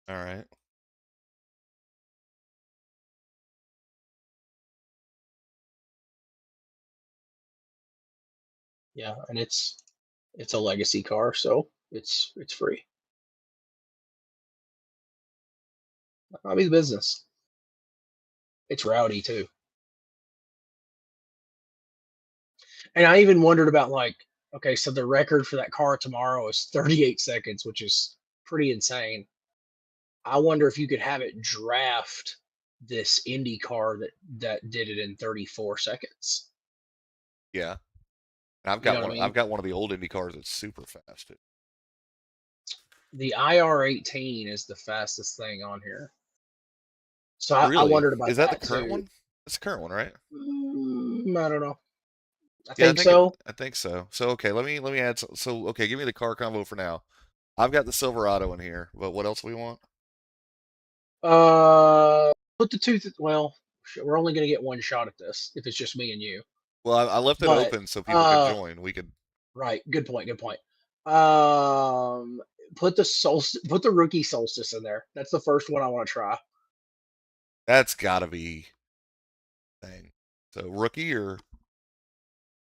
All right. Yeah, and it's a legacy car, so it's free. I'll be the business. It's rowdy too. And I even wondered about like, okay, so the record for that car tomorrow is 38 seconds, which is pretty insane. I wonder if you could have it draft this Indy car that did it in 34 seconds. Yeah. And I've You got know what I one. mean? I've got one of the old Indy cars that's super fast. The IR18 is the fastest thing on here. So I Really? wondered about Is that the that current too. one? That's the current one, right? I don't know. I Yeah, think so. I think so. So okay, let me add. So okay, give me the car combo for now. I've got the Silverado in here, but what else do we want? Put the two. Well, we're only gonna get one shot at this if it's just me and you. Well, I left it But open so people could join. We could. right, good point. Good point. Um, put the solstice, put the rookie solstice in there. That's the first one I want to try. That's got to be thing. So rookie or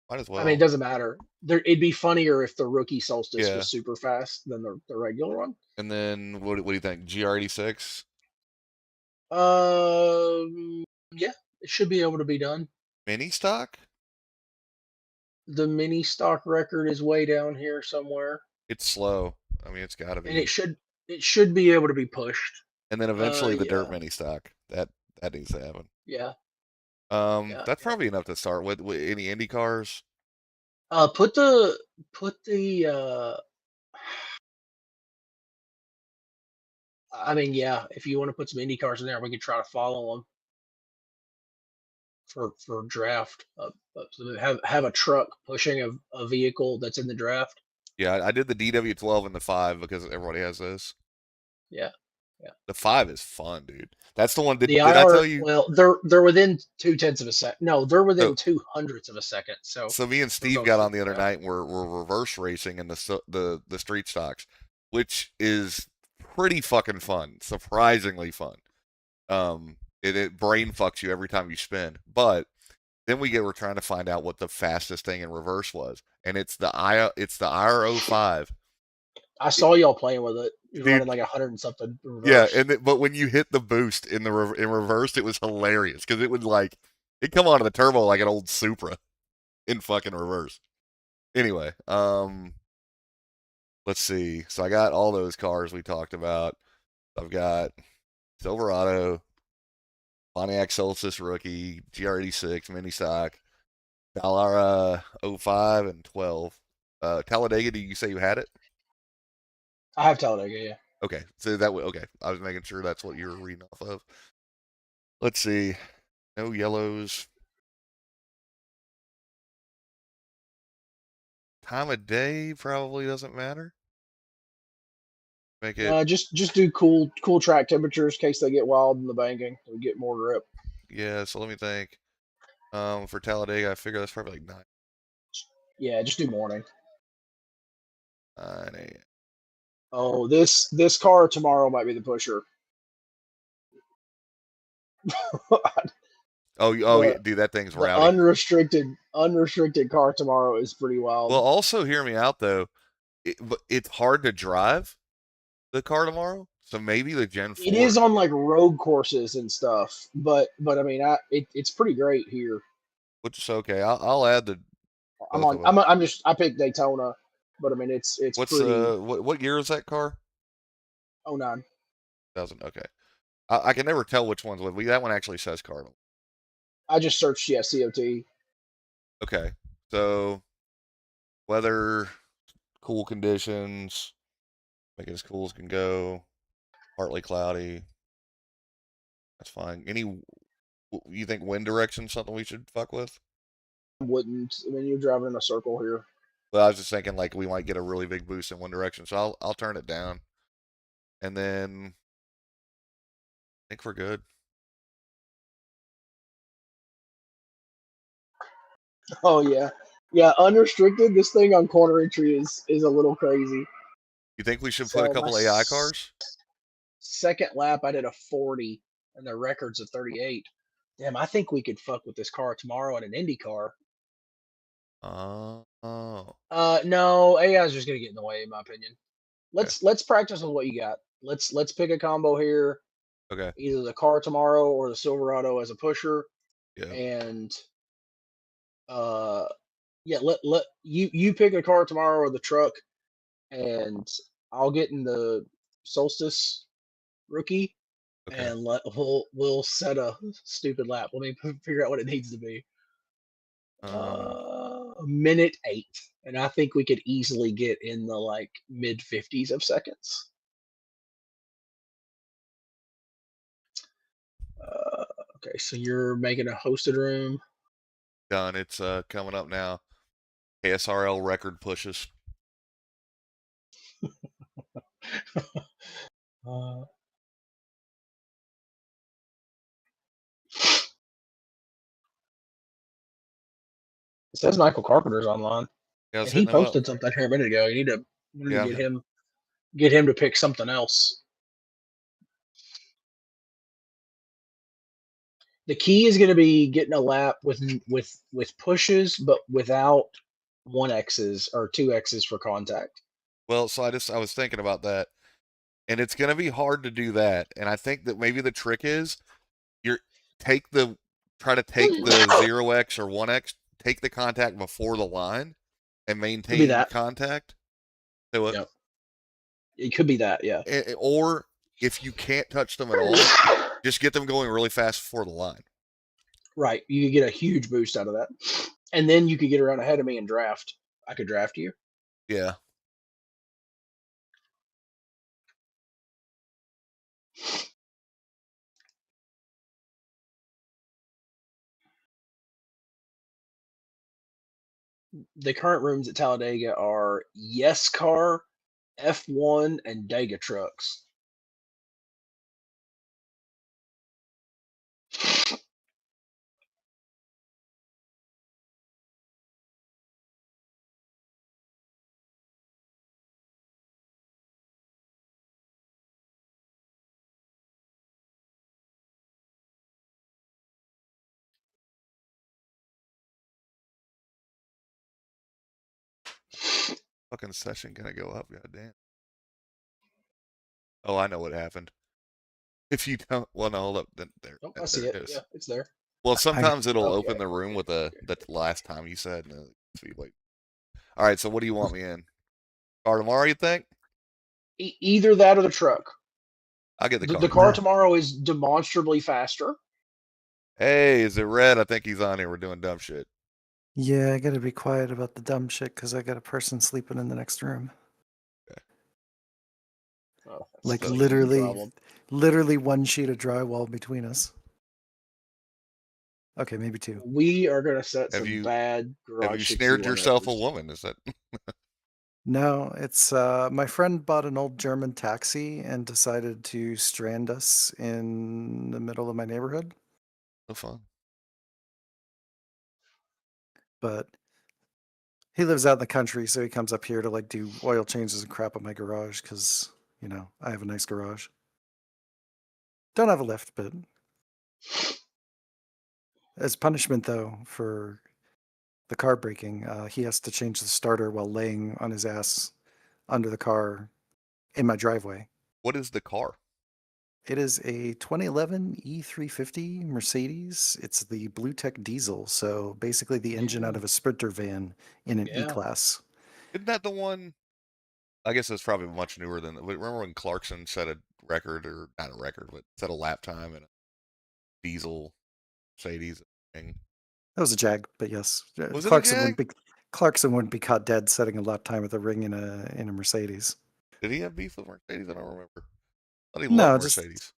might as I mean, it well. doesn't matter. It'd be funnier if the rookie solstice Yeah. was super fast than the regular one. And then what do you think? GR86 Yeah, it should be able to be done. mini stock? The mini stock record is way down here somewhere, It's slow. I mean, it's got to and be. it should be able to be pushed. And then eventually the dirt Yeah, mini stock. That needs to happen. yeah, yeah, That's yeah. probably enough to start with any Indy cars. Put the I mean, yeah, if you want to put some Indy cars in there, we could try to follow them for draft. So have a truck pushing a vehicle that's in the draft. Yeah, I did the DW12 and the 5 because everybody has those. Yeah, yeah. The 5 is fun, dude. That's the one. The Did I tell IR, you? well, they're within 2/10 of a second. No, they're So within 200ths of a second. So so me and we're Steve both got on the super other fast. night and we're reverse racing in the street stocks, which is pretty fucking fun. Surprisingly fun. It brain fucks you every time you spin. But then we're trying to find out what the fastest thing in reverse was, and it's the IR05. I saw y'all playing with it. He was running Dude, like 100 and something yeah, reverse. but when you hit the boost in reverse, it was hilarious because it would like it come onto the turbo like an old Supra in fucking reverse. Anyway, let's see. So I got all those cars we talked about. I've got Silverado, Pontiac Solstice rookie, GR86 mini stock, Dallara 05 and 12. Talladega, do you say you had it? I have Talladega, yeah. Okay, so that way, okay. I was making sure that's what you were reading off of. Let's see. No yellows. Time of day probably doesn't matter. Make it, Just do cool track temperatures in case they get wild in the banking. We get more grip. yeah, so let me think. For Talladega, I figure that's probably like 9, Yeah, just do morning. 9 a.m. Oh, this car tomorrow might be the pusher. Oh, yeah, the dude, that thing's the rowdy. unrestricted car tomorrow is pretty wild. Well, also hear me out though. But it's hard to drive the car tomorrow, so maybe the Gen It is 4. on like road courses and stuff, but I mean, it's pretty great here. Which is okay. I'll add the I'm both on. of them. I'm just. I picked Daytona, but I mean, it's What's pretty. what year is that car? Oh nine. 2000. Okay. I can never tell which one's what. That one actually says Cardinal. I just searched COT. Okay. So weather, cool conditions, make it as cool as can go. Partly cloudy. That's fine. You think wind direction something we should fuck with? Wouldn't. I mean, you're driving in a circle here. But I was just thinking like we might get a really big boost in one direction, so I'll turn it down, and then I think we're good. Oh yeah, yeah. Unrestricted. This thing on corner entry is a little crazy. You think we should put a So my couple AI cars? second lap I did a 40, and the record's a 38. Damn, I think we could fuck with this car tomorrow in an Indy car. Oh. No, AI's just gonna get in the way, in my opinion. Okay. Let's practice with what you got. Let's pick a combo here. Okay. Either the car tomorrow or the Silverado as a pusher, Yeah. and uh, yeah, let you pick a car tomorrow or the truck, and I'll get in the Solstice rookie, Okay. and we'll set a stupid lap. Let me figure out what it needs to be. Um. Minute 8, and I think we could easily get in the like mid 50s of seconds. Uh, okay, so you're making a hosted room. Done. It's coming up now. KSRL record pushes. Uh, it says Michael Carpenter's online, Yeah, I was and he hitting him up. posted something here a minute ago. You need to Yeah. get him to pick something else. The key is going to be getting a lap with pushes, but without 1X's or 2X's for contact. Well, so I was thinking about that, and it's gonna be hard to do that. And I think that maybe the trick is you're take the try to take the 0x or 1x, take the contact before the line, and Could be maintain that. contact. So Yep. It could be that. Yeah. or if you can't touch them at all, just get them going really fast before the line. Right. You could get a huge boost out of that. And then you could get around ahead of me and draft. I could draft you. Yeah. The current rooms at Talladega are Yes Car, F1, and Dega trucks. Fucking session gonna go up. God damn. Oh, I know what happened. If you don't, well, no, hold up. Then Oh, I see there it it. is. Yeah, it's there. Well, I sometimes it'll Okay. open the room with Okay. the last time you said. And like, all right. So what do you want me in? Car tomorrow? You think? Either that or the truck. I'll get the car The car tomorrow. tomorrow is demonstrably faster. Hey, is it Red? I think he's on here. We're doing dumb shit. Yeah, I gotta be quiet about the dumb shit because I got a person sleeping in the next room. Oh, that's Like just an easy literally, problem. one sheet of drywall between us. Okay, maybe 2. We are going to set Have some you bad have Garage you snared 61 yourself a records. woman? Is that No, it's my friend bought an old German taxi and decided to strand us in the middle of my neighborhood. no fun? But he lives out in the country, so he comes up here to like do oil changes and crap at my garage because, you know, I have a nice garage. Don't have a lift, but as punishment though for the car braking, he has to change the starter while laying on his ass under the car in my driveway. What is the car? It is a 2011 E350 Mercedes. It's the Blue Tech diesel, so basically the engine out of a Sprinter van in an Yeah. E-Class. Isn't that the one? I guess it's probably much newer than. Remember when Clarkson set a record, or not a record, but set a lap time in a diesel Mercedes thing? That was a Jag, but yes, Was it a Jag? Clarkson wouldn't be caught dead setting a lap time with a ring in a Mercedes. Did he have beef with Mercedes? I don't remember. I thought he loved No, Mercedes.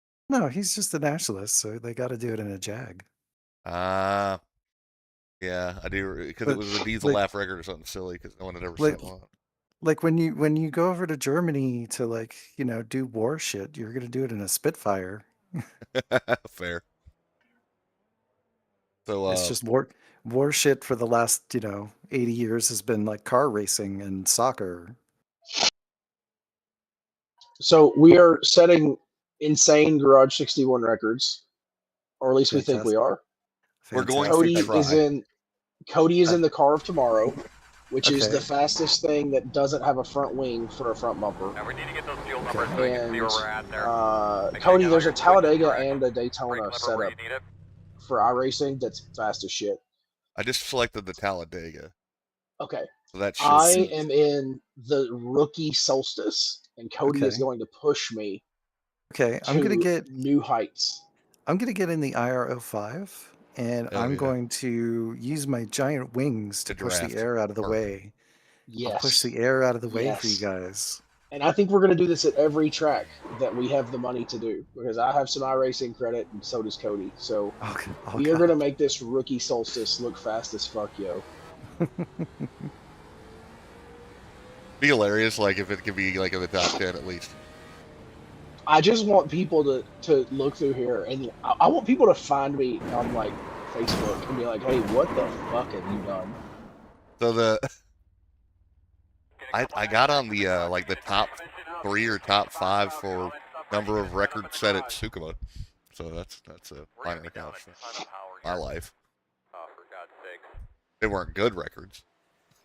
he's just a nationalist, so they got to do it in a Jag. Ah, yeah, I do because it But was a diesel like, lap record or something silly because no one had ever like, set one. like when you go over to Germany to like do war shit, you're gonna do it in a Spitfire. Fair. So, It's just war shit for the last 80 years has been like car racing and soccer. So we are setting insane Garage 61 records, or at least we think we Fantastic. are. We're going Fantastic. to try. Cody is in the Car of Tomorrow, which is the Okay. fastest thing that doesn't have a front wing for a front bumper. Now we need to get those fuel Okay. numbers so we can see where we're at there. Cody, now there's a you're switching Talladega track. and a Brake Daytona lever where setup you need it. for iRacing that's fast as shit. I just selected the Talladega. Okay. So that I should am in the rookie Solstice, and Cody is Okay. going to push me Okay. to I'm gonna get new heights. I'm gonna get in the IR05, and Hell I'm yeah. going to use my giant wings to To push the draft. air out of the Perfect. way. Yes. I'll push the air out of the way for you Yes. guys. And I think we're going to do this at every track that we have the money to do, because I have some iRacing credit and so does Cody. So Okay. Oh, we are God. going to make this rookie Solstice look fast as fuck, yo. be hilarious, like if it could be like in the top 10 at least. I just want people to look through here, and I want people to find me on like Facebook and be like, hey, what the fuck have you done? So I got on the like the top 3 or top 5 for number of records set at Tsukuma. So that's a minor accomplishment. My life. Oh, for God's sake. They weren't good records.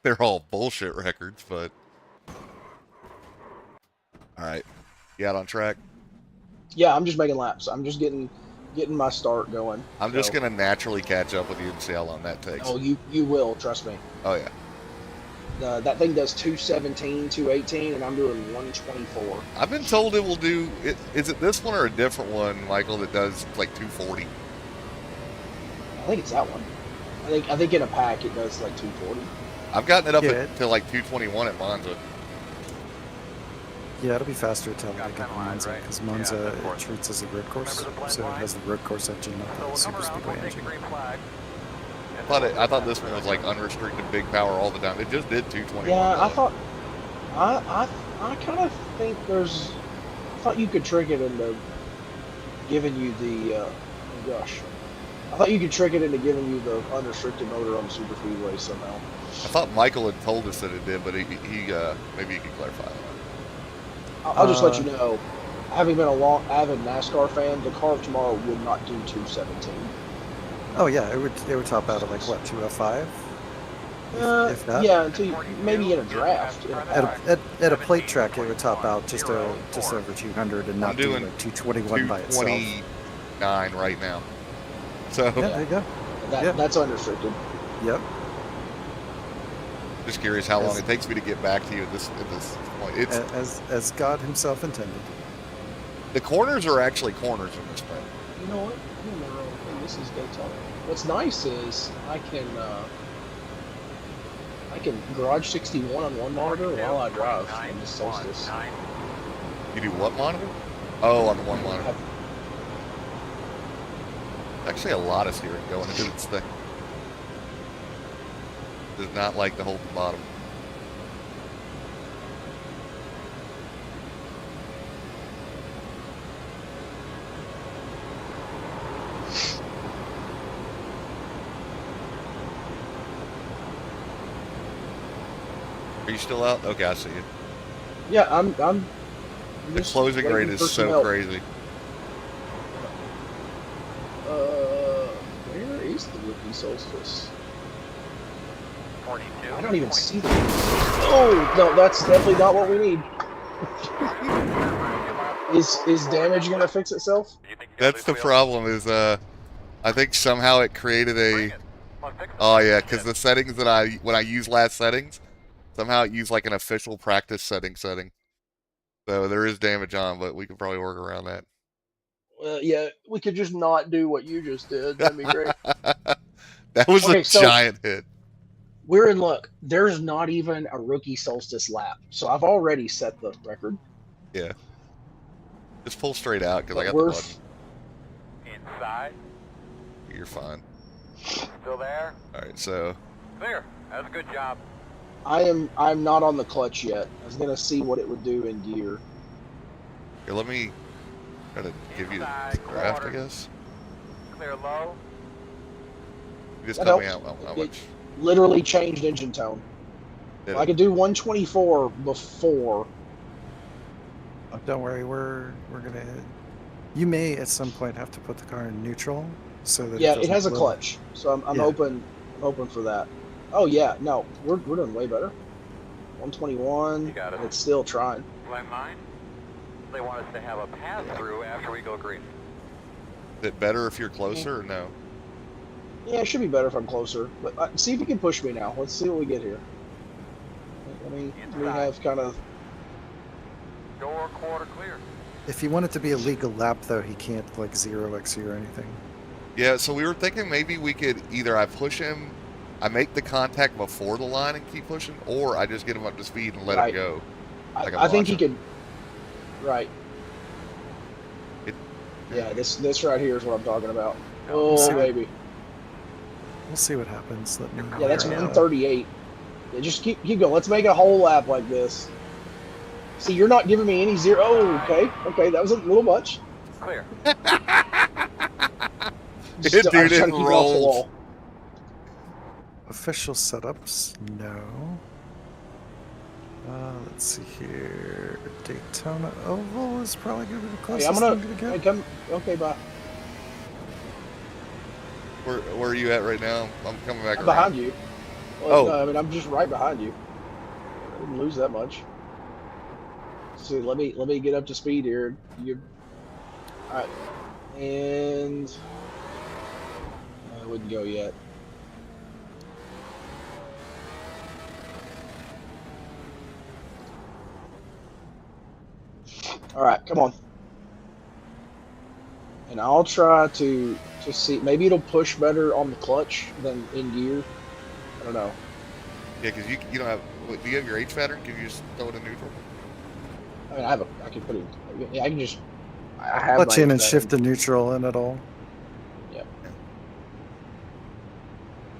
They're all bullshit records, but all right. You out on track? Yeah, I'm just making laps. I'm just getting my start going. I'm just gonna naturally catch up with you and see how long that takes. Oh, you will, trust me. Oh yeah. That thing does 217, 218, and I'm doing 124. I've been told it will do. Is it this one or a different one, Michael, that does like 240? I think it's that one. I think in a pack it does like 240. I've gotten it up Yeah. to like 221 at Monza. Yeah, it'll be faster at Talladega Got than 10 lines, Monza, right? because Yeah, Monza of it course. treats as a road course, Remember the blend so it line? has the road course engine, not So the we'll super come around, speedway we'll take the engine. green flag. I thought this one was like unrestricted big power all the time. It just did 221. Yeah, I though. thought I kind of think I thought you could trick it into giving you the oh gosh. I thought you could trick it into giving you the unrestricted motor on the super speedway somehow. I thought Michael had told us that it did, but he maybe he could clarify that. I'll just let you know, having been a long avid NASCAR fan, the Car of Tomorrow would not do 217. Oh yeah, it would top out at like what, 205? If that? Yeah, until maybe in a draft. At a plate track, it would top out just over 200 and not do doing like 221 by itself. 229 right now. So Yeah, there you go. Yeah. That's unrestricted. Yep. just curious how long As- it takes me to get back to you at this point. It's As God Himself intended. the corners are actually corners in this thing. You know what? I'm in the wrong thing. This is Daytona. What's nice is I can Garage 61 on one monitor while I drive in the Solstice. You do what monitor? Oh, on the one monitor. Actually, a lot of steering going into this thing. Does not like to hold the bottom. Are you still out? Okay, I see you. Yeah, I'm The just closing rate waiting is for some so help. crazy. Where is the rookie Solstice? 42. I don't even see the. Oh no, that's definitely not what we need. Is damage gonna fix itself? That's the problem. Is I think somehow it created a. Oh yeah, because the settings that when I use last settings, somehow it used like an official practice setting. So there is damage on, but we could probably work around that. Yeah, we could just not do what you just did. That'd be great. That was Okay, a so- giant hit. We're in luck. There's not even a rookie Solstice lap, so I've already set the record. Yeah. Just pull straight out because I But got the we're button. Inside. You're fine. Still there. All right, so Clear. That was a good job. I'm not on the clutch yet. I was gonna see what it would do in gear. here, let me try to give you the Inside, draft, I quarter. guess. Clear low. You just That tell me helps. how It- much. Literally changed engine tone. Did I it? could do 124 before. Oh, don't worry, we're gonna hit. You may at some point have to put the car in neutral so that Yeah, it it doesn't has a blow. clutch, so I'm Yeah. hoping for that. Oh yeah, no, we're doing way better. 121. You got it. And it's still trying. Line 9. They want us to have a pass-through after we go green. Is it better if you're closer or no? Yeah, it should be better if I'm closer. But see if you can push me now. Let's see what we get here. We have kind of. Door quarter clear. If you want it to be a legal lap, though, he can't like 0x you or anything. Yeah, so we were thinking maybe we could either I push him, I make the contact before the line and keep pushing, or I just get him up to speed and let him Right. go. Like I think he launcher. could. Right. Yeah, this right here is what I'm talking about. Oh see what- baby. We'll see what happens. Let me. Yeah, that's Yeah. 138. Yeah, just keep going. Let's make a whole lap like this. See, you're not giving me any zero. Oh, okay, that was a little much. Clear. Just, Dude, I was it trying to keep it off the rolls. wall. Official setups, no. Let's see here. Daytona Oval is probably going to be the Hey, closest I'm gonna. I'm going to Hey, get. come. Okay, bye. Where are you at right now? I'm coming back I'm around. behind you. Well, Oh. no, I mean I'm just right behind you. I didn't lose that much. See, let me get up to speed here. All right, and I wouldn't go yet. All right, come on. And I'll try to see. Maybe it'll push better on the clutch than in gear. I don't know. Yeah, because you don't have. Do you have your H pattern? Can you just throw it in neutral? I mean, I can put it. Yeah, I can just. I have Clutch my in and pattern. shift to neutral and it all.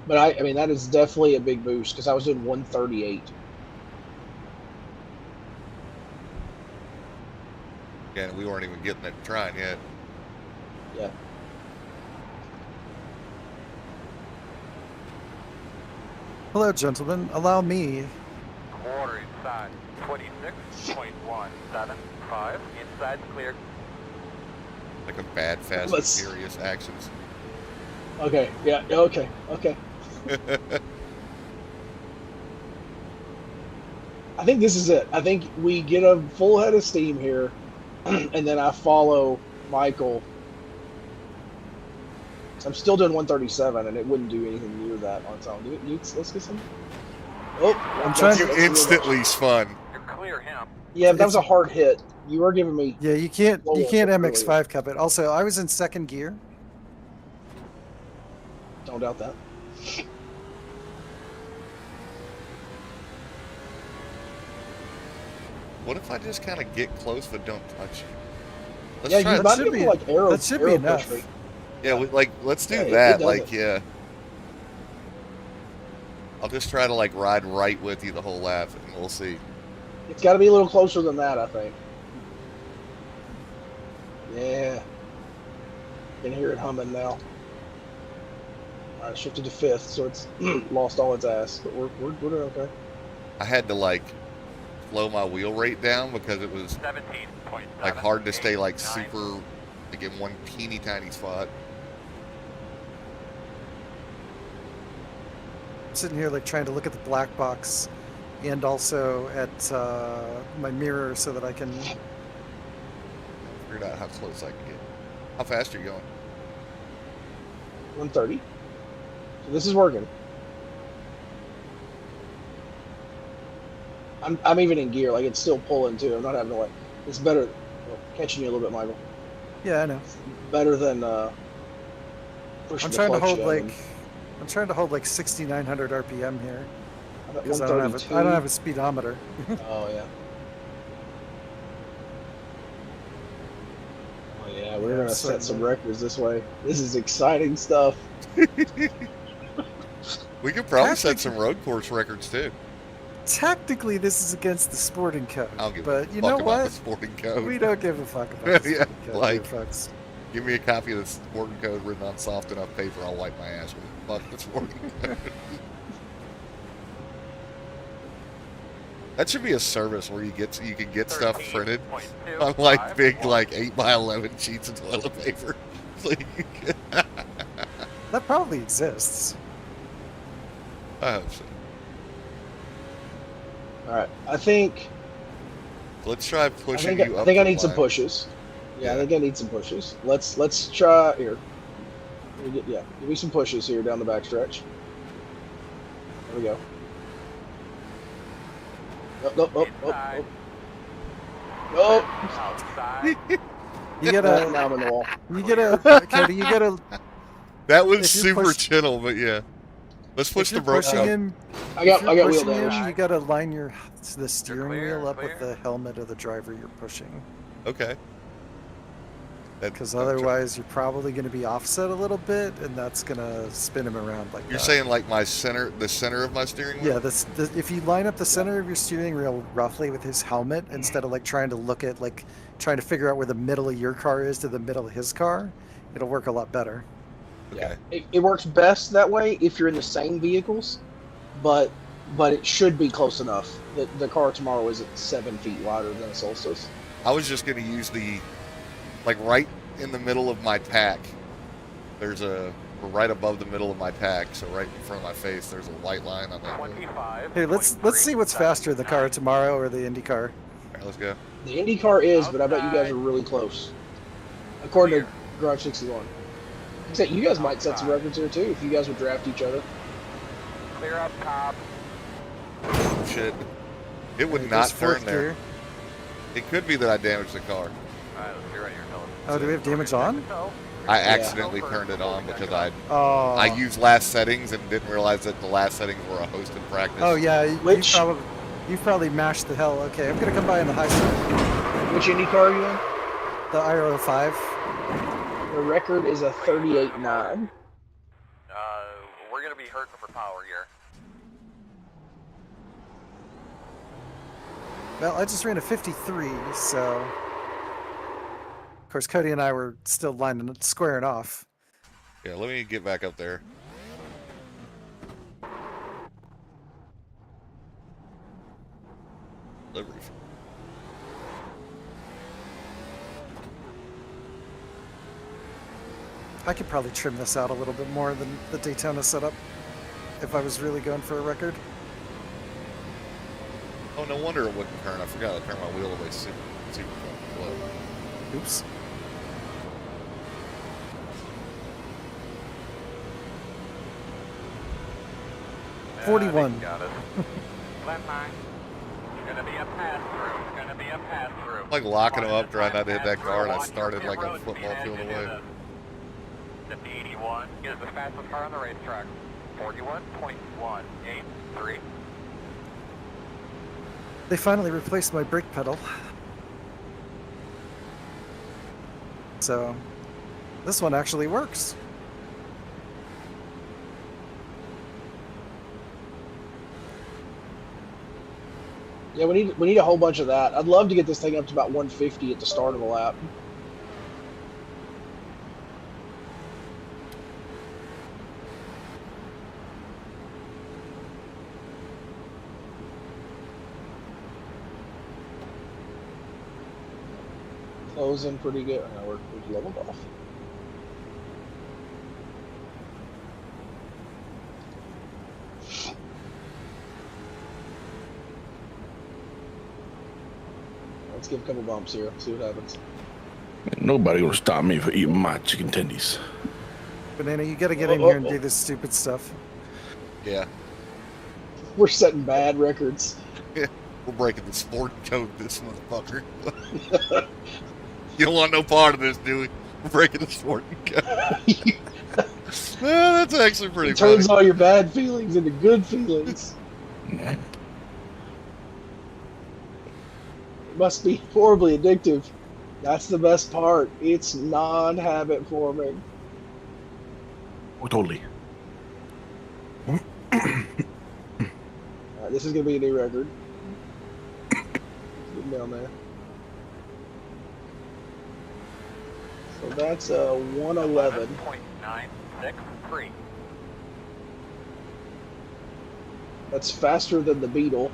But I mean, that is definitely a big boost because I was doing 138. Yeah, and we weren't even getting it trying yet. Yeah. Hello, gentlemen. Allow me. Quarter inside. 26.175. Inside clear. Like a bad Fast and Let's- Furious actions. Okay. Yeah. Okay. I think this is it. I think we get a full head of steam here, and then I follow Michael. So I'm still doing 137, and it wouldn't do anything near that on its own. Let's get some. Oh, I'm trying You to- instantly spun. You're clear him. Yeah, but that was a hard hit. You were giving me. Yeah, you can't Whoa, MX5 cup it. Also, I was in second gear. Don't doubt that. What if I just kind of get close but don't touch you? Let's Yeah, try you it. might should be able be- to like arrow. that should be arrow enough. push me. Yeah, let's do Yeah, it that. does Like, it. yeah. I'll just try to like ride right with you the whole lap, and we'll see. It's got to be a little closer than that, I think. Yeah. Can hear it humming now. All right, shifted to fifth, so it's lost all its ass, but we're doing okay. I had to like slow my wheel rate down because it was 17.7. like hard to stay like super like in one teeny tiny spot. I'm sitting here like trying to look at the black box and also at my mirror so that I can. Figured out how close I can get. How fast are you going? 130. So this is working. I'm even in gear, like it's still pulling too. I'm not having to like. It's better. Well, catching you a little bit, Michael. Yeah, I know. Better than pushing I'm the trying to clutch hold in like. and- I'm trying to hold like 6,900 RPM here I'm at because I don't have 132. a speedometer. Oh yeah. Oh yeah, we're Yeah, gonna so- set some records this way. This is exciting stuff. We could probably set some road course records too. Technically, this is against the sporting code, I don't give but a you fuck know about what? the sporting code. We don't give a fuck about the Yeah, sporting code, like- here, folks. Give me a copy of the sporting code written on soft enough paper. I'll wipe my ass with it. Fuck the sporting code. That should be a service where you can get stuff printed 13.2, on like big 5, like 8x11 sheets of toilet paper. Like, That probably exists. I hope so. All right, I think Let's try I pushing think you up. I think I the need some line. pushes. Yeah, I Yeah. think I need some pushes. Let's try here. Give me some pushes here down the backstretch. There we go. Oh. inside, Oh. outside. You gotta, Now I'm in the wall. Cody, you gotta, That was If you're super push- gentle, but yeah. Let's push if the you're broke pushing up. him, I got wheel pushing him, damage. you gotta line the steering clear, wheel up with clear. the helmet of the driver you're pushing. Okay. Because otherwise, you're probably going to be offset a little bit, and that's going to spin him around like You're that. saying like the center of my steering wheel? Yeah, if you line up the center of your steering wheel roughly with his helmet, instead of like trying to figure out where the middle of your car is to the middle of his car, it'll work a lot better. Okay. It works best that way if you're in the same vehicles, but it should be close enough. The car tomorrow isn't 7 feet wider than a Solstice. I was just gonna use like right in the middle of my pack. Or right above the middle of my pack, so right in front of my face, there's a white line on that. 25. Hey, let's see what's faster, the car tomorrow or the Indy car. All right, let's go. The Indy car is, but I bet you guys are really close. According to Garage 61. Except you guys might set some records here too if you guys would draft each other. Clear up top. Shit. It would Hey, not there's fourth turn there. gear. It could be that I damaged the car. Alright, let's hear on your nose. Oh, do we have damage on? I accidentally turned it on because I Oh. used last settings and didn't realize that the last settings were a hosted practice. Oh yeah, Which- you've probably mashed the hell. Okay, I'm gonna come by on the high side. Which Indy car are you in? The IRO5. The record is a 38.9. We're gonna be hurting for power here. Well, I just ran a 53, so of course Cody and I were still squaring off. Yeah, let me get back up there. Delivery. I could probably trim this out a little bit more than the Daytona setup if I was really going for a record. Oh, no wonder it wouldn't turn. I forgot to turn my wheel away super fucking low. Oops. I 41. think you got it. Flat line. It's gonna be a pass-through. It's gonna be a pass-through. I'm like locking them up, trying not to hit that car, and I started like a football field away. 5081 is the fastest car on the racetrack. 41.183. They finally replaced my brake pedal. So, this one actually works. Yeah, we need a whole bunch of that. I'd love to get this thing up to about 150 at the start of the lap. Closing pretty good. Now we're leveled off. Let's give a couple bumps here. See what happens. Nobody gonna stop me for eating my chicken tendies. Banana, you gotta get in here and do this stupid stuff. Yeah, We're setting bad records. we're breaking the sport code, this motherfucker. You don't want no part of this, do we? We're breaking the sport code. Well, that's actually pretty It turns funny. all your bad feelings into good feelings. It must be horribly addictive. That's the best part. It's non-habit forming. Oh, totally. All right, this is gonna be a new record. Get down there. So that's a 111. 11.963. That's faster than the Beetle.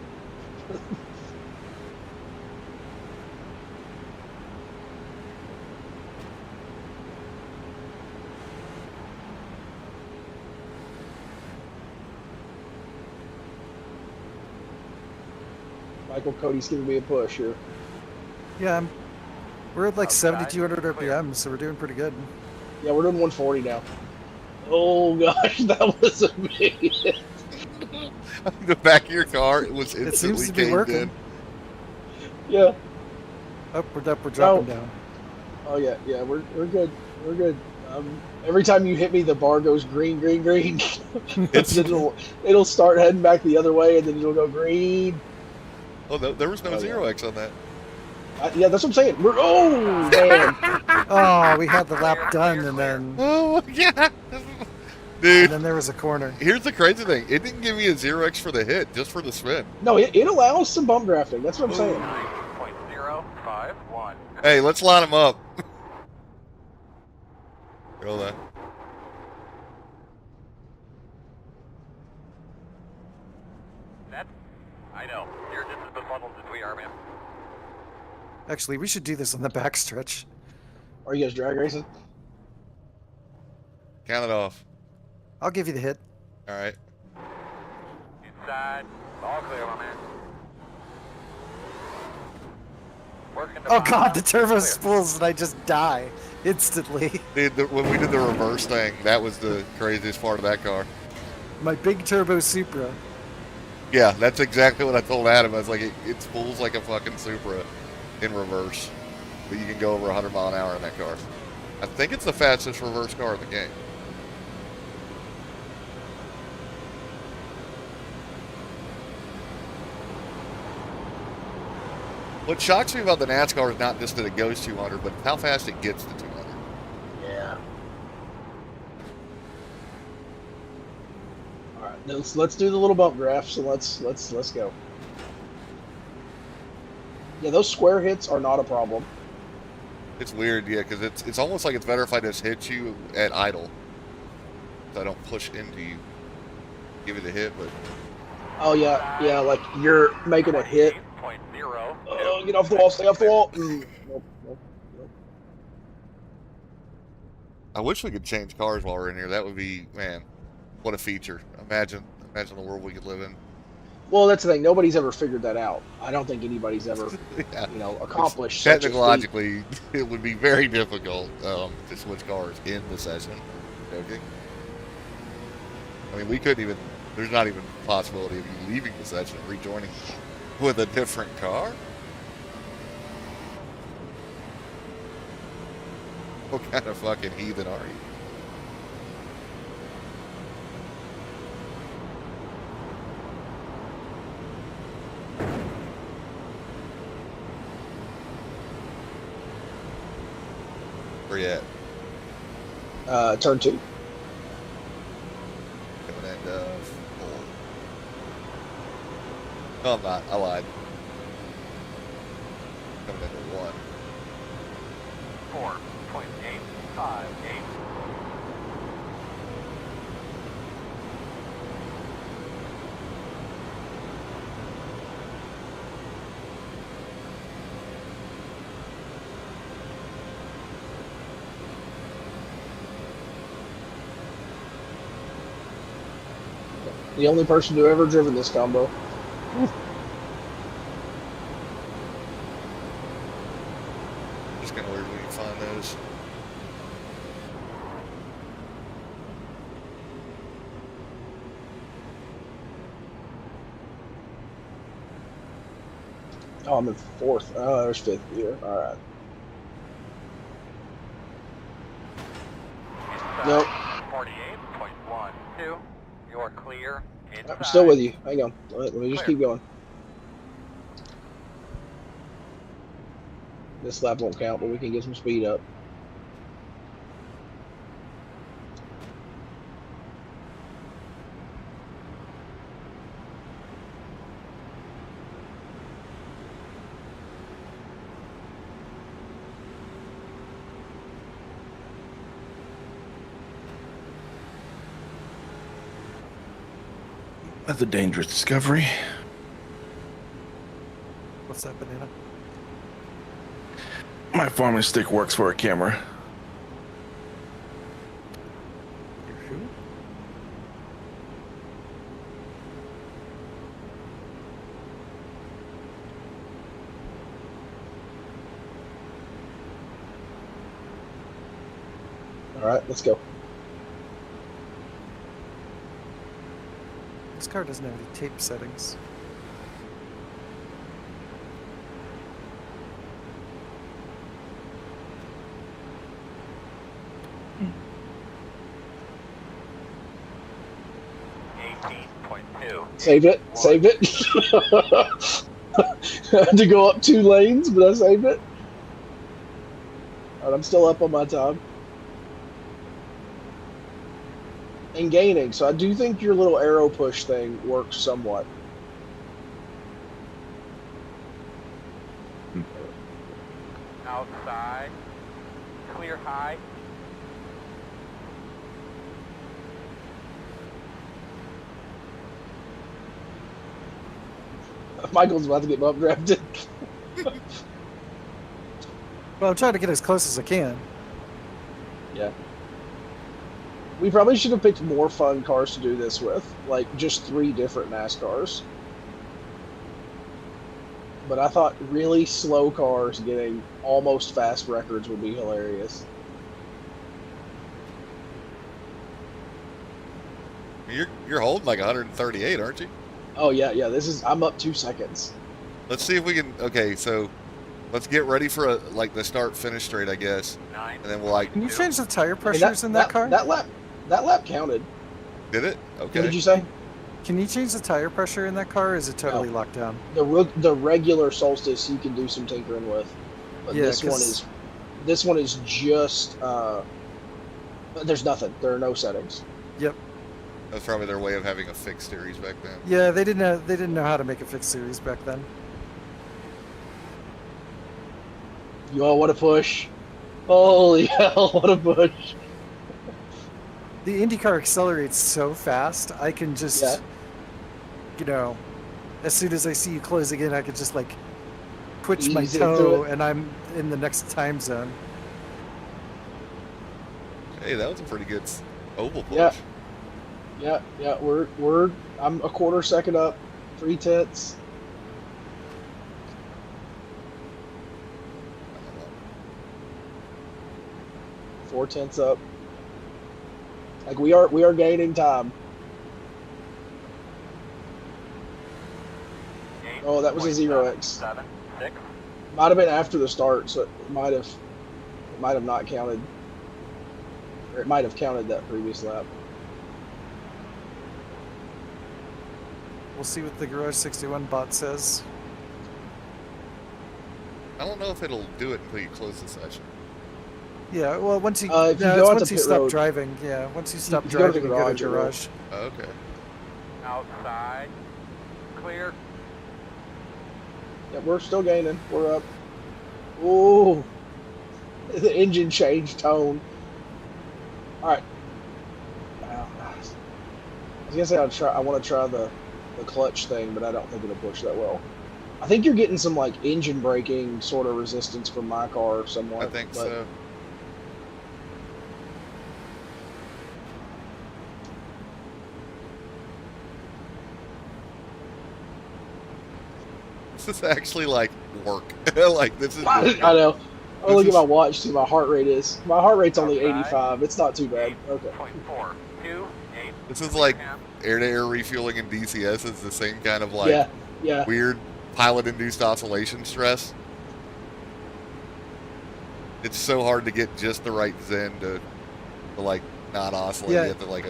Michael Cody's giving me a push here. Yeah, we're at like Outside, 7,200 clear. RPM, so we're doing pretty good. Yeah, we're doing 140 now. Oh gosh, that was a big hit. The back of your car was It instantly seems to be caved working. in. Yeah. Up, we're dropping down. Oh yeah, yeah, we're good. We're good. Every time you hit me, the bar goes green, green, green. It's it'll start heading back the other way, and then it'll go green. oh, there was no Oh, yeah. 0x on that. Yeah, that's what I'm saying. Oh man. Oh, we had the lap done, and then Oh yeah, dude. there was a corner. Here's the crazy thing: it didn't give me a 0x for the hit, just for the spin. No, it allows some bump drafting. That's what I'm saying. 9.051. Hey, let's line them up. Roll that. That's, I know. You're just as befuddled as we are, man. Actually, we should do this on the backstretch. Are you guys drag racing? Count it off. I'll give you the hit. All right. Inside. All clear, my man. Working the Oh bottom. god, the turbo Clear. spools and I just die instantly. Dude, when we did the reverse thing, that was the craziest part of that car. My big turbo Supra. Yeah, that's exactly what I told Adam. I was like, it spools like a fucking Supra in reverse, but you can go over 100 mile an hour in that car. I think it's the fastest reverse car in the game. What shocks me about the NASCAR is not just that it goes 200, but how fast it gets to 200. Yeah. All right, let's do the little bump graphs and let's go. Yeah, those square hits are not a problem. It's weird, yeah, because it's almost like it's better if I just hit you at idle, so I don't push into you. Give it a hit, but Oh yeah, like you're making a hit. 8.0. Oh, get off the wall, stay off the wall. Nope. I wish we could change cars while we're in here. That would be, man, what a feature. Imagine the world we could live in. Well, that's the thing. Nobody's ever figured that out. I don't think anybody's ever, Yeah. accomplished. such a feat. Technologically, it would be very difficult to switch cars in the session. Okay. I mean, we couldn't even. There's not even a possibility of you leaving the session and rejoining with a different car. What kind of fucking heathen are you? Where you at? Turn 2. Coming into 4. No, I'm not. I lied. Coming into 1. 4.858. The only person to ever driven this combo. Just kind of weird when you find those. Oh, I'm in 4th. Oh, there's 5th here. All right. Nope. 48.12. You're clear. Inside. I'm still with you. Hang on. Let me just Clear. keep going. This lap won't count, but we can get some speed up. That's a dangerous discovery. What's that, banana? My farming stick works for a camera. Your who? All right, let's go. This car doesn't have any tape settings. Save it. Save it. I had to go up 2 lanes, but I saved it. All right, I'm still up on my time. And gaining, so I do think your little arrow push thing works somewhat. Outside. Clear high. Michael's about to get up drafted. Well, I'm trying to get as close as I can. Yeah. We probably should have picked more fun cars to do this with, like just 3 different NASCARs. But I thought really slow cars getting almost fast records would be hilarious. You're holding like 138, aren't you? Oh yeah, yeah. I'm up 2 seconds. Let's see if we can. Okay, so let's get ready for like the start finish straight, I guess, 9. and then we'll like. Can you change the tire I mean, pressures in that car? That lap counted. Did it? What Okay. did you say? Can you change the tire pressure in that car, or is it totally locked down? The regular Solstice you can do some tinkering with, but Yeah, this one is just there's nothing. There are no settings. Yep. That's probably their way of having a fixed series back then. Yeah, they didn't know how to make a fixed series back then. Yo, what a push! Holy hell, what a push! The IndyCar accelerates so fast. I can just, you know, as soon as I see you closing in, I could just like twitch my Ease into toe, it. and I'm in the next time zone. Hey, that was a pretty good oval push. Yeah. Yeah. I'm a quarter second up, 3/10. 4/10 up. Like we are gaining time. Oh, that was a 0x. 7, 6. Might have been after the start, so it might have not counted. Or it might have counted that previous lap. We'll see what the Garage 61 bot says. I don't know if it'll do it until you close the session. Yeah, well, once you If you no, go it's out once to you pit stop road- driving. Yeah, once you stop If you go to driving, the you go to garage, it will. garage. Okay. Outside. Clear. Yeah, we're still gaining. We're up. Ooh, the engine changed tone. All right. I was gonna say I want to try the clutch thing, but I don't think it'll push that well. I think you're getting some like engine braking sort of resistance from my car somewhat. I think but so. This is actually like work. Like this is. I know. Oh, look at my watch. See, my heart rate is. My heart rate's only Outside. 85. It's not too bad. Okay. 8.4. 2, 8. This is like air-to-air refueling in DCS is the same kind of like Yeah. weird pilot-induced oscillation stress. It's so hard to get just the right zen to like not oscillate. Yeah, You have to like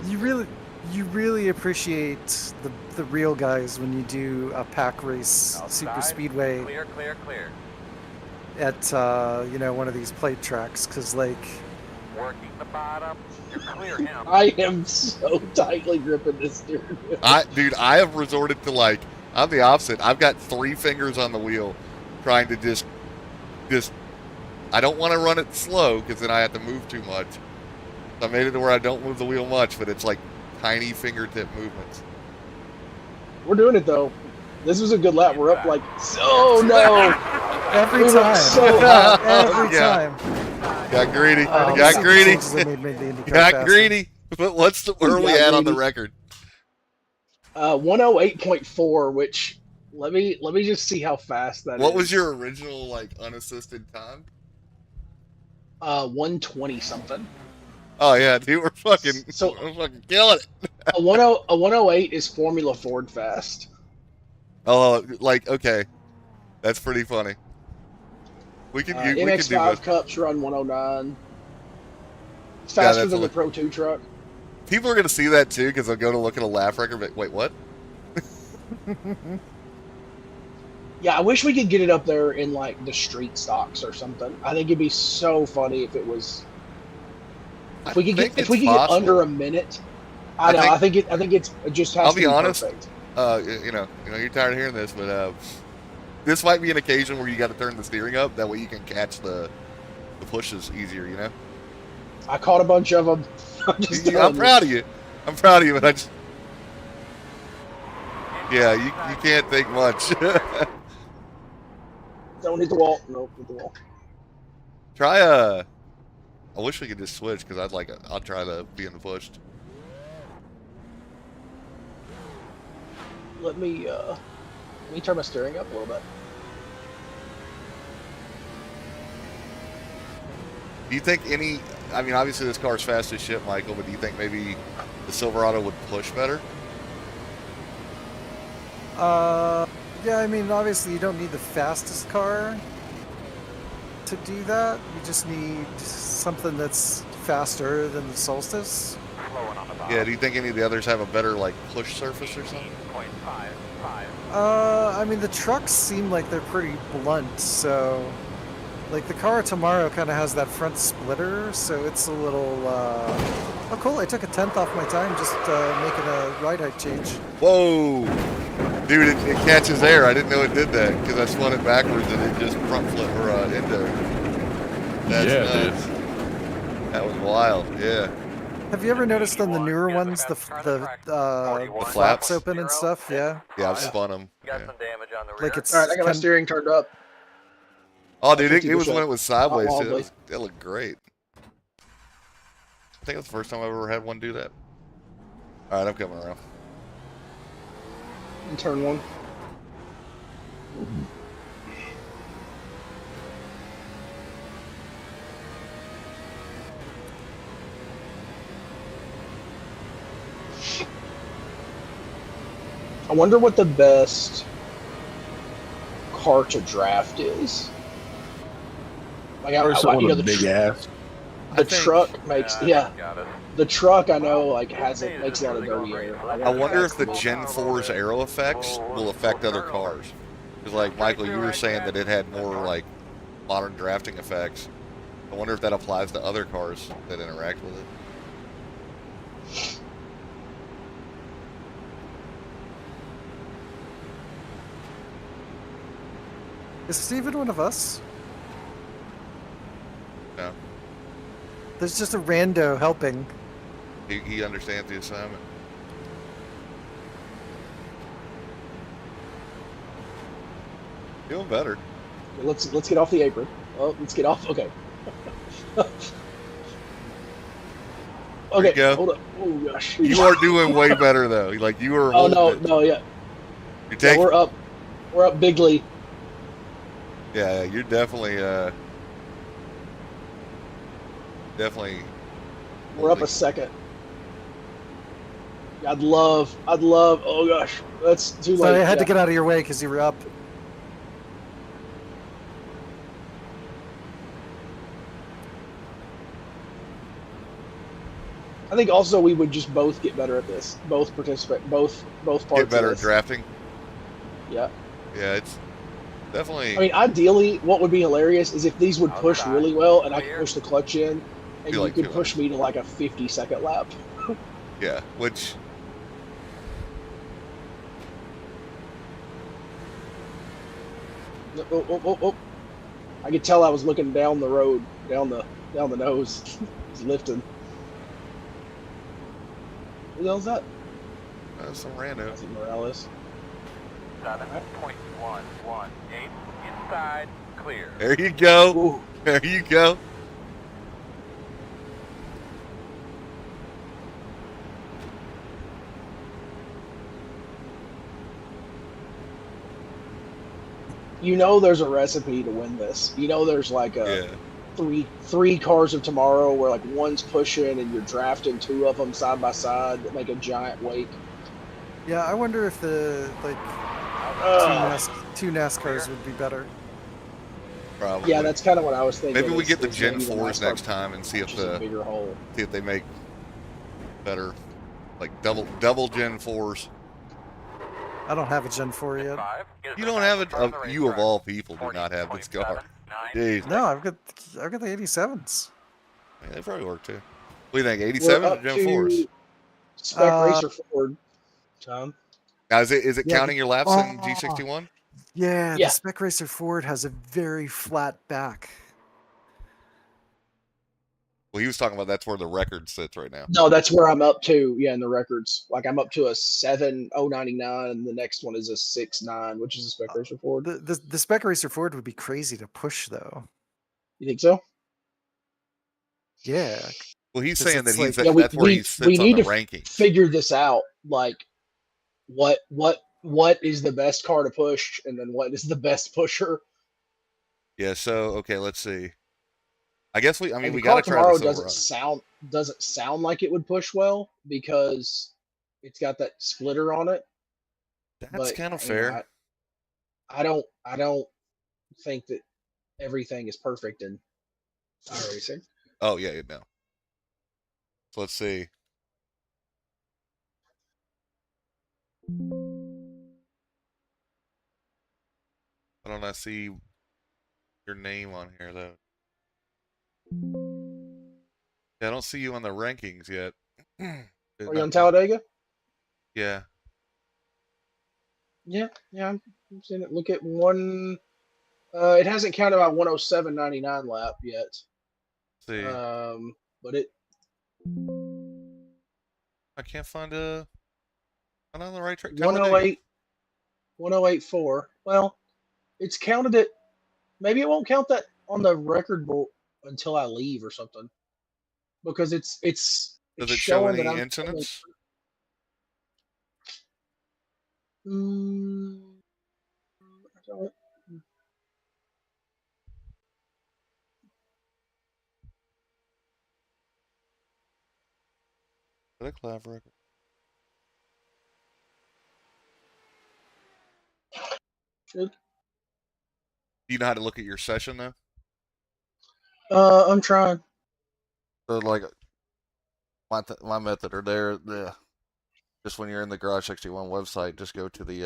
you really appreciate the real guys when you do a pack race super Outside. speedway Clear, clear, clear. at one of these plate tracks, because like Working the bottom. You're clear him. I am so tightly gripping this steering wheel. I have resorted to like I'm the opposite. I've got 3 fingers on the wheel, trying to just I don't want to run it slow because then I have to move too much. So I made it to where I don't move the wheel much, but it's like tiny fingertip movements. We're doing it though. This was a good lap. We're up like so no. every We were time, so high. every Yeah. time. Got greedy. Oh, got Super greedy. changes that made the IndyCar Got faster. greedy. But where are we Got at on the greedy. record? 108.4, which let me just see how fast that is. What was your original like unassisted time? 120 something. Oh yeah, dude, we're fucking killing it. A 108 is Formula Ford fast. Oh, like okay, that's pretty funny. We can do MX5 both. Cups run 109. It's Yeah, faster that's than the what Pro 2 truck. people are gonna see that too because they'll go to look at a lap record. But wait, what? Yeah, I wish we could get it up there in like the street stocks or something. I think it'd be so funny if it was. If we could get under a minute. I know. I think it just has I'll to be honest. perfect. You know, you're tired of hearing this, but this might be an occasion where you got to turn the steering up. That way you can catch the pushes easier. You know. I caught a bunch of them. I'm proud of you. I'm proud of you, but I just. Yeah, you can't think much. Don't hit the wall. Nope, hit the wall. Try I wish we could just switch because I'll try to be in the pushed. Let me turn my steering up a little bit. Do you think any? I mean, obviously this car's fast as shit, Michael. But do you think maybe the Silverado would push better? Yeah, I mean, obviously you don't need the fastest car to do that. You just need something that's faster than the Solstice. Yeah, do you think any of the others have a better like push surface or something? I mean, the trucks seem like they're pretty blunt, so like the car tomorrow kind of has that front splitter, so it's a little. Oh, cool! I took a 10th off my time just making a ride height change. Whoa, dude! It catches air. I didn't know it did that because I spun it backwards and it just front flip or into. That's nuts. That was wild. Yeah. Have you ever noticed on the newer ones the flaps open and stuff? Yeah. Yeah, I've spun them. Got some damage on the rear. Like it's. All right, I got my steering turned up. Oh, dude, it was when it was sideways. Not Too. wobbly. It looked great. I think that's the first time I've ever had one do that. All right, I'm coming around. And turn one. I wonder what the best car to draft is. Like, Or someone with a the big ass. The truck makes Got it. The truck I know like makes a lot of dirty air. I wonder if the Gen 4's aero effects will affect other cars. Because, like, Michael, you were saying that it had more, like, modern drafting effects. I wonder if that applies to other cars that interact with it. Is Steven one of us? No. There's just a rando helping. He understands the assignment. Doing better. Let's get off the apron. Oh, let's get off. Okay. Okay. go. Hold up. Oh gosh. You are doing way better though. Like you are. Oh no, holding it. no, yeah. You're taking. We're up. We're up bigly. Yeah, you're definitely. Definitely. We're up a second. I'd love. Oh gosh, that's too late. Sorry, I had to get out of your way because you were up. I think also we would just both get better at this. Both participate. Both parts. Get better of at this. drafting. Yeah. Yeah, it's definitely. I mean, ideally, what would be hilarious is if these would push really well, and I could push the clutch in, and you like could push me to like a 50-second lap. Yeah, which. Oh. I could tell I was looking down the road, down the nose. He's lifting. Who the hell's that? Some rando. I think Morales. 7.118 inside clear. There you go. Ooh. There you go. You know there's a recipe to win this. You know there's like a three cars of tomorrow where like one's pushing and you're drafting two of them side by side that make a giant wake. Yeah, I wonder if the two NASCARs would be better. Probably. Yeah, that's kind of what I was thinking. Maybe we get the Gen maybe 4s NASCAR next time and see if pushes a bigger hole. they make better, like double Gen 4s. I don't have a Gen 4 yet. You don't have it. You of all people do not have this car. Jeez. No, I've got the 87s. Yeah, they probably work too. What do you think? 87 or Gen 4s? Spec Racer Ford, Tom. Now, is it Yeah, counting your laps in G61? Yeah, Yeah. the Spec Racer Ford has a very flat back. Well, he was talking about that's where the record sits right now. No, that's where I'm up to. Yeah, in the records, like I'm up to a 7.099, and the next one is a 6.9, which is a Spec Racer Ford. The Spec Racer Ford would be crazy to push, though. You think so? Yeah. Well, he's 'Cause saying that it's he's like- that's where he sits we on need the to rankings. figure this out. Like, what is the best car to push, and then what is the best pusher? Yeah. So okay, let's see. I guess we And the got car to try tomorrow this over. doesn't sound like it would push well because it's got that splitter on it. That's But, kind of you know, fair. I don't think that everything is perfect in iRacing. Oh yeah, no. So let's see. I don't see your name on here though. Yeah, I don't see you on the rankings yet. Are you on Talladega? Yeah. Yeah, I'm seeing it. Look at one. It hasn't counted my 107.99 lap yet. Let's see. But it. I can't find a. I'm on the right track. 108.4. Well, it's counted it. Maybe it won't count that on the record book until I leave or something, because it's Does it show showing any that I'm incidents? I don't- The Clav record. Good. Do you know how to look at your session though? I'm trying. So like my method or there, just when you're in the Garage 61 website, just go to the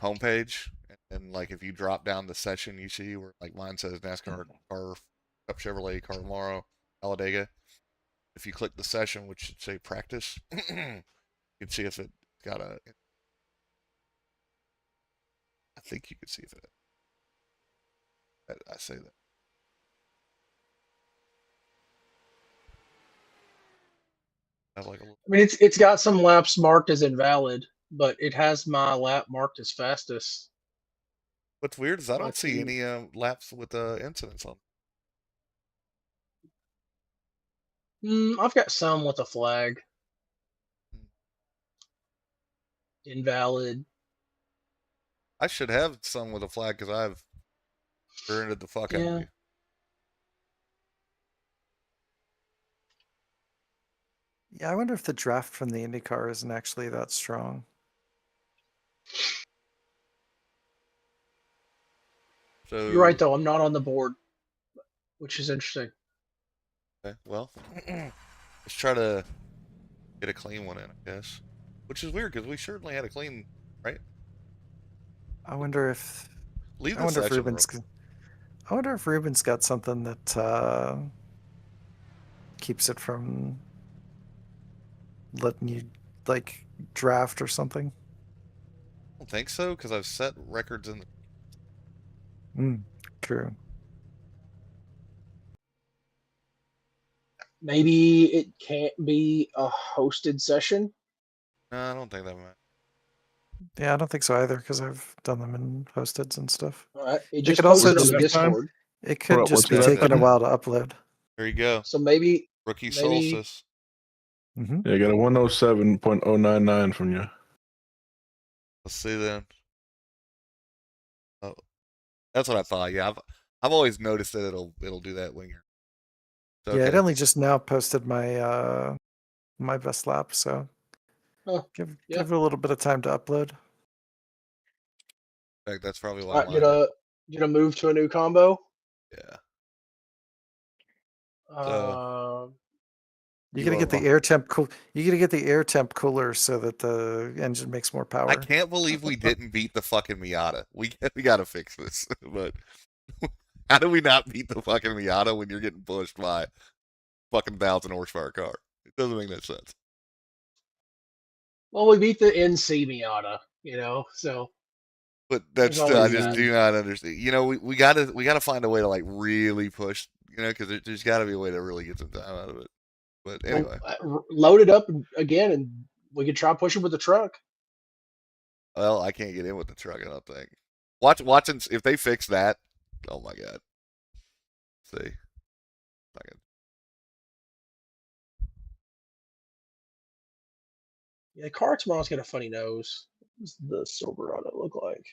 homepage and like if you drop down the session, you see where like mine says NASCAR car Cup Chevrolet car tomorrow, Talladega. If you click the session, which should say practice, you can see if it got a. I think you can see if it. I say that. Have like a little. I mean, it's got some laps marked as invalid, but it has my lap marked as fastest. What's weird is I don't Let's see see. any laps with incidents on. I've got some with a flag. Invalid. I should have some with a flag because I've earned the fuck out of me. Yeah, I wonder if the draft from the IndyCar isn't actually that strong. So You're right, though. I'm not on the board, which is interesting. Okay, well, let's try to get a clean one in, I guess. Which is weird because we certainly had a clean, right? I wonder if Leave I the wonder if session. Ruben's got something that keeps it from letting you like draft or something. I don't think so because I've set records in. True. Maybe it can't be a hosted session. No, I don't think that might. Yeah, I don't think so either because I've done them in hosteds and stuff. All right. It It just could also posted on just the be- Discord. It could What- just what's be that? taking a while to upload. There you go. So maybe Rookie maybe- Solstice. Mm-hmm. Yeah, I got a 107.099 from you. Let's see then. Oh, that's what I thought. Yeah, I've always noticed that it'll do that when you're. Yeah, it Okay. only just now posted my my best lap, so Oh, give yeah. it a little bit of time to upload. In fact, that's probably why You mine. gonna move to a new combo? Yeah. You You gotta are get the wrong. air temp cool. You gotta get the air temp cooler so that the engine makes more power. I can't believe we didn't beat the fucking Miata. We gotta fix this. But how do we not beat the fucking Miata when you're getting pushed by a fucking 1,000 horsepower car? It doesn't make no sense. Well, we beat the NC Miata, so But there's that's still, I always just that. do not understand. We gotta find a way to like really push. Because there's got to be a way to really get some time out of it. But anyway, Load it up again, and we could try pushing with the truck. well, I can't get in with the truck. I don't think. Watching if they fix that. Oh my god. See. Yeah, the car tomorrow's got a funny nose. What does the Silverado look like?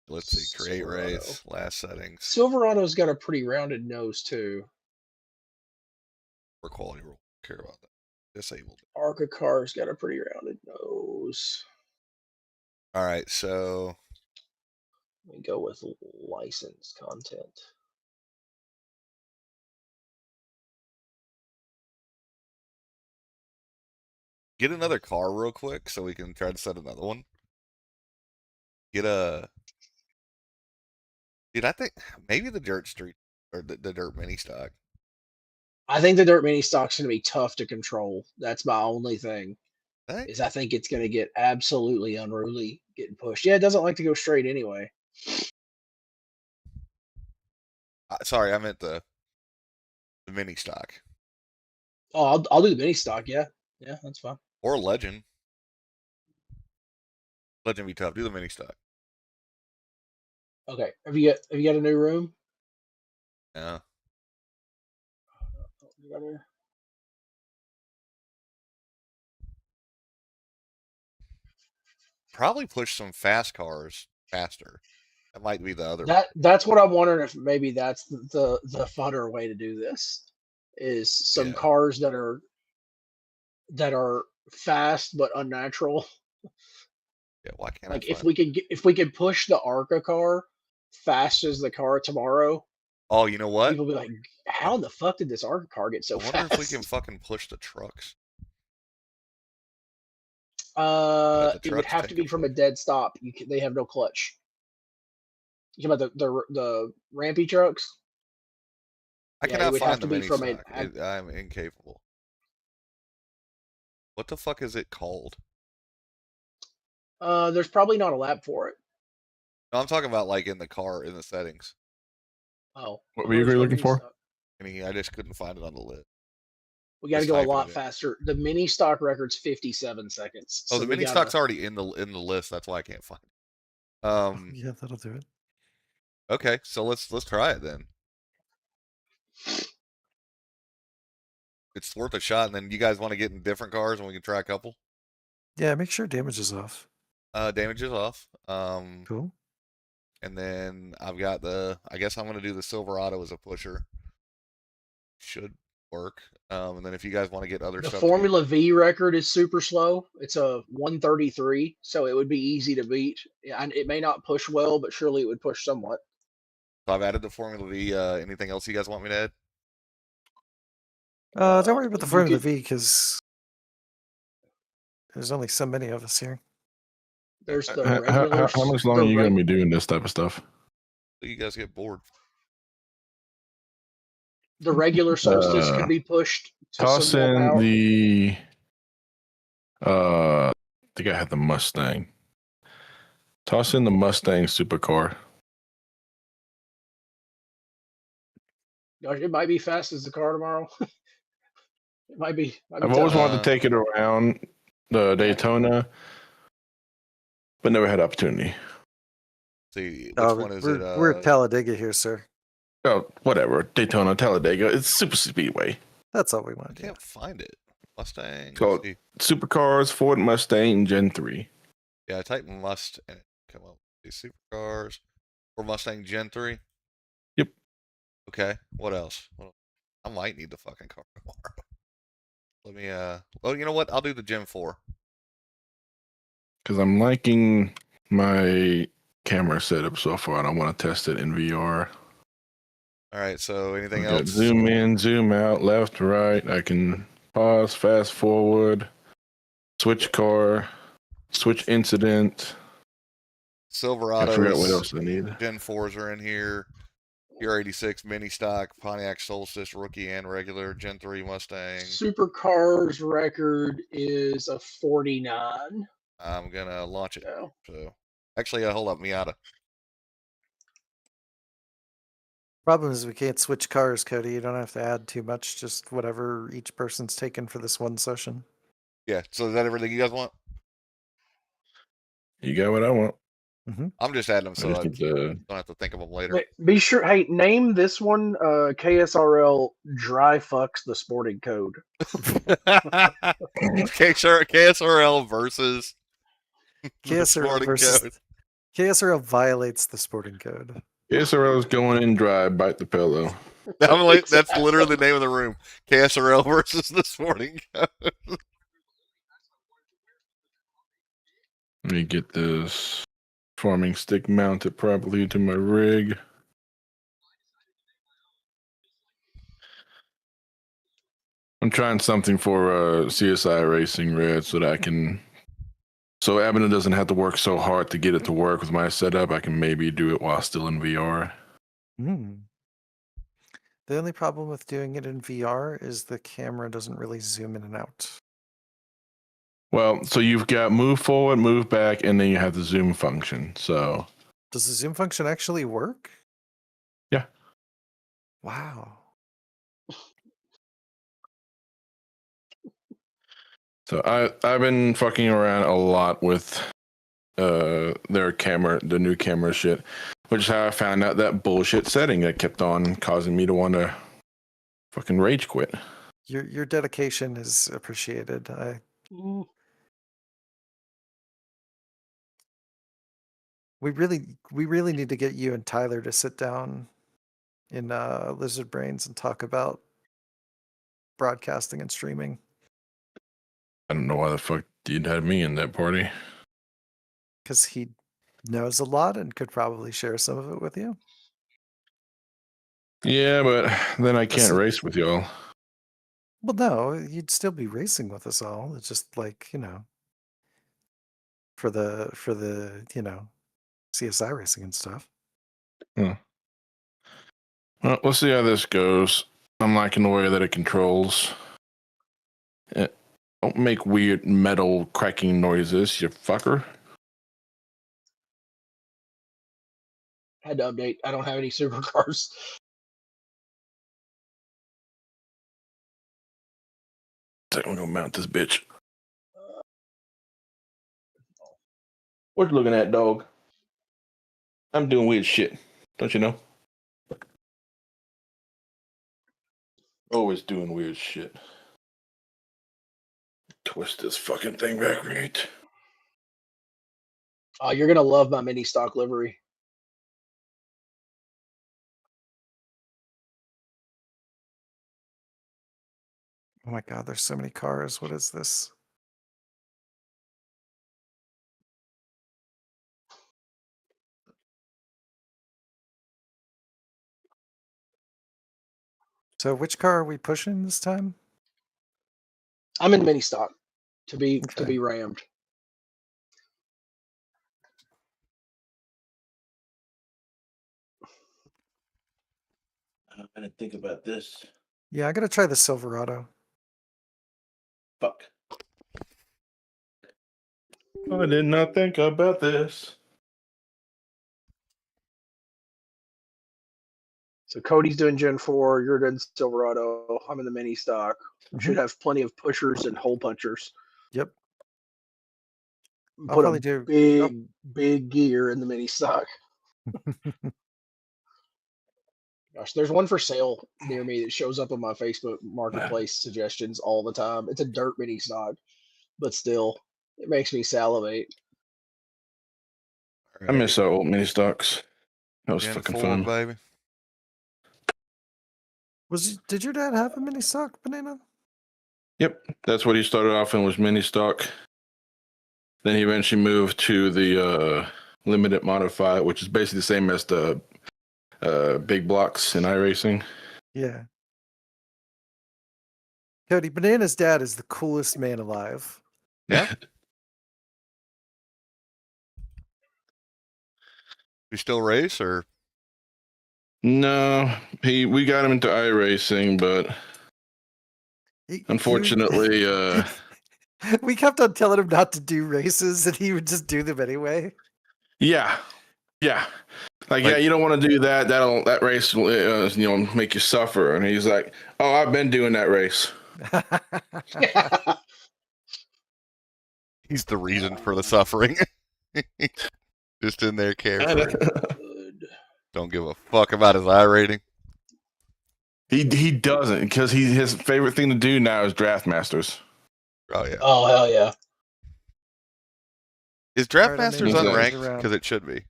Let's see. Create Silverado. race. Last settings. Silverado's got a pretty rounded nose too. For quality rule. Care about that. Disabled. Arca car's got a pretty rounded nose. All right, so Let me go with licensed content. get another car real quick so we can try to set another one. Get a. Dude, I think maybe the dirt street or the dirt mini stock. I think the dirt mini stock's gonna be tough to control. That's my only thing. Hey? Is I think it's gonna get absolutely unruly getting pushed. Yeah, it doesn't like to go straight anyway. Sorry, I meant the mini stock Oh, I'll do the mini stock. Yeah, that's fine. or legend. Legend be tough. Do the mini stock. Okay. Have you got a new room? Yeah. You got here? Probably push some fast cars faster. That might be the other. That's what I'm wondering if maybe that's the funner way to do this is some Yeah. cars that are fast but unnatural. Yeah, why can't Like I if find we could push the Arca car fast as the car tomorrow, Oh, you know what? people be like, "How in the fuck did this Arca car get so I wonder fast?" if we can fucking push the trucks. It would trucks have to be from a dead stop. They have no clutch. You talking about the rampy trucks? I Yeah, it cannot would have find to the be mini from stock. I'm incapable. What the fuck is it called? There's probably not a lap for it. No, I'm talking about like in the car in the settings. Oh, What vehicle are you looking for? I just couldn't find it on the list. We got to Just go a typing lot it in. faster. The mini stock record's 57 seconds. Oh, so the we mini gotta- stock's already in the list. That's why I can't find it. Yeah, that'll do it. Okay, so let's try it then. It's worth a shot, and then you guys want to get in different cars, and we can try a couple. Yeah, make sure damage is off. Damage is off. Cool. And then I've got I guess I'm gonna do the Silverado as a pusher. Should work. And then if you guys want to get other The stuff, Formula V record is super slow. It's a 133, so it would be easy to beat. And it may not push well, but surely it would push somewhat. So I've added the Formula V. Anything else you guys want me to add? Don't worry about the Formula V because there's only so many of us here. There's the regular. How much longer are you going to be doing this type of stuff? So you guys get bored. The regular solstice could be pushed to Toss some more in power. the. I think I had the Mustang. Toss in the Mustang supercar. Gosh, it might be fast as the car tomorrow. It might be. I've always wanted to take it around the Daytona, but never had opportunity. See, which one is it? We're at Talladega here, sir. Oh, whatever. Daytona, Talladega. It's super speedway. That's all we I want to do. can't find it. Mustang. So supercars, Ford Mustang, Gen 3. Yeah, I type Must and come up with these supercars. For Mustang Gen 3? Yep. Okay. What else? I might need the fucking car tomorrow. Let me, oh, you know what? I'll do the Gen 4. Because I'm liking my camera setup so far, and I want to test it in VR. All right. So anything I've got else? zoom in, zoom out, left, right. I can pause, fast forward, switch car, switch incident. I forgot what Silverados, else I need. Gen 4s are in here. PR86 mini stock, Pontiac Solstice rookie and regular, Gen 3 Mustang. Supercars record is a 49. I'm gonna launch it. So So actually, hold up, Miata. Problem is we can't switch cars, Cody. You don't have to add too much, just whatever each person's taken for this one session. Yeah. So is that everything you guys want? You got what I want. I'm just adding them I so just I need to. don't have to think of them later. be sure. Hey, name this one KSRL Dry Fucks the Sporting Code. KSRL versus the Sporting Code. KSRL violates the sporting code. KSRL is going in dry, bite the pillow. That's literally the name of the room. KSRL versus the Sporting Code. Let me get this farming stick mounted properly to my rig. I'm trying something for CSI Racing Red so that I can. So Abner doesn't have to work so hard to get it to work with my setup. I can maybe do it while still in VR. The only problem with doing it in VR is the camera doesn't really zoom in and out. Well, so you've got move forward, move back, and then you have the zoom function. So Does the zoom function actually work? Yeah. Wow. So I've been fucking around a lot with their camera, the new camera shit, which is how I found out that bullshit setting that kept on causing me to want to fucking rage quit. Your dedication is appreciated. We really need to get you and Tyler to sit down in Lizard Brains and talk about broadcasting and streaming. I don't know why the fuck you'd have me in that party. Because he knows a lot and could probably share some of it with you. Yeah, but then I can't Listen- race with y'all. Well, no, you'd still be racing with us all. It's just like, for the CSI racing and stuff. Well, we'll see how this goes. I'm liking the way that it controls. Don't make weird metal cracking noises, you fucker. Had to update. I don't have any supercars. I'm gonna mount this bitch. What you looking at, dog? I'm doing weird shit. Don't you know? Always doing weird shit. Twist this fucking thing back right. Oh, you're gonna love my mini stock livery. Oh my God, there's so many cars. What is this? So which car are we pushing this time? I'm in mini stock to be Okay. rammed. I'm gonna think about this. Yeah, I'm gonna try the Silverado. Fuck. I did not think about this. So Cody's doing Gen 4, you're doing Silverado, I'm in the mini stock. We should have plenty of pushers and hole punchers. Yep. I'll Put probably a do big gear in the mini stock. Gosh, there's one for sale near me that shows up on my Facebook marketplace suggestions all the time. It's a dirt mini stock, but still, it makes me salivate. I miss our old mini stocks. That was Gen fucking 4, fun. baby. Did your dad have a mini stock banana? Yep, that's what he started off in, was mini stock. Then he eventually moved to the limited modified, which is basically the same as the big blocks in iRacing. Yeah. Cody, Banana's dad is the coolest man alive. Yeah. You still race or? No, we got him into iRacing, but unfortunately, we kept on telling him not to do races, and he would just do them anyway. yeah. Like, yeah, you don't want to do that. That race will, make you suffer. And he's like, oh, I've been doing that race. He's the reason for the suffering. Just in there carefree. Don't give a fuck about his iRating. He doesn't, because his favorite thing to do now is Draft Masters. Oh yeah. Oh hell yeah! Is Draft Alright, I'm Masters in. unranked? Because it should be.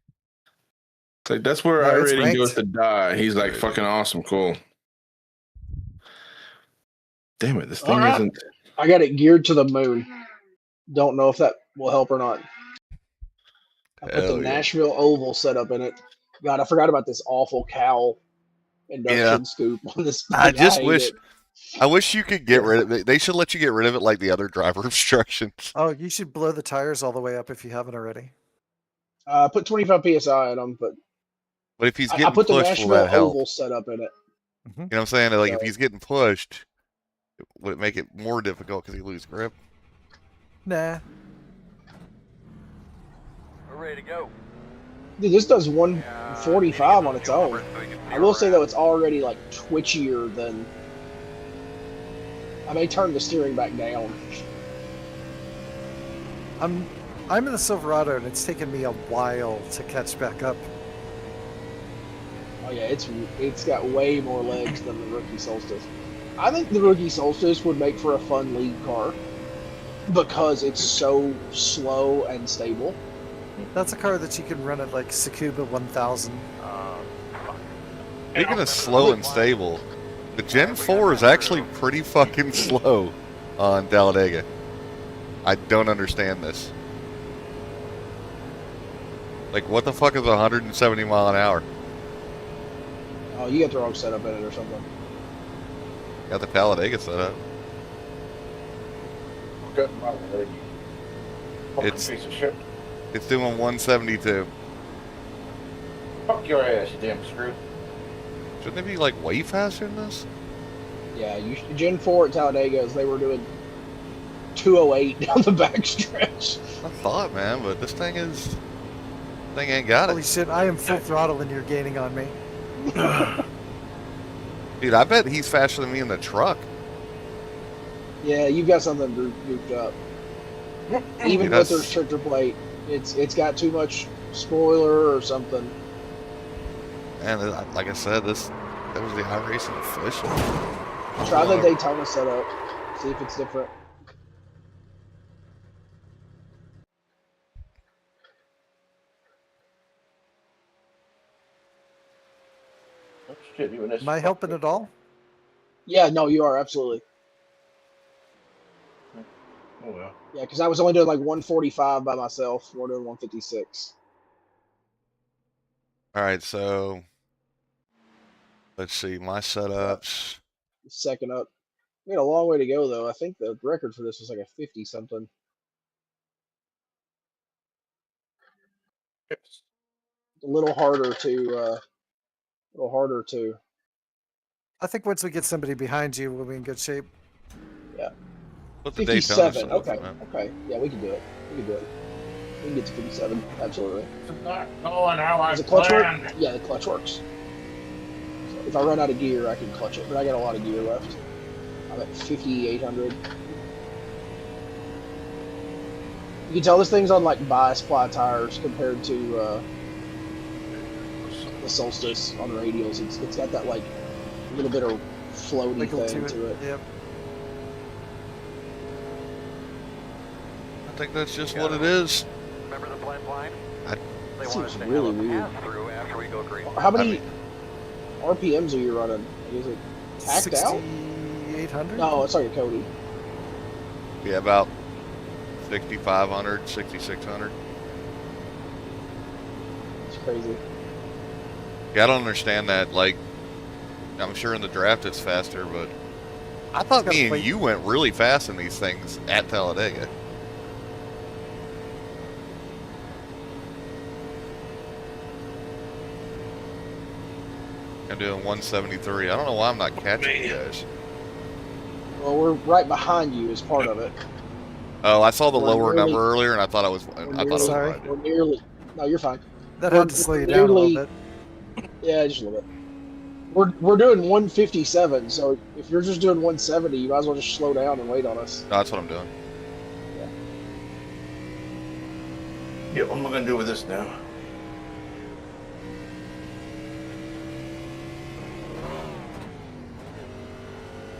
It's like, that's where No, it's iRating goes ranked. to die. He's like, fucking awesome, cool. Damn it, this thing Alright. isn't. I got it geared to the moon. Don't know if that will help or not. I put the Hell yeah. Nashville Oval setup in it. God, I forgot about this awful cow induction scoop on this. I thing. just hate wish. it. I wish you could get rid of it. They should let you get rid of it like the other driver instructions. Oh, you should blow the tires all the way up if you haven't already. I put 25 psi in them, but But if he's I getting put the pushed, will Nashville that help? Oval setup in it. You know what I'm saying? Like, if So- he's getting pushed, would it make it more difficult because he loses grip? Nah. We're ready to go. Dude, this does 145 on its own. I will say though, it's already like twitchier than. I may turn the steering back down. I'm in the Silverado, and it's taken me a while to catch back up. Oh yeah, it's got way more legs than the Rookie Solstice. I think the Rookie Solstice would make for a fun league car because it's so slow and stable. That's a car that you can run at like Tsukuba 1000. Speaking of slow and stable, the Gen 4 is actually pretty fucking slow on Talladega. I don't understand this. Like, what the fuck is 170 mile an hour? Oh, you got the wrong setup in it or something. Got the Talladega set up. It's piece of shit. it's doing 172. Fuck your ass, you damn screw. Shouldn't it be like way faster than this? Yeah, Gen 4 at Talladega's, they were doing 208 down the backstretch. I thought, man, but this thing ain't got Holy it. shit, I am full throttle and you're gaining on me. Dude, I bet he's faster than me in the truck. Yeah, you've got something goofed up. Even Dude, with that's- the restrictor plate, it's got too much spoiler or something. And like I said, that was the iRacing official. Try the Daytona setup. See if it's different. Oh, shit, even this Am I helping at all? Yeah, no, you are absolutely. Oh well. Yeah, because I was only doing like 145 by myself. We're doing 156. All right, so let's see my setups. Second up. We got a long way to go though. I think the record for this was like a 50 something. A little harder to. I think once we get somebody behind you, we'll be in good shape. Put the Daytona 57. stuff Okay. in, man. Okay. Yeah, we can do it. We can do it. We can get to 57. Absolutely. It's not going how I Does the clutch work? planned. Yeah, the clutch works. So if I run out of gear, I can clutch it, but I got a lot of gear left. I'm at 5,800. You can tell this thing's on like bi-ply tires compared to the Solstice on the radials. It's got that like little bit of floaty Wiggle thing to it. Yep. I think that's just what it is. Remember the blend line? I- They Seems want us to really have a weird. pass-through after we go green. How many mean- RPMs are you running? Is it tacked out? 6,800? No, sorry, Cody. Yeah, about 6,500, 6,600. It's crazy. Yeah, I don't understand that. Like, I'm sure in the draft it's faster, but I thought gotta me and play- you went really fast in these things at Talladega. I'm doing 173. I don't know why I'm not catching you guys. Well, we're right behind you as part of it. Oh, I saw the We're lower nearly- number earlier, and I thought I was. I thought it was Sorry. right. We're nearly. No, you're fine. That We're- had to slow you we're down a little nearly- bit. Yeah, just a little bit. We're doing 157, so if you're just doing 170, you might as well just slow down and wait on us. No, that's what I'm doing. Yeah, what am I gonna do with this now?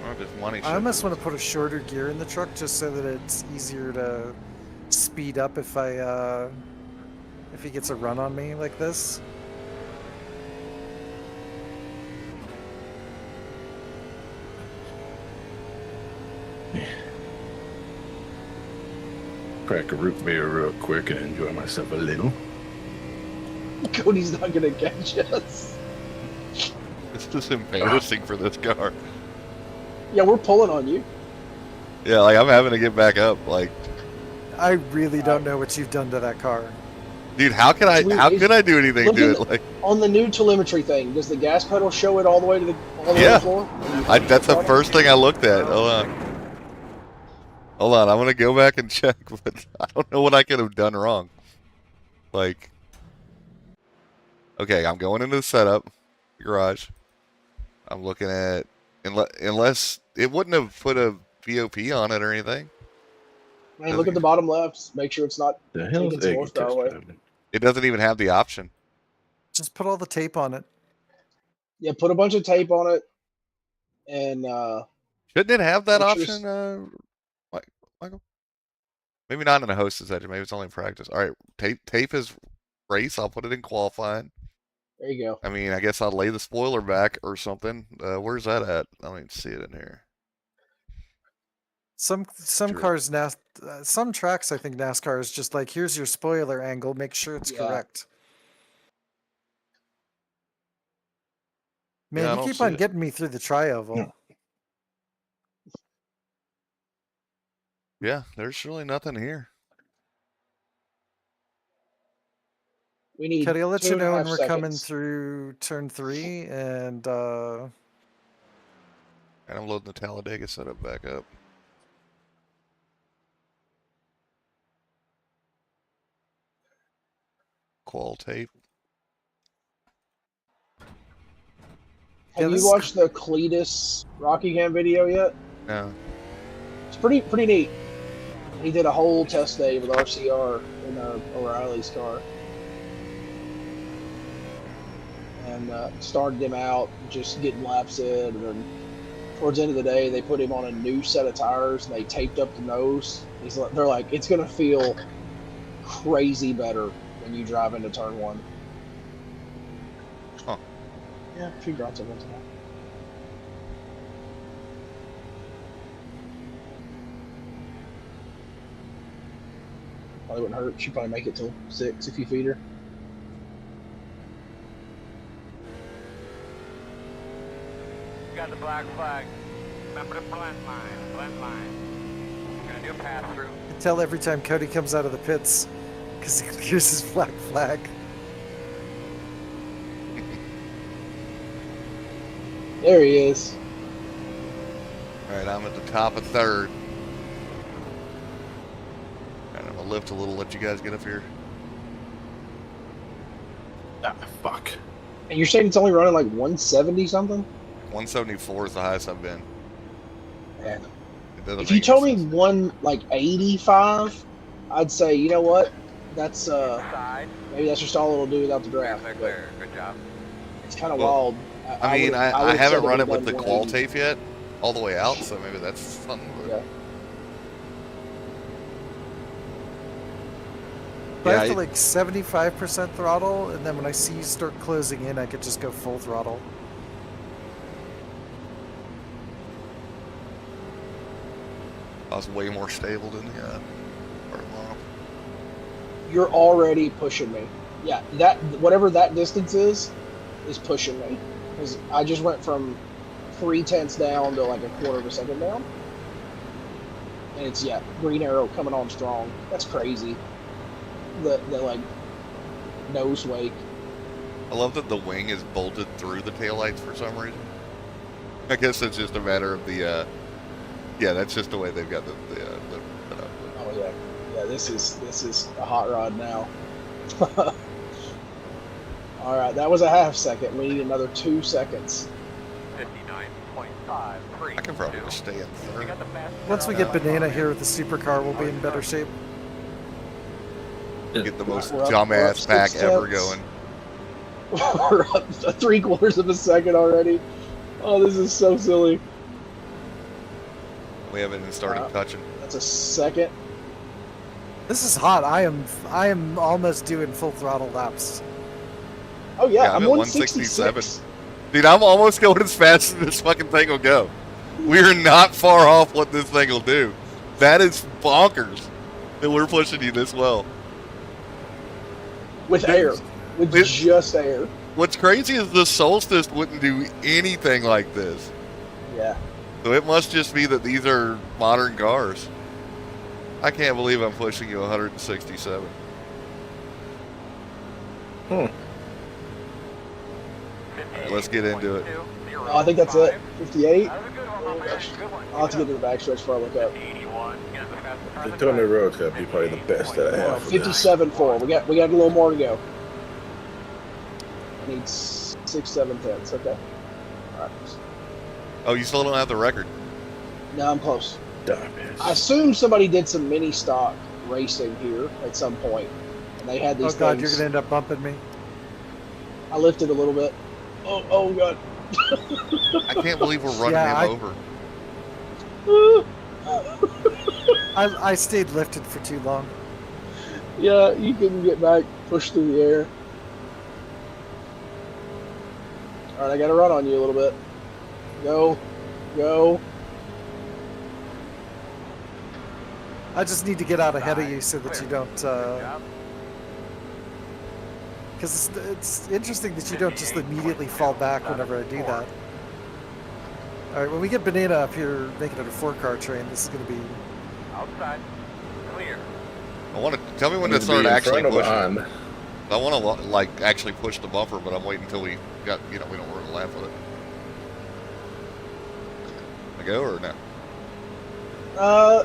Oh, just money. I almost want to put a shorter gear in the truck just so that it's easier to speed up if he gets a run on me like this. Crack a root beer real quick and enjoy myself a little. Cody's not gonna catch us. It's just embarrassing for this car. Yeah, we're pulling on you. Yeah, like I'm having to get back up. Like, I really don't know what you've done to that car. dude, how can I? How could I do anything Look to at it? Like, On the new telemetry thing, does the gas pedal show it all the way to the Yeah. floor? that's the first thing I looked at. Hold on. Hold on, I'm gonna go back and check, but I don't know what I could have done wrong. Like, okay, I'm going into the setup garage. I'm looking at unless it wouldn't have put a VOP on it or anything. Man, look at the bottom left. Make sure it's not. The hell's Taking some egg horsepower test away. driving? It doesn't even have the option. Just put all the tape on it. Yeah, put a bunch of tape on it, and Shouldn't it have that Make sure option, Michael? Maybe not in a hostess edge. Maybe it's only in practice. All right, tape is race. I'll put it in qualifying. there you go. I mean, I guess I'll lay the spoiler back or something. Where's that at? I don't even see it in here. Some Sure. cars, some tracks, I think NASCAR is just like, here's your spoiler angle. Make sure it's Yeah. correct. Man, Yeah, I you don't keep see on it. getting me through the tri-oval. Yeah. Yeah, there's really nothing here. We need. Cuddy, I'll let you 2.5 know when we're coming seconds. through turn 3, and And I'm loading the Talladega setup back up. Qual tape. Yeah, Have this you is watched the Cletus Rockingham video yet? No. It's pretty neat. He did a whole test day with RCR in O'Reilly's car, and started him out just getting laps in, and then towards the end of the day, they put him on a new set of tires and they taped up the nose. They're like, it's gonna feel crazy better when you drive into turn 1. Huh. Yeah, a few drops of once in a while. Probably wouldn't hurt. She'd probably make it till 6 if you feed her. You got the black flag. Remember the blend line. Blend line. Gonna do a pass through. I tell every time Cody comes out of the pits because he clears his black flag. There he is. All right, I'm at the top of third. And I'm gonna lift a little, let you guys get up here. Ah, fuck. And you're saying it's only running like 170 something? 174 is the highest I've been. Man. It doesn't If you make told me any sense. 185, I'd say, you know what? That's Side. maybe that's just all it'll do without the draft. Clear, But clear. Good job. it's kind of Well, wild. I mean, would've- I would've haven't said run would've it with done the qual 180. tape yet, all the way out, so maybe that's something. But Yeah. But I Yeah, have to like 75% throttle, and then when I see you start closing in, I could just go full throttle. I was way more stable than the You're already pushing me. Yeah, that whatever that distance is pushing me. Because I just went from 3/10 down to like a quarter of a second down. And it's, yeah, green arrow coming on strong. That's crazy. The like nose wake. I love that the wing is bolted through the taillights for some reason. I guess it's just a matter of the yeah, that's just the way they've got the Oh yeah. Yeah, this is a hot rod now. Alright, that was a half second. We need another 2 seconds. 59.53. I can probably just stay in We third. got the fastest Once we car get on Banana here with the supercar, we'll be in better shape. Get the most We're up dumbass pack 6 ever tenths. going. We're up 3/4 of a second already. Oh, this is so silly. We haven't even started touching. That's a second. This is hot. I am almost doing full throttle laps. Oh yeah, Yeah, I'm I'm at 166. Dude, I'm almost going as fast as this fucking thing will go. We're not far off what this thing will do. That is bonkers that we're pushing you this well. With air. With It- just air. What's crazy is the Solstice wouldn't do anything like this. Yeah. So it must just be that these are modern cars. I can't believe I'm pushing you 167. Alright, let's get into it. Oh, I think that's it. 58. That was a good one, Oh, my man. gosh. Good one. I'll have to get to the backstretch before I look up. 81. Get the fastest car on The the Tony track. Road's gotta be probably the best that I Oh, have. 57.4. We got a little more to go. I need 6/7 Okay. Alright. Oh, you still don't have the record. Now I'm close. Damn I it. assume somebody did some mini stock racing here at some point, and they had these Oh god, things. you're gonna end up bumping me. I lifted a little bit. Oh god. I can't believe we're running Yeah, him over. I stayed lifted for too long. Yeah, you can get back, push through the air. Alright, I gotta run on you a little bit. Go. I just need to get out ahead of you so that you don't, Good job. because it's interesting that you don't just immediately fall back whenever I do that. All right, when we get Banana up here making it a 4-car train, this is going to be. Outside. Clear. I want to tell me when Need to to be start in actually front or pushing. behind. I want to like actually push the bumper, but I'm waiting until we got we don't run a lap with it. I go or no?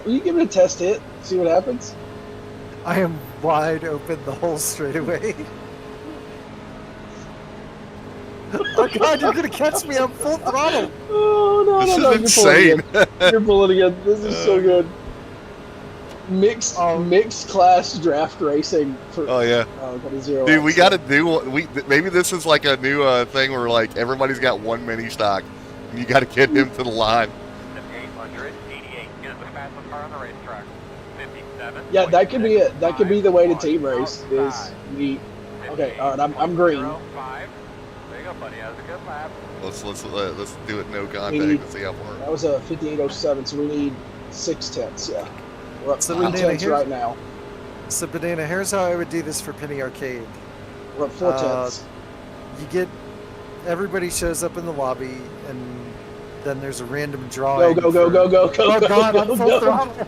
You give it a test hit, see what happens. I am wide open the whole straightaway. Oh god, you're gonna catch me on full throttle. Oh no, This no, is no, insane. You're pulling again. You're pulling again. This is so good. Mixed class draft racing for Oh yeah, got a 0. dude, we got to do maybe this is like a new thing where like everybody's got one mini stock, and you got to get him to the line. 888. Get the fastest car on the racetrack. 57. Yeah, that could be it. That could be the way to team race. Is we okay? All right, I'm green. 5. There you go, buddy. That was a good lap. Let's do it no contact need- and see how far. That was a 58.07, so we need 6/10. Yeah, we're up So 3/10 Banana, right now. So Banana, here's how I would do this for Penny Arcade. We're up 4/10. You get everybody shows up in the lobby, and then there's a random drawing. Go. Oh god, I'm full go. throttle.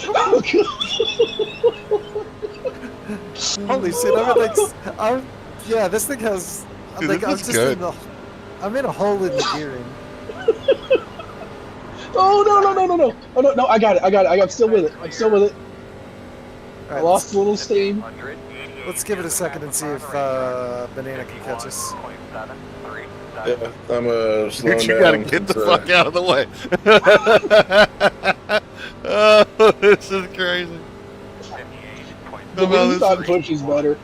Oh, Holy shit! Yeah, this thing has. Dude, Like, this I'm is just good. I'm in a hole in the gearing. Oh no! Oh no! I got it. I'm still with it. All I right, lost a little steam. let's give it a second and see if Banana can catch us. Yeah, I'm slowing Dude, you gotta down. get the It's, fuck out of the way. Oh, this is crazy. The Somehow mini this stock is- push is better.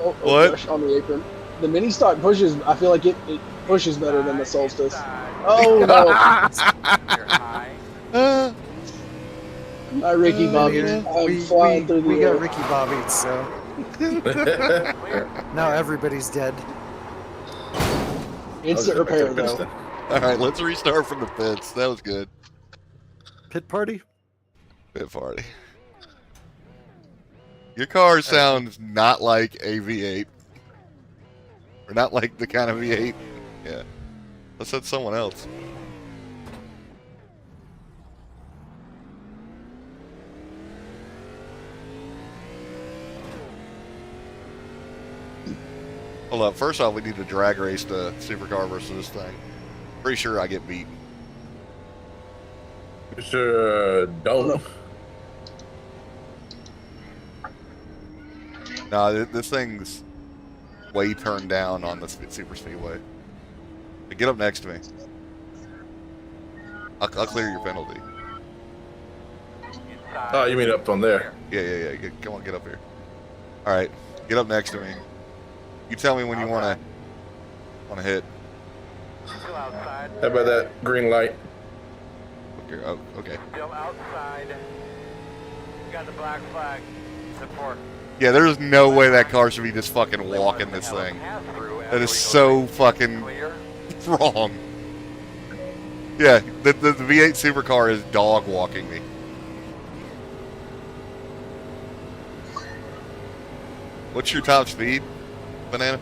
Oh, What? gosh, on the apron. The mini stock pushes. I feel like it pushes better than the Solstice. Oh no! Ricky Bobby. yeah. I'm flying through the we air. got Ricky Bobby, so now everybody's dead. Instant I'll get back to repair, though. Princeton. All right, let's restart from the pits. That was good. Pit party? Pit party. Your car sounds not like a V8. Or not like the kind of V8. Yeah. Let's hit someone else. Hold up. First off, we need to drag race the supercar versus this thing. Pretty sure I get beat. Sure, don't. No, this thing's way turned down on the super speedway. Hey, get up next to me. I'll clear your penalty. Oh, you mean up on there? Yeah. Come on, get up here. All right, get up next to me. You tell me when you want to hit. Still outside. How about that green light? Okay. Oh, okay. Still outside. Got the black flag. Support. Yeah, there's no way that car should be just fucking walking this thing. That is so fucking wrong. Yeah, the V8 supercar is dog walking me. What's your top speed, Banana?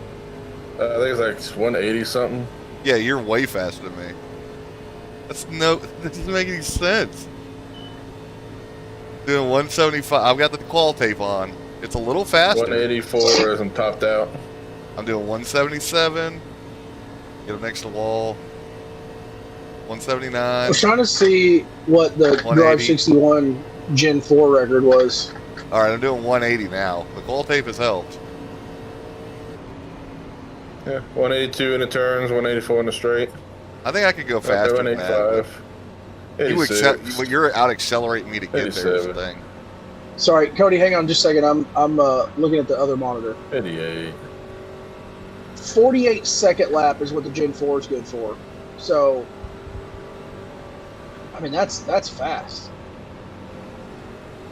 I think it's like 180 something. Yeah, you're way faster than me. That doesn't make any sense. Doing 175. I've got the qual tape on. It's a little faster. 184 as I'm topped out. I'm doing 177. Get up next to the wall. 179. I was trying to see what the 180. Drive 61 Gen 4 record was. All right, I'm doing 180 now. The qual tape has helped. Yeah, 182 in the turns, 184 in the straight. I think I could go faster than that. 185. but you're out accelerating me to get there. Is the 87. thing. Sorry, Cody, hang on just a second. I'm looking at the other monitor. 88. 48-second lap is what the Gen 4 is good for. So, I mean, that's fast.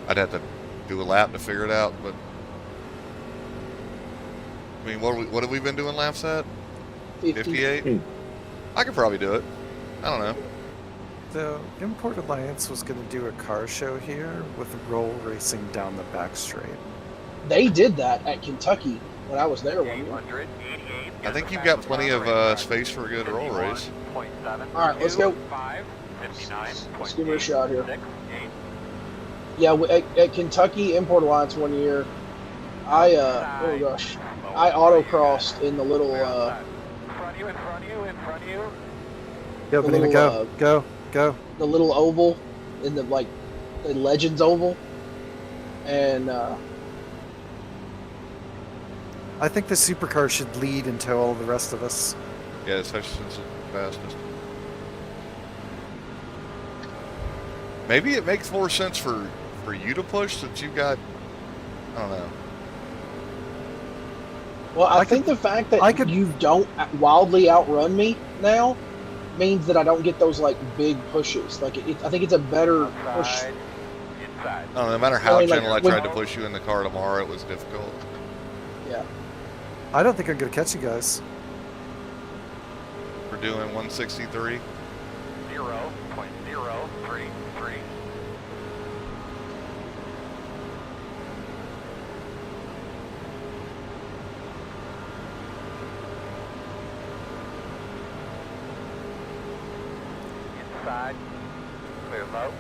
I'd have to do a lap to figure it out, but I mean, what have we been doing laps at? 58. I could probably do it. I don't know. The Import Alliance was going to do a car show here with roll racing down the back straight. They did that at Kentucky when I was there one year. 888. I think you've got plenty of space for a good roll race. All right, let's go. 59. Let's give it a shot here. Yeah, at Kentucky Import Alliance one year, I autocrossed in the little In front of you, in front of you, in front of you. Go, The Banana, little, go. the little oval in the the Legends oval, and I think the supercar should lead and tow all the rest of us. Yeah, especially since it's the fastest. Maybe it makes more sense for you to push since you've got, I don't know. well, I think the fact that you don't wildly outrun me now means that I don't get those big pushes. I think it's a better push. Outside. Inside. I don't know, no matter how I mean, gentle I when- tried to push you in the car tomorrow, it was difficult. Yeah. I don't think I'm going to catch you guys. We're doing 163. 0.033. Inside. Clear low.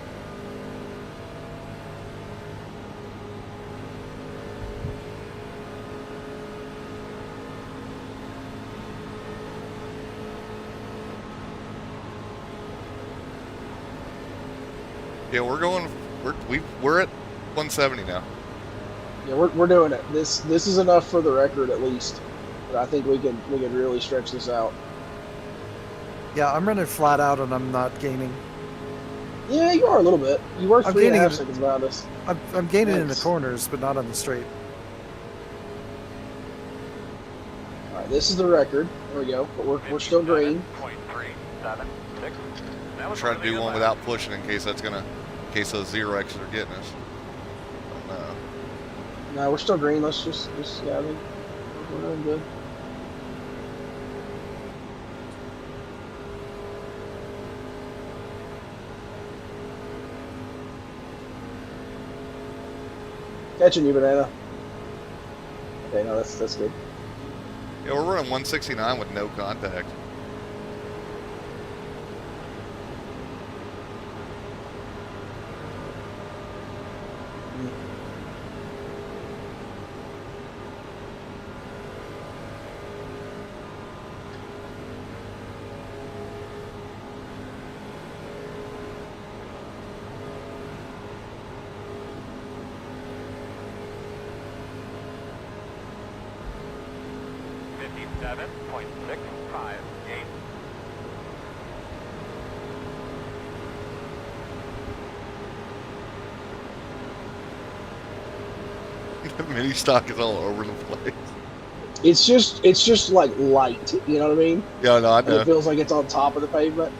Yeah, we're at 170 now. Yeah, we're doing it. This is enough for the record at least. But I think we could really stretch this out. Yeah, I'm running flat out and I'm not gaining. Yeah, you are a little bit. You were I'm 3.5 gaining seconds behind us. I'm gaining in the Thanks. corners, but not on the straight. All right, this is the record. There we go. But we're still green. 0.376. That I'm was trying to really do good one lap. without pushing in case case those 0Xs are getting us. No. No, we're still green. Let's just yeah, I mean, we're doing good. Catching you, banana. Okay, no, that's good. Yeah, we're running 169 with no contact. The mini stock is all over the place. It's just like light. You know what I mean? Yeah, no, I And know. it feels like it's on top of the pavement.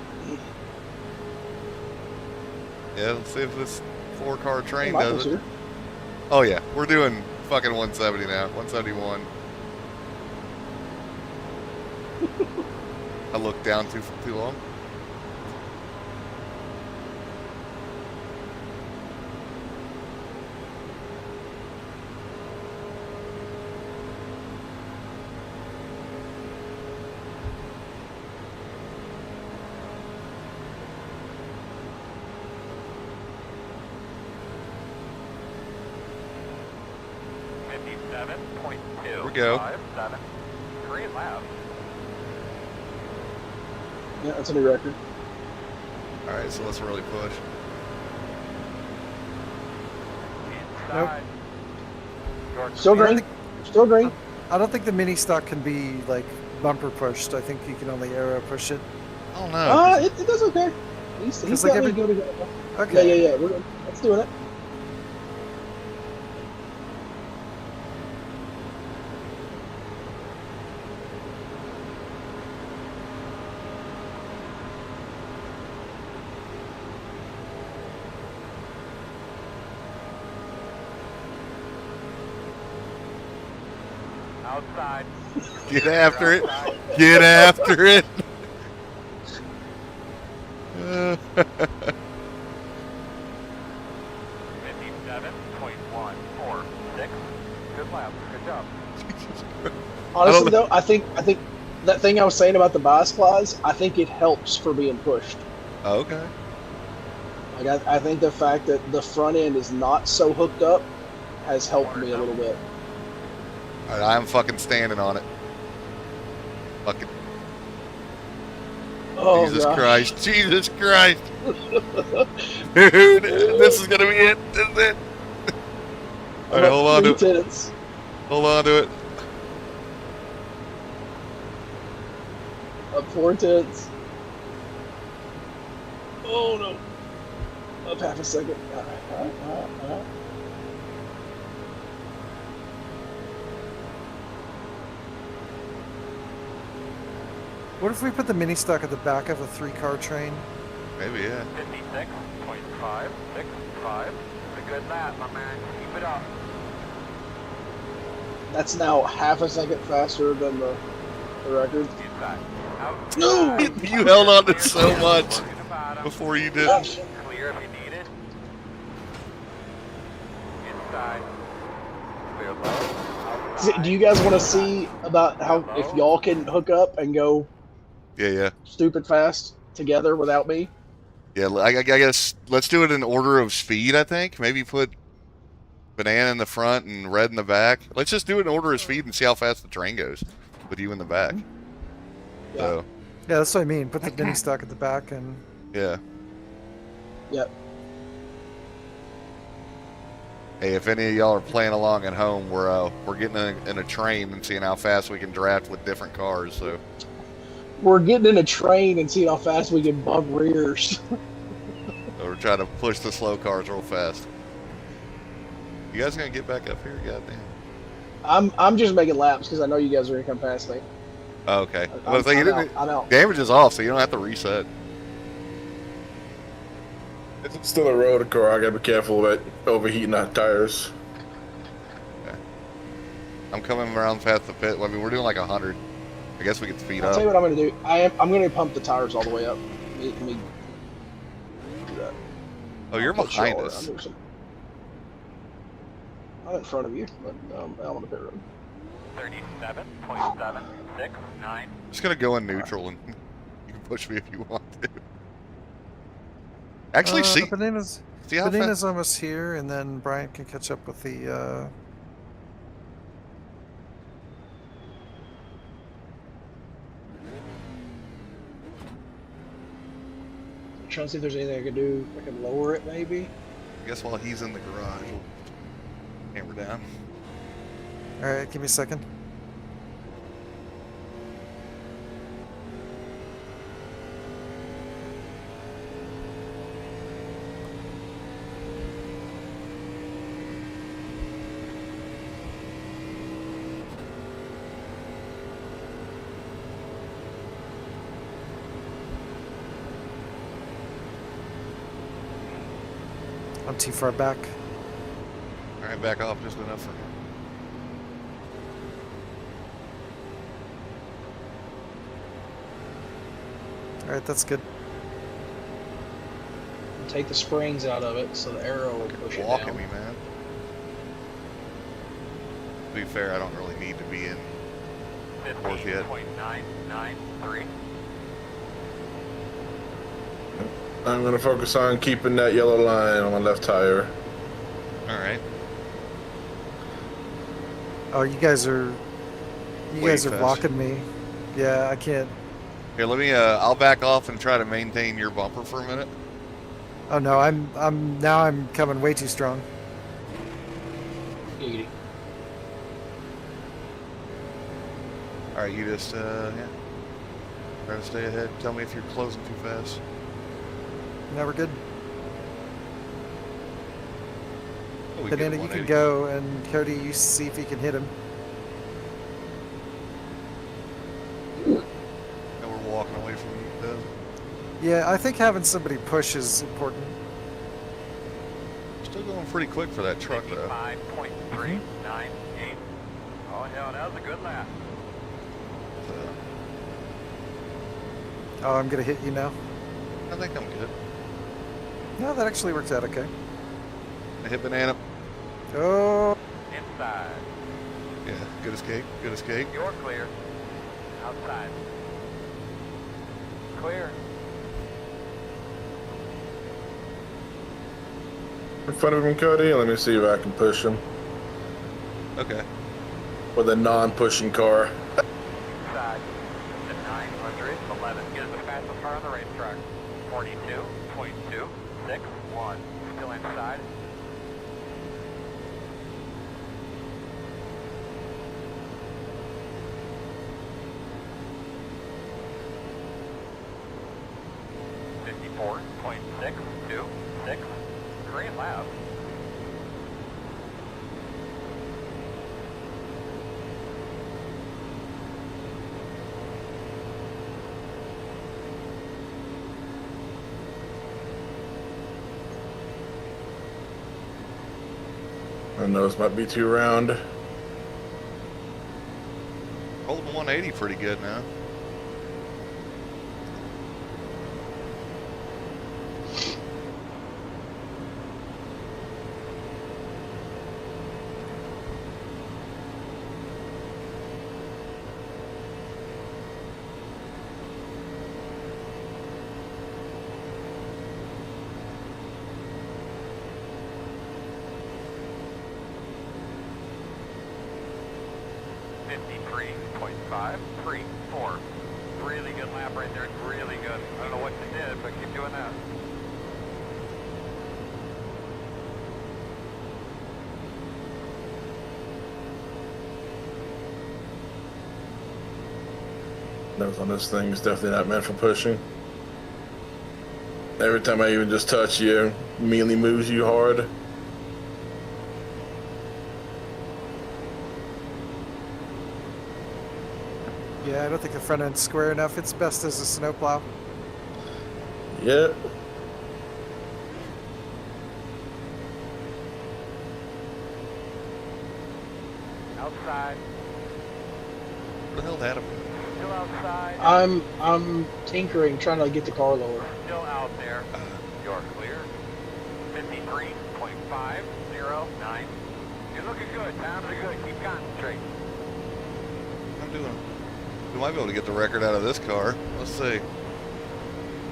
Yeah, let's see if this 4-car Hey, train Michael's does it. here. Oh yeah, we're doing fucking 170 now. 171. I looked down too long. Here we go. Green left. Yeah, that's a new record. All right, so let's really push. Inside. Still green. Still green. I don't think the mini stock can be like bumper pushed. I think you can only aero push it. I don't know. It does okay. He's like got me every- good to go. Okay. Yeah. We're good. Let's do it. Outside. Get after it. Get after it. 57.146. Good lap. Good job. Honestly, though, I think that thing I was saying about the bias I think it helps for being pushed. Okay. Like I think the fact that the front end is not so hooked up has helped me a little bit. All right, I'm fucking standing on it. Fucking Oh, Jesus gosh. Christ. Jesus Christ. Dude, this is gonna be it. This is it. All right, hold on to it. Tenants. Hold on to it. Up 4 tenths. Oh no. Up half a second. All right. What if we put the mini stock at the back of a 3-car train? Maybe, yeah. 56.565. A good lap, my man. Keep it up. That's now half a second faster than the record. Inside. Outside. No! You held on to so much before you did. Clear if you need it. Inside. Clear low. Do you guys want to see about how if y'all can hook up and go Yeah. stupid fast together without me? Yeah, I guess let's do it in order of speed, I think. Maybe put banana in the front and red in the back. Let's just do it in order of speed and see how fast the train goes with you in the back. Yeah. So, Yeah, that's what I mean. Put the mini stock at the back and yeah. Yep. Hey, if any of y'all are playing along at home, we're getting in a train and seeing how fast we can draft with different cars. So We're getting in a train and seeing how fast we can bump rears. we're trying to push the slow cars real fast. You guys gonna get back up here? Goddamn. I'm just making laps because I know you guys are gonna come past me. Oh, okay. I'm, So you I'm didn't. out. I'm out. Damage is off, so you don't have to reset. It's still a road car. I gotta be careful about overheating our tires. I'm coming around past the pit. I mean, we're doing like 100. I guess we can speed I'll tell you up. what I'm gonna do. I'm gonna pump the tires all the way up. Let me do that. Oh, you're I'll put behind y'all us. around. I'm in front of you, but I'm on the pit road. 37.769. Just gonna go in neutral and you can push me if you want to. Actually, see how fast. Bananas almost here, and then Brian can catch up with the. I'm trying to see if there's anything I can do. I can lower it, maybe. I guess while he's in the garage, we'll hammer down. All right, give me a second. I'm too far back. All right, back off just enough for him. All right, that's good. Take the springs out of it so the arrow will push it Walking down. me, man. To be fair, I don't really need to be in fourth yet. 15.993. I'm gonna focus on keeping that yellow line on my left tire. All right. Oh, you guys are Way fast. blocking me. Yeah, I can't. Here, let me. I'll back off and try to maintain your bumper for a minute. Oh no, I'm coming way too strong. Giggity. All right, you just yeah. Try to stay ahead. Tell me if you're closing too fast. Now we're good. Oh, we get Banana, you 180. can go, and Cody, you see if you can hit him. And we're walking away from you. Yeah, I think having somebody push is important. Still going pretty quick for that truck, though. 55.398. Oh, hell, that was a good lap. Oh, I'm gonna hit you now. I think I'm good. No, that actually worked out okay. I hit banana. Oh, Inside. Yeah, good escape. Good escape. You're clear. Outside. Clear. In front of him, Cody. Let me see if I can push him Okay. with a non-pushing car. Inside. To 911. Get us the fastest car on the racetrack. 42.261. Still inside. .626. Green lap. I know this might be too round. Holding 180 pretty good now. .534. Really good lap right there. Really good. I don't know what you did, but keep doing that. Nose on this thing is definitely not meant for pushing. Every time I even just touch you, immediately moves you hard. yeah, I don't think the front end's square enough. It's best as a snowplow. Yep. Outside. Where the hell did Adam? Still outside. I'm tinkering, trying to get the car lower. Still out there. You're clear. 53.509. You're looking good. Sounds good. Keep concentrating. I'm doing. We might be able to get the record out of this car. Let's see.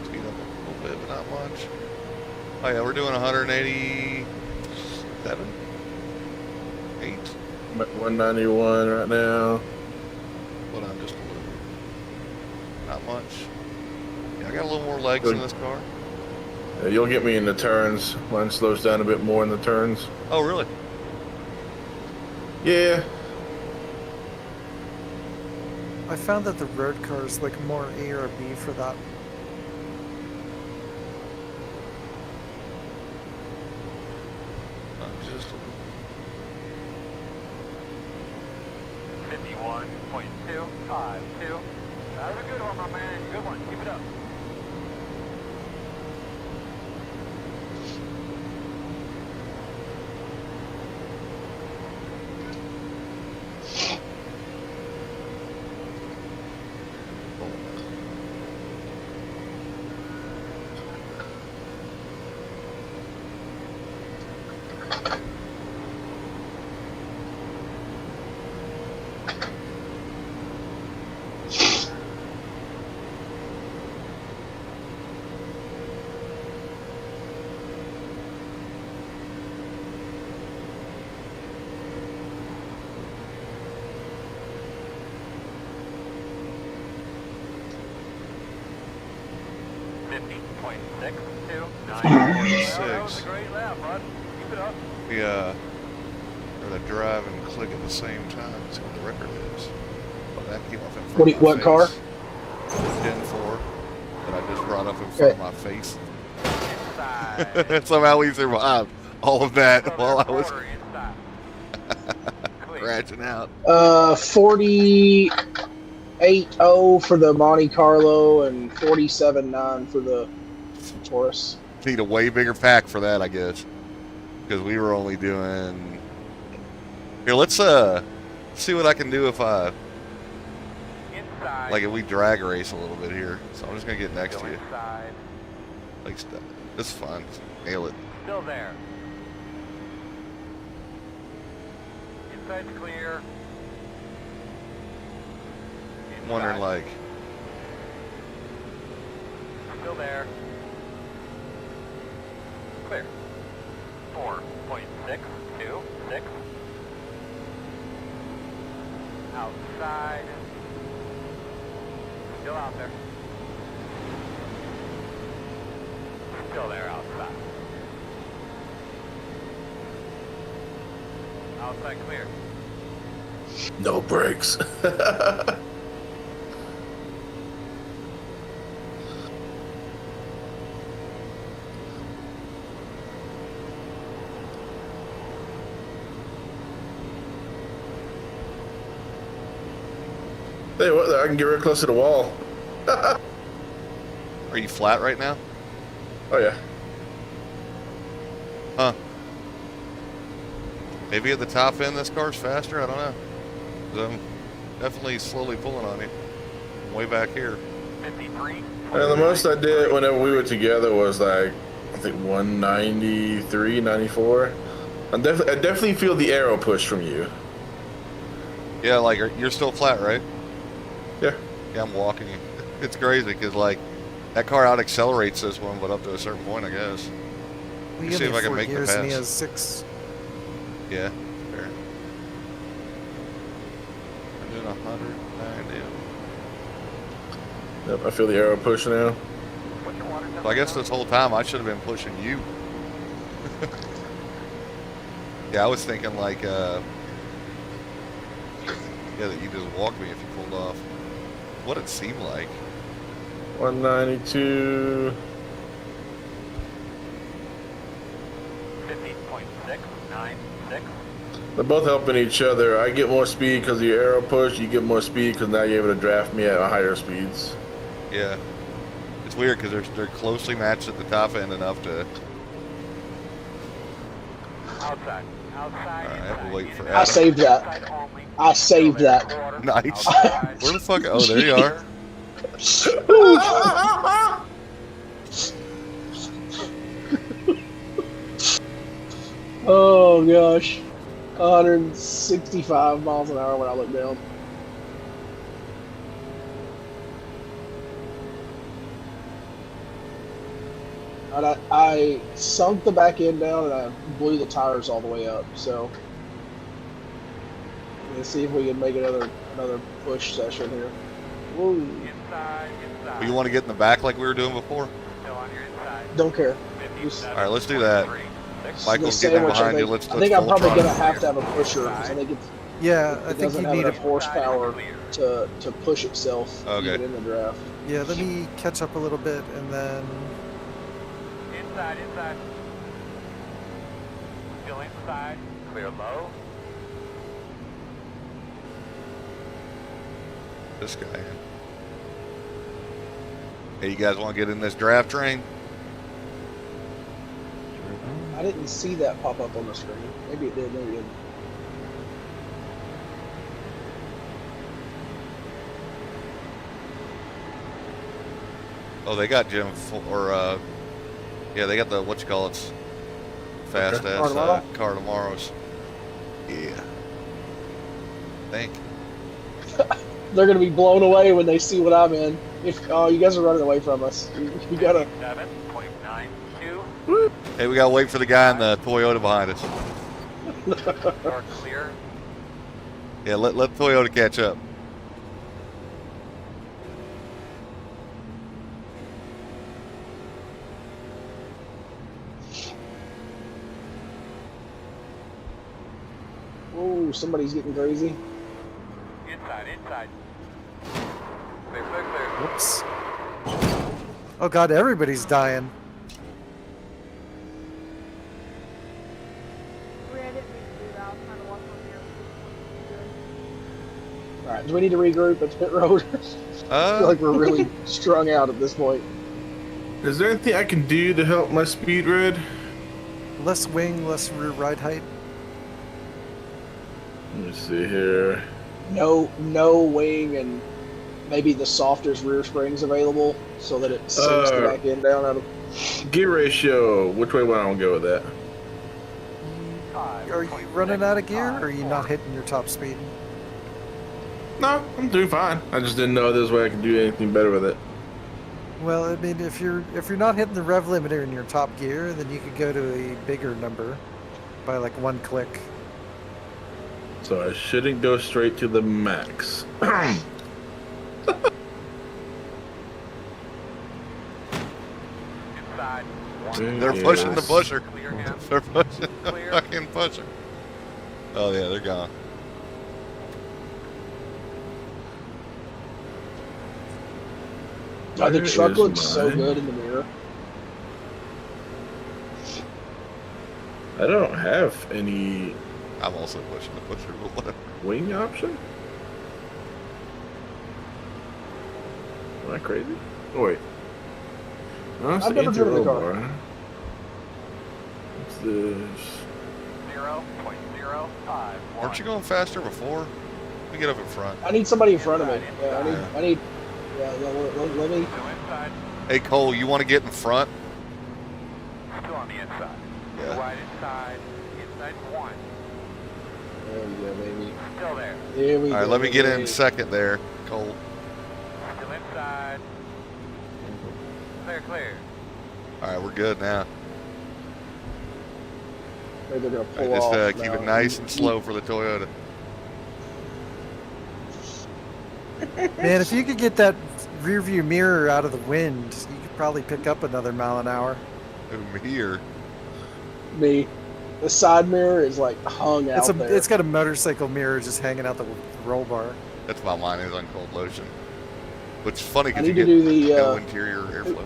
Speed up a little bit, but not much. Oh yeah, we're doing 187. 8. I'm at 191 right now. Hold on, just a little. Not much. Yeah, I got a little more legs in this car. You'll get me in the turns. Mine slows down a bit more in the turns. Oh really? Yeah. I found that the road car is like more A or B for that. Just a 51.252. That was a good one, my man. Good one. Keep it up. That was a great lap, bud. Keep it up. We gotta drive and click at the same time. See what the record is. Oh, that came off in front of my What face. car? Gen 4 that I just brought up in front of my face. Inside. Somehow we survived all of that while I was Quarter inside. Clear. scratching out. 48.0 for the Monte Carlo and 47.9 for the Taurus. Need a way bigger pack for that, I guess, because we were only doing. Here, let's see what I can do if I Inside. like if we drag race a little bit here. So I'm just gonna get next Still to you. inside. Like this is fun. Nail it. Still there. Inside's clear. I'm wondering Inside. like. Still there. Clear. 4.626. Outside. Still out there. Still there outside. Outside clear. No brakes. Hey, what? I can get real close to the wall. Are you flat right now? Oh yeah. Huh. Maybe at the top end this car's faster, I don't know. 'Cause I'm definitely slowly pulling on you. I'm way back here. 53. And the most I did whenever we were together was like, I think 193, 94. I definitely feel the arrow push from you. Yeah, like you're still flat, right? Yeah. Yeah, I'm walking you. It's crazy because like that car out accelerates this one, but up to a certain point, I guess. We See only if I have can 4 make the gears and he pass. has 6. Yeah, fair. I'm doing 190. Yep, I feel the arrow push now. What's your water So I guess this whole time I should have been pushing you. Yeah, I was thinking like, yeah, that you just walked me if you pulled off. What it seemed like. 192. 50.696. They're both helping each other. I get more speed because of your arrow push. You get more speed because now you're able to draft me at higher speeds. Yeah. It's weird because they're closely matched at the top end enough to. Outside. Outside. Alright, we'll wait for I Adam. saved that. I saved that. Nice. Where the fuck? Oh, there you are. Oh gosh, 165 miles an hour when I look down. And I sunk the back end down and I blew the tires all the way up. So let's see if we can make another push session here. Whoa. Inside. Inside. You want to get in the back like we were doing before? Still on your inside. Don't care. Alright, let's do that. Michael's The getting in sandwich, behind you. Let's I think I'm full probably throttle. gonna have to have a pusher because I think Yeah, I it think doesn't you have need enough a. horsepower to push itself Okay. even in the draft. Yeah, let me catch up a little bit and then. Inside. Inside. Still inside. Clear low. This guy. Hey, you guys want to get in this draft train? I didn't see that pop up on the screen. Maybe it did. Maybe it didn't. Oh, they got Jim or yeah, they got the what you call it's fast Okay. ass Car tomorrow? car tomorrows. Yeah. Thank you. They're gonna be blown away when they see what I'm in. If you guys are running away from us, you gotta. 7.92. Hey, we gotta wait for the guy in the Toyota behind us. Are clear. Yeah, let Toyota catch up. Oh, somebody's getting crazy. Inside. Inside. Clear. Clear. Clear. Whoops. Oh god, everybody's dying. All right, do we need to regroup at pit road? I feel like we're really strung out at this point. Is there anything I can do to help my speed, Red? Less wing, less rear ride height. Let me see here. No wing and maybe the softest rear springs available so that it sinks the back end down out of. Gear ratio. Which way would I want to go with that? Are you running out of gear, or are you not hitting your top speed? No, I'm doing fine. I just didn't know this way I could do anything better with it. Well, I mean, if you're not hitting the rev limiter in your top gear, then you could go to a bigger number by like one click. So I shouldn't go straight to the max. Inside. They're pushing the pusher. Clear him. They're pushing the Clear. fucking pusher. Oh yeah, they're gone. God, the Where truck is looks so mine? good in the mirror. I don't have any I'm also pushing the pusher, but whatever. wing option. Am I crazy? Oh wait. No, it's I've the never driven the anti-roll car. bar. What's this? 0.051. Weren't you going faster before? Let me get up in front. I need somebody in front of me. Yeah, I need. Yeah, let me. Still inside. Hey Cole, you want to get in front? Still on the inside. Yeah. Right inside. Inside 1. There we go, baby. Still there. There we go. All right, let me get in baby. second there, Cole. Still inside. Clear. Clear. All right, we're good now. Maybe they're gonna All pull right, just off. keep No, it nice and you- slow for the Toyota. Man, if you could get that rear view mirror out of the wind, you could probably pick up another mile an hour. Over here. Me. The side mirror is like hung out there. It's got a motorcycle mirror just hanging out the roll bar. That's why mine is on cold lotion. Which is funny I because you need to get do the. no interior airflow.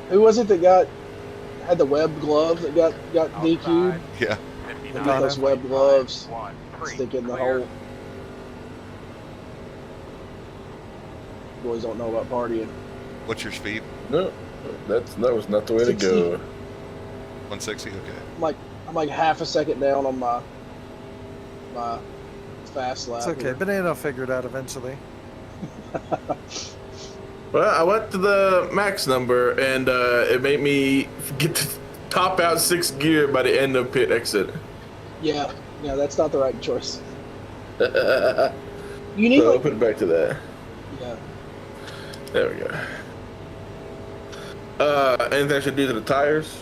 Who was it that had the web glove that got DQ'd? Outside. Yeah. Look at those web gloves. Stick in the hole. Boys don't know about partying. What's your speed? No, that was not the way to 60. go. 160. Okay. I'm like half a second down on my fast lap. It's okay. Here. Banana will figure it out eventually. Well, I went to the max number, and it made me get to top out 6th gear by the end of pit exit. Yeah, that's not the right choice. So You need I'll like, put it back to that. yeah. There we go. Anything I should do to the tires?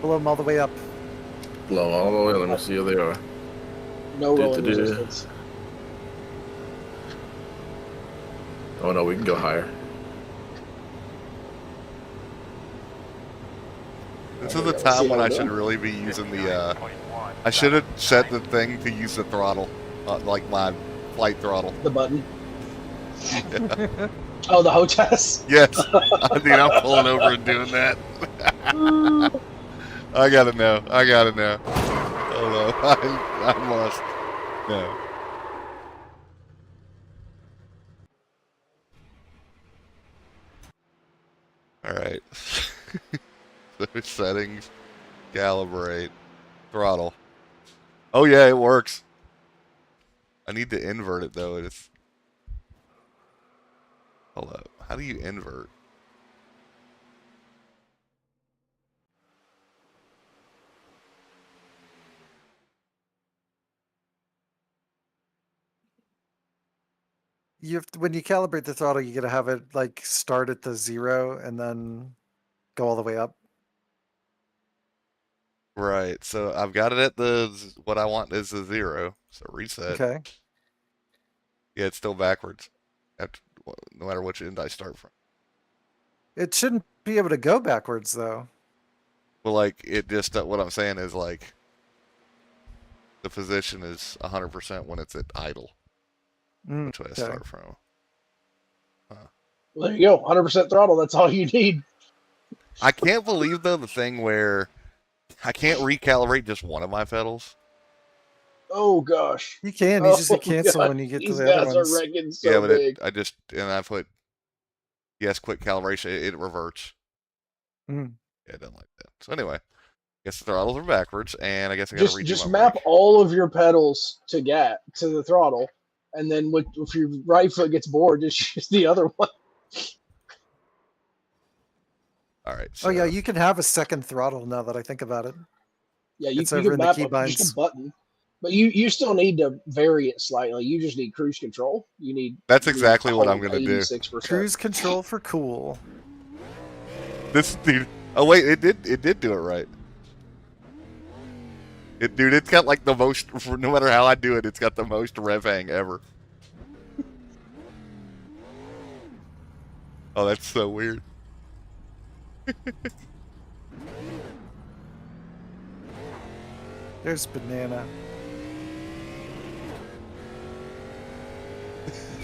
Blow them all the way up. Blow all the way. Let me see how they are. No Do, rolling do, do. resistance. Oh no, we can go higher. This is the time when I should really be using the, I should have set the thing to use the throttle, like my flight throttle. The button. Yeah. Oh, the HOTAS? Yes. Dude, I'm pulling over and doing that. I gotta know. Hold on. I must know. Alright. So settings, calibrate, throttle. Oh yeah, it works. I need to invert it though. Hold up. How do you invert? You have to, when you calibrate the throttle, you gotta have it like start at the 0 and then go all the way up. Right. So I've got it at what I want is the 0. So reset. Okay. Yeah, it's still backwards. No matter which end I start from. It shouldn't be able to go backwards though. Well, like it just what I'm saying is like the position is 100% when it's at idle. Which way I start from? Well, there you go. 100% throttle. That's all you need. I can't believe though the thing where I can't recalibrate just one of my pedals. Oh gosh. You can. You just hit cancel God. when you get to These the other guys ones. are wrecking so Yeah, but big. I just I put yes, quick calibration. It reverts. Mm. Yeah, it doesn't like that. So anyway, I guess the throttles are backwards, and I guess I gotta redo Just my map brake. all of your pedals to the throttle, and then if your right foot gets bored, just use the other one. All right. So, Oh yeah, you can have a second throttle now that I think about it. Yeah, you It's can over in the map keybinds. just a button, but you still need to vary it slightly. You just need cruise control. You need that's exactly what I'm hold gonna do. 86%. Cruise control for cool. This dude. Oh wait, it did do it right. Dude, it's got like the most. No matter how I do it, it's got the most rev hang ever. Oh, that's so weird. There's banana.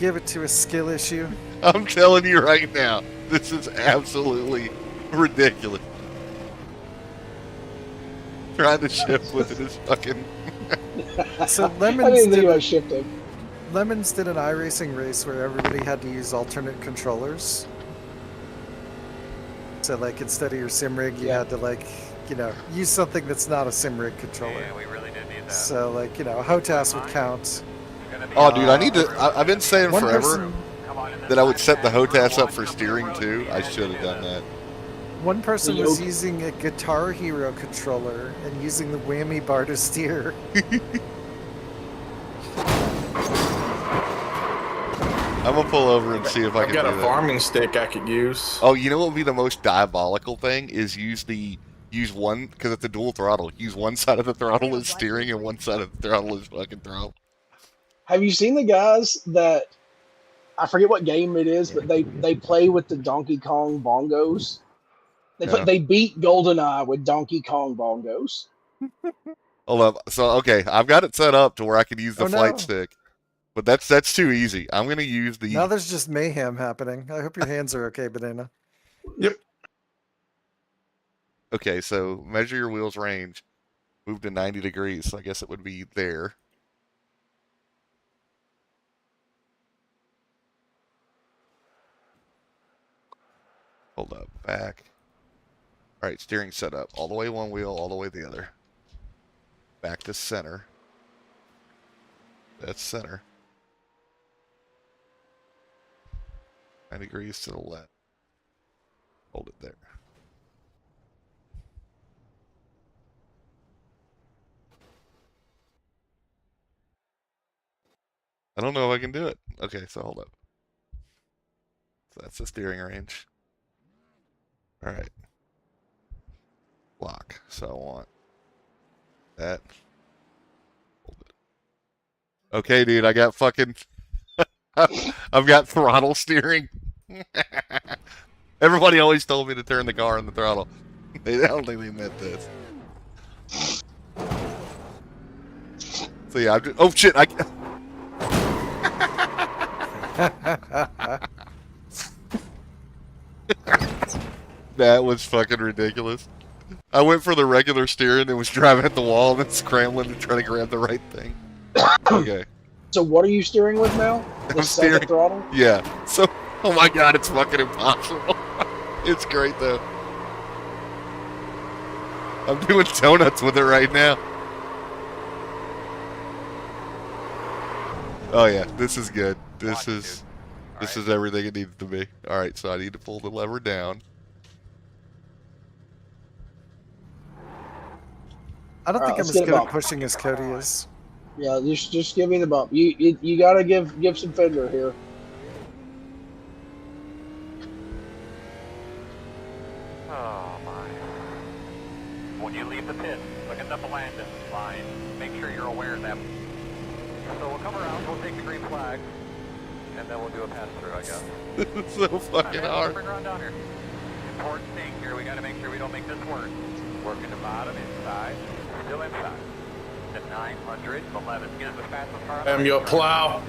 Give it to a skill issue. I'm telling you right now, this is absolutely ridiculous. Trying to shift with it is fucking. So I didn't think about shifting. Lemons did an iRacing race where everybody had to use alternate controllers. So like instead of your sim rig, you had to like, use something that's not a sim rig controller. Yeah, we really did need that. So like, a HOTAS would count. Oh, dude, I need to. I've been saying One forever person, that I would set the HOTAS up for steering too. I should have done that. one person was using a Guitar Hero controller and using the whammy bar to steer. I'm gonna pull over and see if I I've can got do a that. farming stick I could use. Oh, you know what would be the most diabolical thing is use one because it's a dual throttle. Use one side of the throttle as steering and one side of the throttle as fucking throttle. Have you seen the guys that I forget what game it is, but they play with the Donkey Kong bongos? They beat GoldenEye with Donkey Kong bongos. Hold up. So okay, I've got it set up to where I can use the flight no. stick, but that's too easy. I'm gonna use the. Now there's just mayhem happening. I hope your hands are okay, Banana. Yep. Okay, so measure your wheel's range. Move to 90 degrees. So I guess it would be there. Hold up. Back. All right, steering set up. All the way one wheel, all the way the other. back to center. That's center. 9 degrees to the left. Hold it there. I don't know if I can do it. Okay, so hold up. So that's the steering range. All right. Lock. So I want that. Hold it. Okay, dude, I got fucking. I've got throttle steering. Everybody always told me to turn the car on the throttle. I don't think they meant this. So yeah, I'm just, oh shit! That was fucking ridiculous. I went for the regular steering and was driving at the wall and then scrambling to try to grab the right thing. Okay. So what are you steering with now? The I'm second steering. throttle? Yeah. So, oh my god, it's fucking impossible. It's great though. I'm doing donuts with it right now. Oh yeah, this is good. This is everything it needs to be. All right, so I need to pull the lever down. I don't think I'm let's as get good a at bump. pushing as Cody is. Yeah, just give me the bump. You gotta give some fender here. Oh my. When you leave the pit, look at the landing line. Make sure you're aware of that. So we'll come around, we'll take the green flag, and then we'll do a pass through, I guess. It's so fucking hard. Bring her on down here. Important thing here, we gotta make sure we don't make this work. Working the bottom, inside, still inside. The 911, get as fast as car. Damn your plow.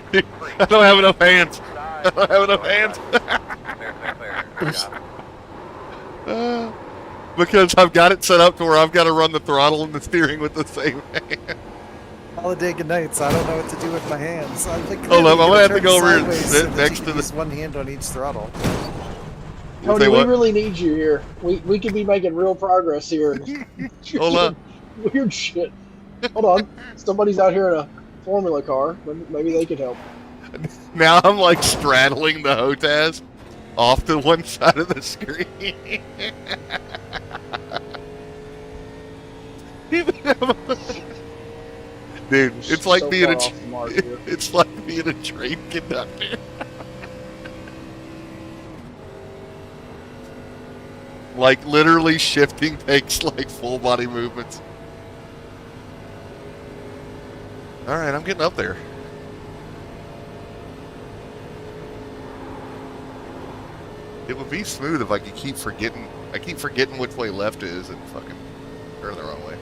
41.6. I don't have enough hands. I don't have enough hands. Clear. Because I've got it set up to where I've got to run the throttle and the steering with the same hand. Holiday good nights. I don't know what to do with my hands. I'm like, Hold up, I'm gonna have to turn go over here and sideways sit so that next you to can the- use one hand on each throttle. Tony, Say we what? really need you here. We could be making real progress here. You're Hold on. doing Weird shit. Hold on. Somebody's out here in a Formula car. Maybe they could help. Now I'm like straddling the HOTAS off to one side of the screen. Dude, it's like So being far a off the mark here. it's like being a train conductor. Like literally shifting takes like full body movements. All right, I'm getting up there. It would be smooth if I could keep forgetting. I keep forgetting which way left is and fucking turn the wrong way.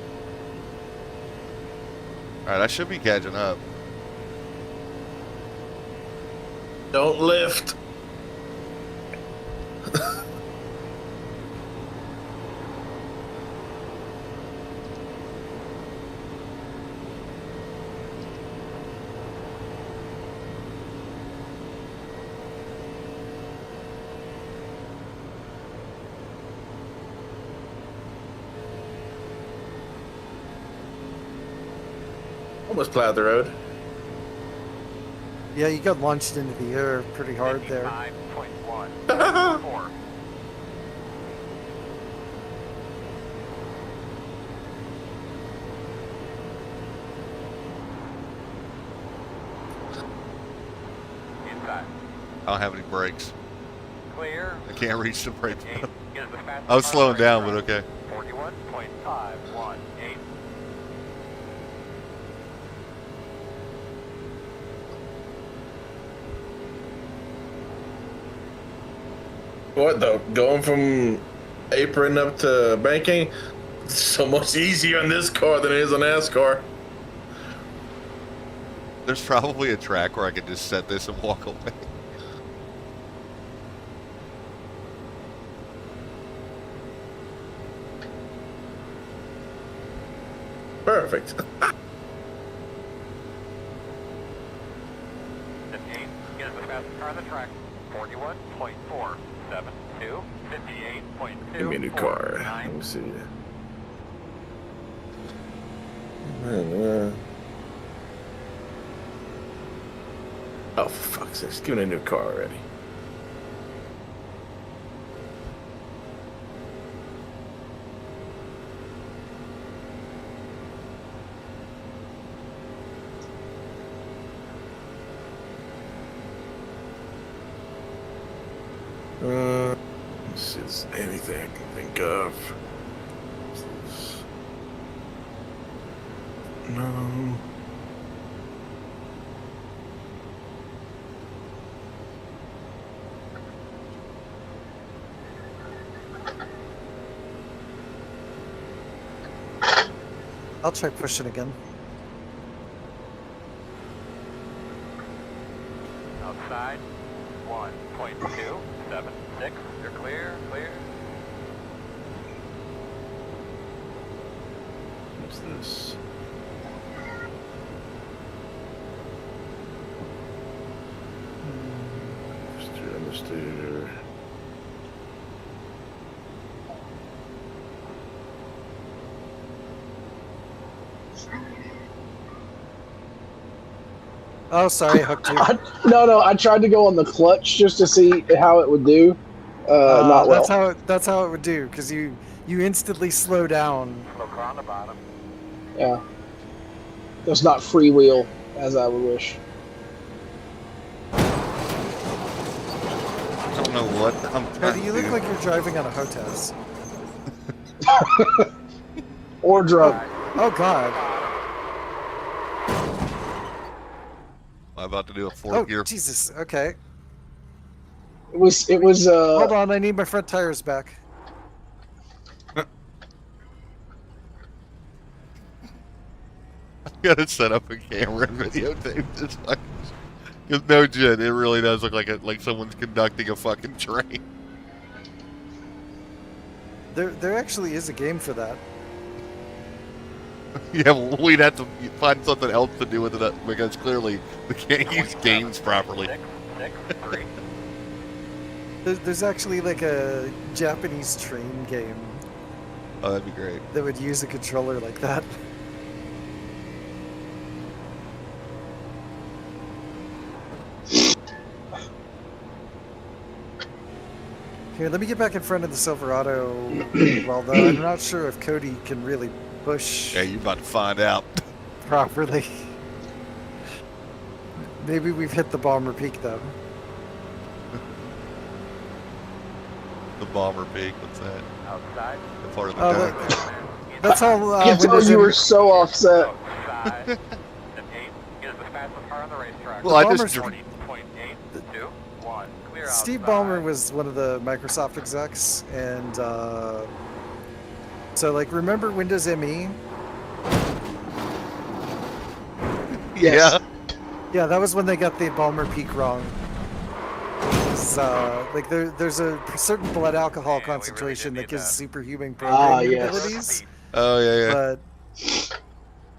All right, I should be catching up. Don't lift. Almost plowed the road. Yeah, you got launched into the air pretty hard there. 55.1. Inside. I don't have any brakes. Clear. I can't reach the brakes. Eight. Get as fast I was as slowing car down, right but okay. 41.518. What though? Going from apron up to banking, it's so much easier on this car than it is on NASCAR. There's probably a track where I could just set this and walk away. Perfect. Then 8. Get as fast as car on the track. 41.472. 58.2. Give me a new car. Let me see. Oh, for fuck's sake, give me a new car already. Let's see if there's anything I can think of. No. I'll try pushing again. Outside, 1.276. You're clear, clear. What's this? Understeer. Oh, sorry, I hooked you. No, I tried to go on the clutch just to see how it would do. Not well. That's how it would do, because you instantly slow down. Slow car on the bottom. Yeah. It's not freewheel as I would wish. I don't know what I'm trying Cody, to you look do. like you're driving on a HOTAS. Or drunk. Oh God. I'm about to do a fourth Oh gear. Jesus. Okay. It was Hold on, I need my front tires back. Gotta set up a camera and videotape this. Because no shit, it really does look like someone's conducting a fucking train. There actually is a game for that. Yeah, well, we'd have to find something else to do with it because clearly we can't use games properly. 663. There's actually like a Japanese train game Oh, that'd be great. that would use a controller like that. Here, let me get back in front of the Silverado. Although I'm not sure if Cody can really push Yeah, you're about to find out. properly. Maybe we've hit the Bomber Peak though. The bomber peak, what's that? Outside. The part of the Oh, deck. look, that's how I can tell Windows you were M- so offset. Outside. An 8 is the fastest car on the racetrack. Well, I Bomber's- just 20.821. Clear Steve outside. Ballmer was one of the Microsoft execs, and so like remember Windows ME? Yes. Yeah. Yeah, that was when they got the Ballmer Peak wrong. Like there's a certain blood alcohol Yeah, we really concentration did that need gives that. superhuman Ah, programming yes. abilities, Oh yeah.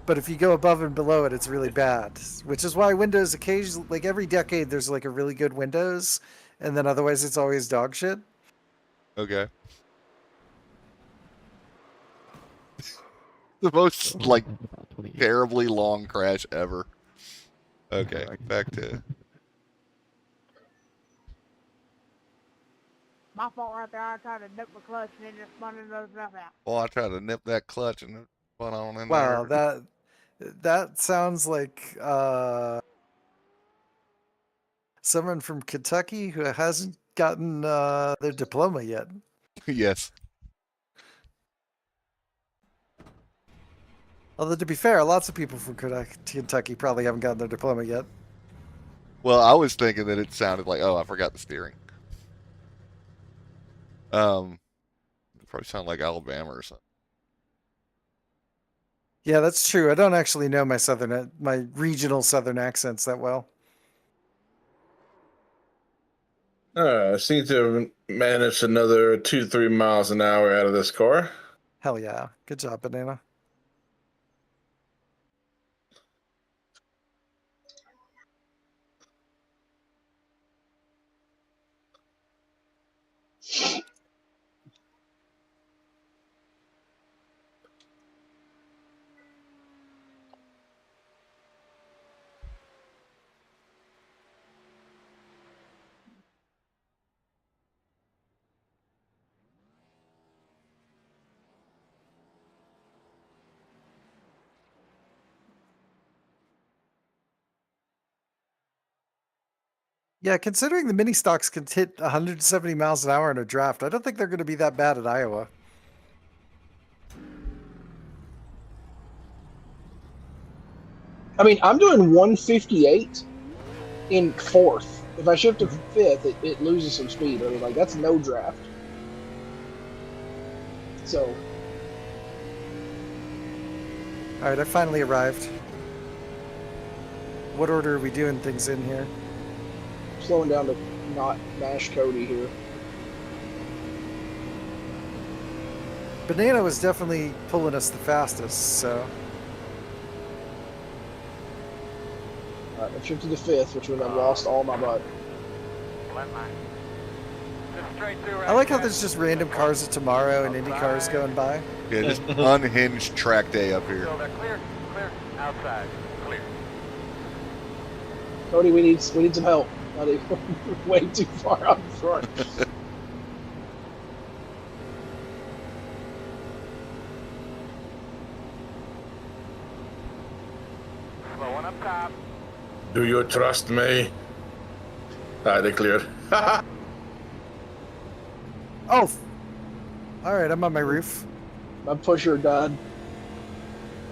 but if you go above and below it, it's really bad. Which is why Windows occasionally, like every decade, there's like a really good Windows, and then otherwise it's always dog shit. Okay. The most like terribly long crash ever. Okay, back to My fault right there. I tried to nip the clutch and it just spun those stuff out. well, I tried to nip that clutch and it went on in Wow, there. that sounds like someone from Kentucky who hasn't gotten their diploma yet. Yes. Although to be fair, lots of people from Kentucky probably haven't gotten their diploma yet. Well, I was thinking that it sounded like, oh, I forgot the steering. It probably sounded like Alabama or something. Yeah, that's true. I don't actually know my regional southern accents that well. I seem to have managed another 2-3 miles an hour out of this car. Hell yeah. Good job, Banana. Yeah, considering the mini stocks can hit 170 miles an hour in a draft, I don't think they're going to be that bad at Iowa. I mean, I'm doing 158 in fourth. If I shift to fifth, it loses some speed. I mean, like, that's no draft. So, All right, I finally arrived. What order are we doing things in here? slowing down to not mash Cody here. Banana was definitely pulling us the fastest, so All right, I've shifted to fifth, which means I've lost all my butt. Flat line. Just straight through I like how there's just random cars of tomorrow and Indy cars going by. Yeah, just unhinged track day up here. So they're clear, clear, outside, clear. Cody, we need some help. Buddy. Way too far out in front. Slowing up top. Do you trust me? They cleared. Oh! All right, I'm on my roof. My pusher died.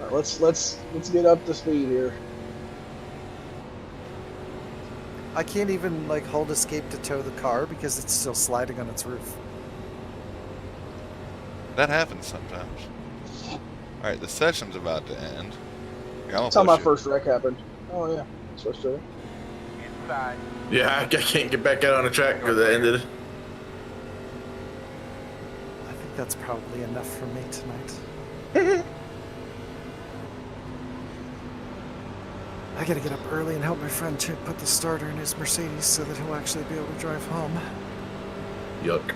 All right, let's get up to speed here. I can't even like hold escape to tow the car because it's still sliding on its roof. That happens sometimes. All right, the session's about to end. Here, That's how my first wreck happened. Oh yeah, switch to it. Inside. Yeah, I can't get back out on the track because it ended. I think that's probably enough for me tonight. I gotta get up early and help my friend Chip put the starter in his Mercedes so that he'll actually be able to drive home. Yuck.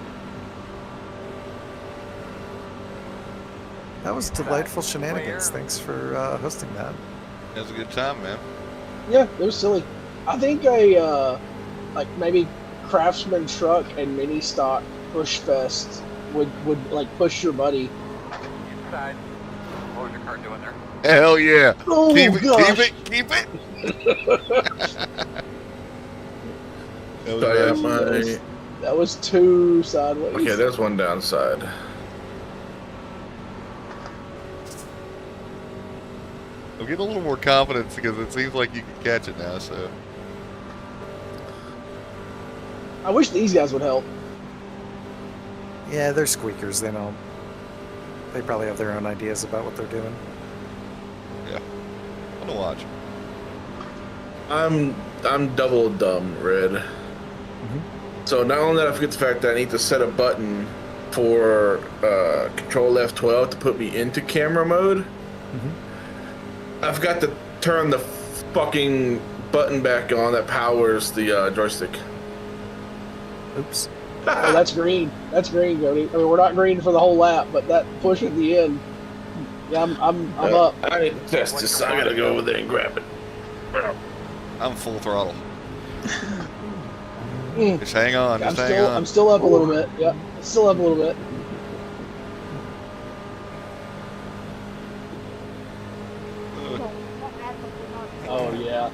That was delightful shenanigans. Thanks for hosting that. It was a good time, man. Yeah, it was silly. I think a like maybe Craftsman truck and mini stock push fest would like push your buddy. Inside. What was your car doing there? Hell yeah. Oh Keep it, gosh! keep it. That was So, yeah, nice. That was too sideways. Okay, there's one downside. I'm getting a little more confidence because it seems like you can catch it now, so. I wish these guys would help. Yeah, they're squeakers. They don't. They probably have their own ideas about what they're doing. Yeah. I'm gonna watch. I'm double dumb, Red. So not only did I forget the fact that I need to set a button for Control F12 to put me into camera mode, I forgot to turn the fucking button back on that powers the joystick. Oops. Oh, that's green. That's green, Cody. I mean, we're not green for the whole lap, but that push at the end. Yeah, I'm up. I need to test this. So I gotta go over there and grab it. I'm full throttle. Mm. Just hang on. Just hang on. I'm still up a little bit. Yep, still up a little bit. Oh yeah,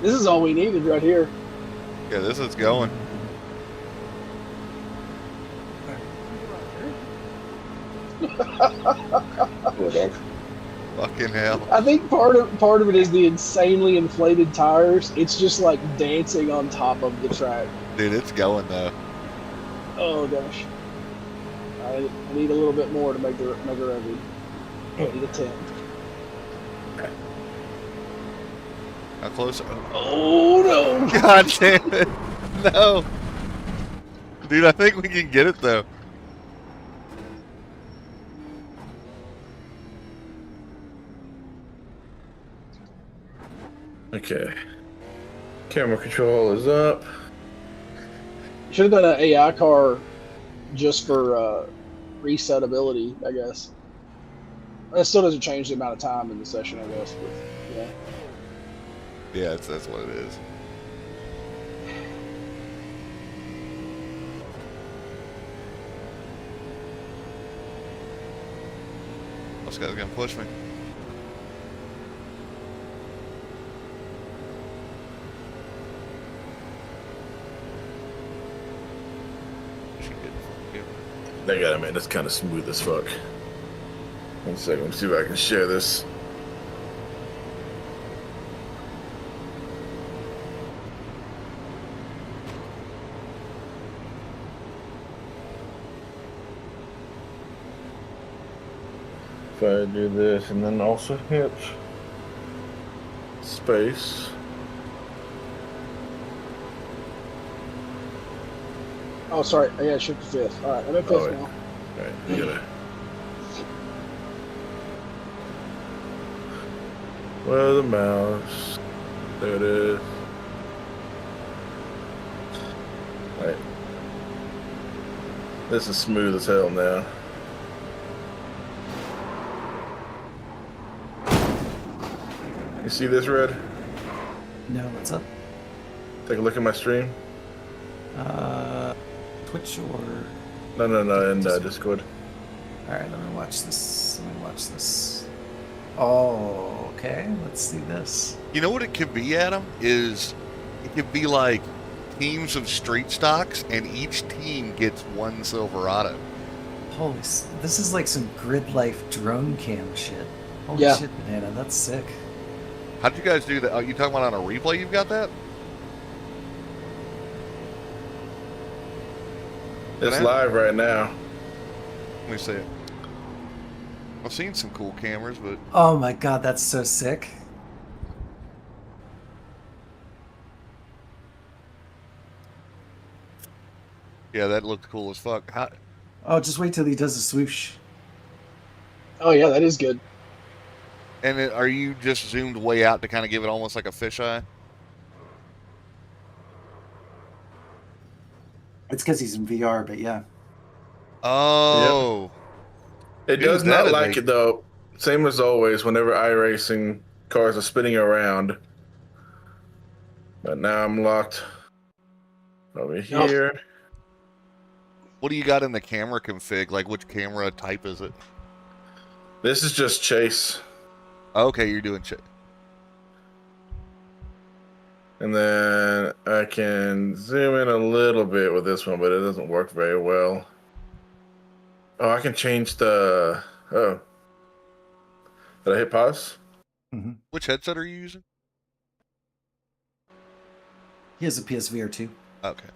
this is all we needed right here. Yeah, this is going. Fucking hell. I think part of it is the insanely inflated tires. It's just like dancing on top of the track. Dude, it's going though. Oh gosh, I need a little bit more to make a record. I need a 10. How close? Oh no! God damn it. No. Dude, I think we can get it though. Okay. Camera control is up. Should have done an AI car just for resetability, I guess. That still doesn't change the amount of time in the session, I guess. But, yeah. Yeah, that's what it is. This guy's gonna push me. They got it, man. That's kind of smooth as fuck. 1 second. Let me see if I can share this. If I do this and then also hit space. Oh, sorry. Yeah, shift to fifth. All right, I'm at fifth Oh, now. All right, you gotta. Where the mouse? There it is. All right. This is smooth as hell now. You see this, Red? No, what's up? Take a look at my stream. Twitch or... No, in Discord. Alright, let me watch this. Oh, okay. Let's see this. You know what it could be, Adam? Is it could be like teams of street stocks, and each team gets one Silverado. Holy, this is like some grid life drone cam shit. Holy Yeah. shit, banana, that's sick. How did you guys do that? Oh, you talking about on a replay? You've got that? It's Banana? live right now. Let me see it. I've seen some cool cameras, but Oh my god, that's so sick. yeah, that looked cool as fuck. How, Oh, just wait till he does a swoosh. Oh yeah, that is good. and are you just zoomed way out to kind of give it almost like a fisheye? It's because he's in VR, but yeah. Oh, It Dude, does not that'd like make- it though. Same as always. Whenever iRacing cars are spinning around. But now I'm locked over here. what do you got in the camera config? Like, which camera type is it? This is just chase, Okay, you're doing shit. and then I can zoom in a little bit with this one, but it doesn't work very well. Oh, I can change the. Oh, did I hit pause? Which headset are you using? He has a PSVR 2. Okay.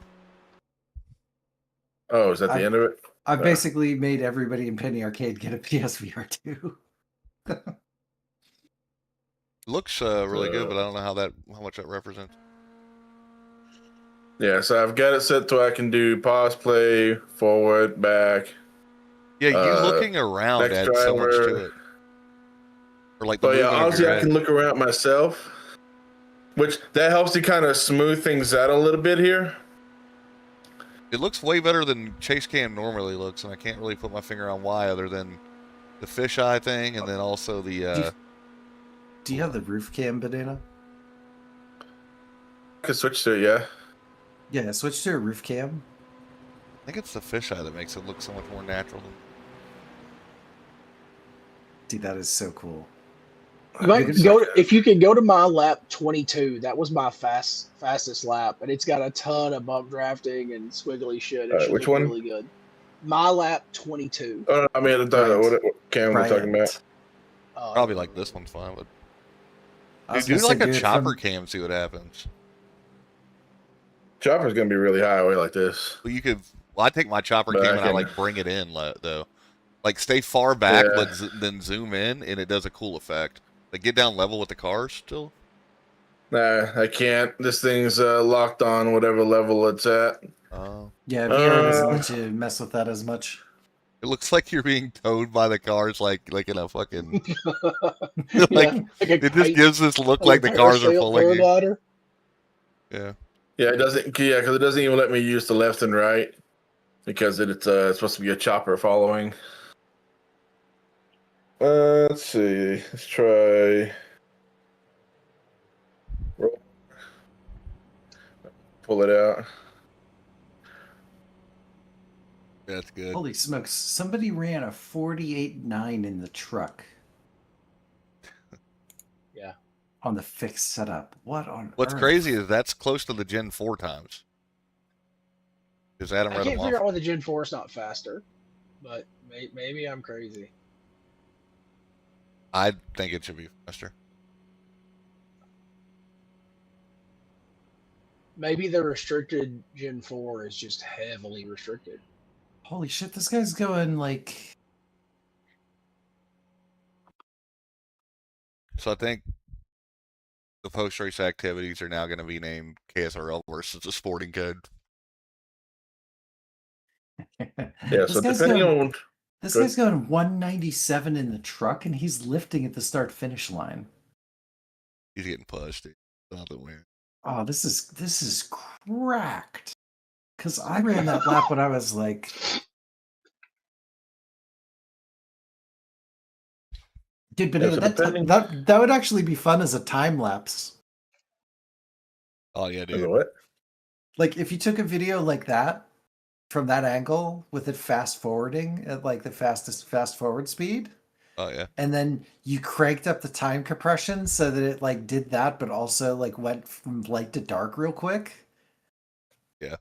Oh, is that the end of it? I've basically made everybody in Penny Arcade get a PSVR 2. Looks really good, but I don't know how much that represents. Yeah, so I've got it set to I can do pause, play, forward, back. Yeah, you looking around next adds so much to driver. it. Or like the But yeah, movement of honestly, your I head. can look around myself, which that helps to kind of smooth things out a little bit here. It looks way better than Chase Cam normally looks, and I can't really put my finger on why, other than the fisheye thing, and then also the. Do you have the roof cam, banana? I can switch to it, yeah. Yeah, switch to a roof cam. I think it's the fisheye that makes it look so much more natural. Dude, that is so cool. You might go if you can go to my lap 22. That was my fastest lap, and it's got a ton of bump drafting and squiggly shit. It should which look one? really good. My lap 22. Oh, no, I mean, what cam we're talking about? Probably like this one's fine, but I was dude, do gonna like say, a it chopper from- cam, see what happens. Chopper's gonna be really high away like this. Well, you could. Well, I take my chopper But cam I and I can- like bring it in though, like stay far back, Yeah. but then zoom in, and it does a cool effect. Like get down level with the cars still. Nah, I can't. This thing's locked on whatever level it's at. Oh. Yeah, VR doesn't Uh, let you mess with that as much. It looks like you're being towed by the cars, like in a fucking. Yeah, like like a it just kite, gives this look like the a cars are parasail- pulling you. paraglider. Yeah. Yeah, it doesn't. Yeah, because it doesn't even let me use the left and right because it's supposed to be a chopper following. Let's see. Let's try. Roll. Pull it out. That's good. Holy smokes! Somebody ran a 48.9 in the truck. Yeah. On the fixed setup. What on What's earth? crazy is that's close to the Gen 4 times. Because Adam I read can't them figure off. out why the Gen 4 is not faster. but maybe I'm crazy. I think it should be faster. Maybe the restricted Gen 4 is just heavily restricted. Holy shit, this guy's going like. So I think the post-race activities are now going to be named KSRL versus the Sporting Code. Yeah, This so guy's depending going- on This Good. guy's going 197 in the truck, and he's lifting at the start finish line. He's getting pushed. Dude. Not the win. Oh, this is cracked. Because I ran that lap when I was like, dude, but Yeah, so that, depending- that would actually be fun as a time lapse. Oh yeah, As dude. a what? Like if you took a video like that from that angle with it fast forwarding at like the fastest fast forward speed, Oh yeah. and then you cranked up the time compression so that it like did that, but also like went from light to dark real quick. Yeah.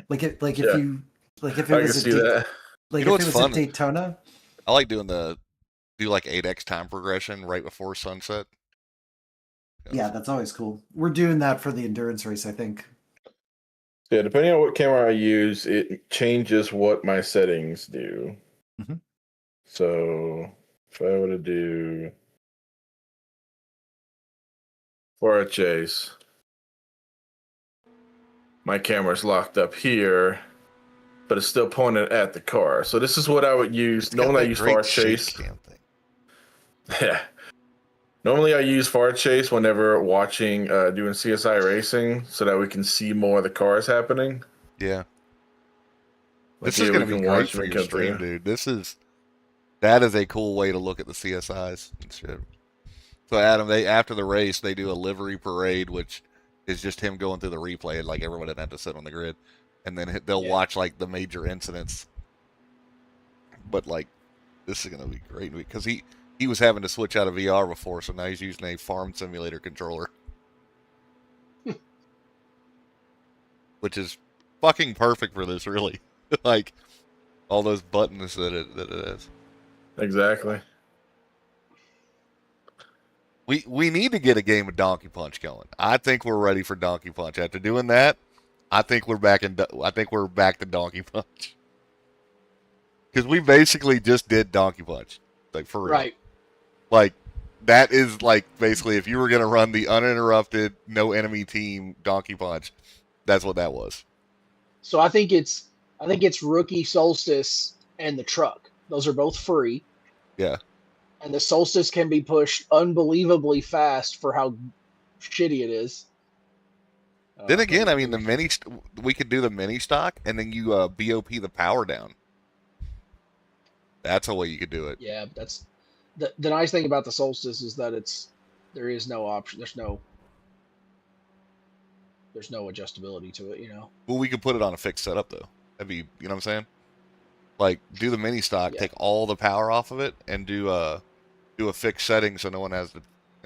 Like it, like Yeah. if you, like if it I can was see a that. like You know if it what's was fun? at Daytona. I like doing do like 8x time progression right before sunset. Yeah, that's always cool. We're doing that for the endurance race, I think. Yeah, depending on what camera I use, it changes what my settings do. Mhm. So if I were to do for a chase, my camera's locked up here, but it's still pointed at the car. So this is what I would use. It's got Normally I that use great far shape chase. cam thing. Yeah. Normally I use far chase whenever watching doing CSI racing so that we can see more of the cars happening. Yeah. Like, This yeah, is we going to be can great watch for them your come stream, through. dude. That is a cool way to look at the CSIs and shit. So Adam, after the race they do a livery parade, which is just him going through the replay, like everyone didn't have to sit on the grid, and then they'll Yeah. watch like the major incidents. But like, this is going to be great because he was having to switch out of VR before, so now he's using a farm simulator controller, which is fucking perfect for this, really. Like all those buttons that it has. Exactly. We need to get a game of Donkey Punch going. I think we're ready for Donkey Punch. After doing that, I think we're back to Donkey Punch. Because we basically just did Donkey Punch, like for real. Right. Like that is like basically if you were gonna run the uninterrupted, no enemy team Donkey Punch, that's what that was. So I think it's Rookie, Solstice, and the truck. Those are both free. Yeah. And the Solstice can be pushed unbelievably fast for how shitty it is. Then again, I mean we could do the mini stock and then you BOP the power down. That's a way you could do it. Yeah, that's the nice thing about the Solstice is that there is no option. There's no adjustability to it, you know. Well, we could put it on a fixed setup though. That'd be, you know what I'm saying? Like do the mini stock, Yeah. take all the power off of it, and do a fixed setting so no one has to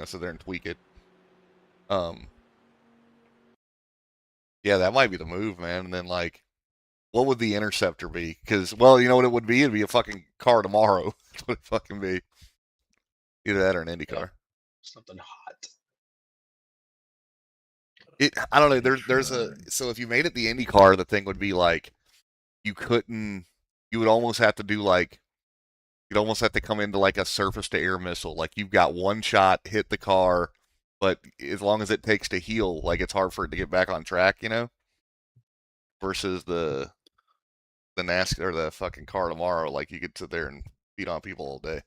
sit there and tweak it. Yeah, that might be the move, man. And then like, what would the Interceptor be? Because well, you know what it would be? It'd be a fucking car tomorrow. That's what it fucking be. Either that or an Indy car. Something hot. I don't know. There's so if you made it the Indy car, the thing would be like you would almost have to do like you'd almost have to come into like a surface to air missile. Like you've got one shot, hit the car, but as long as it takes to heal, like it's hard for it to get back on track, you know? Versus the NASCAR or the fucking car tomorrow, like you could sit there and beat on people all day.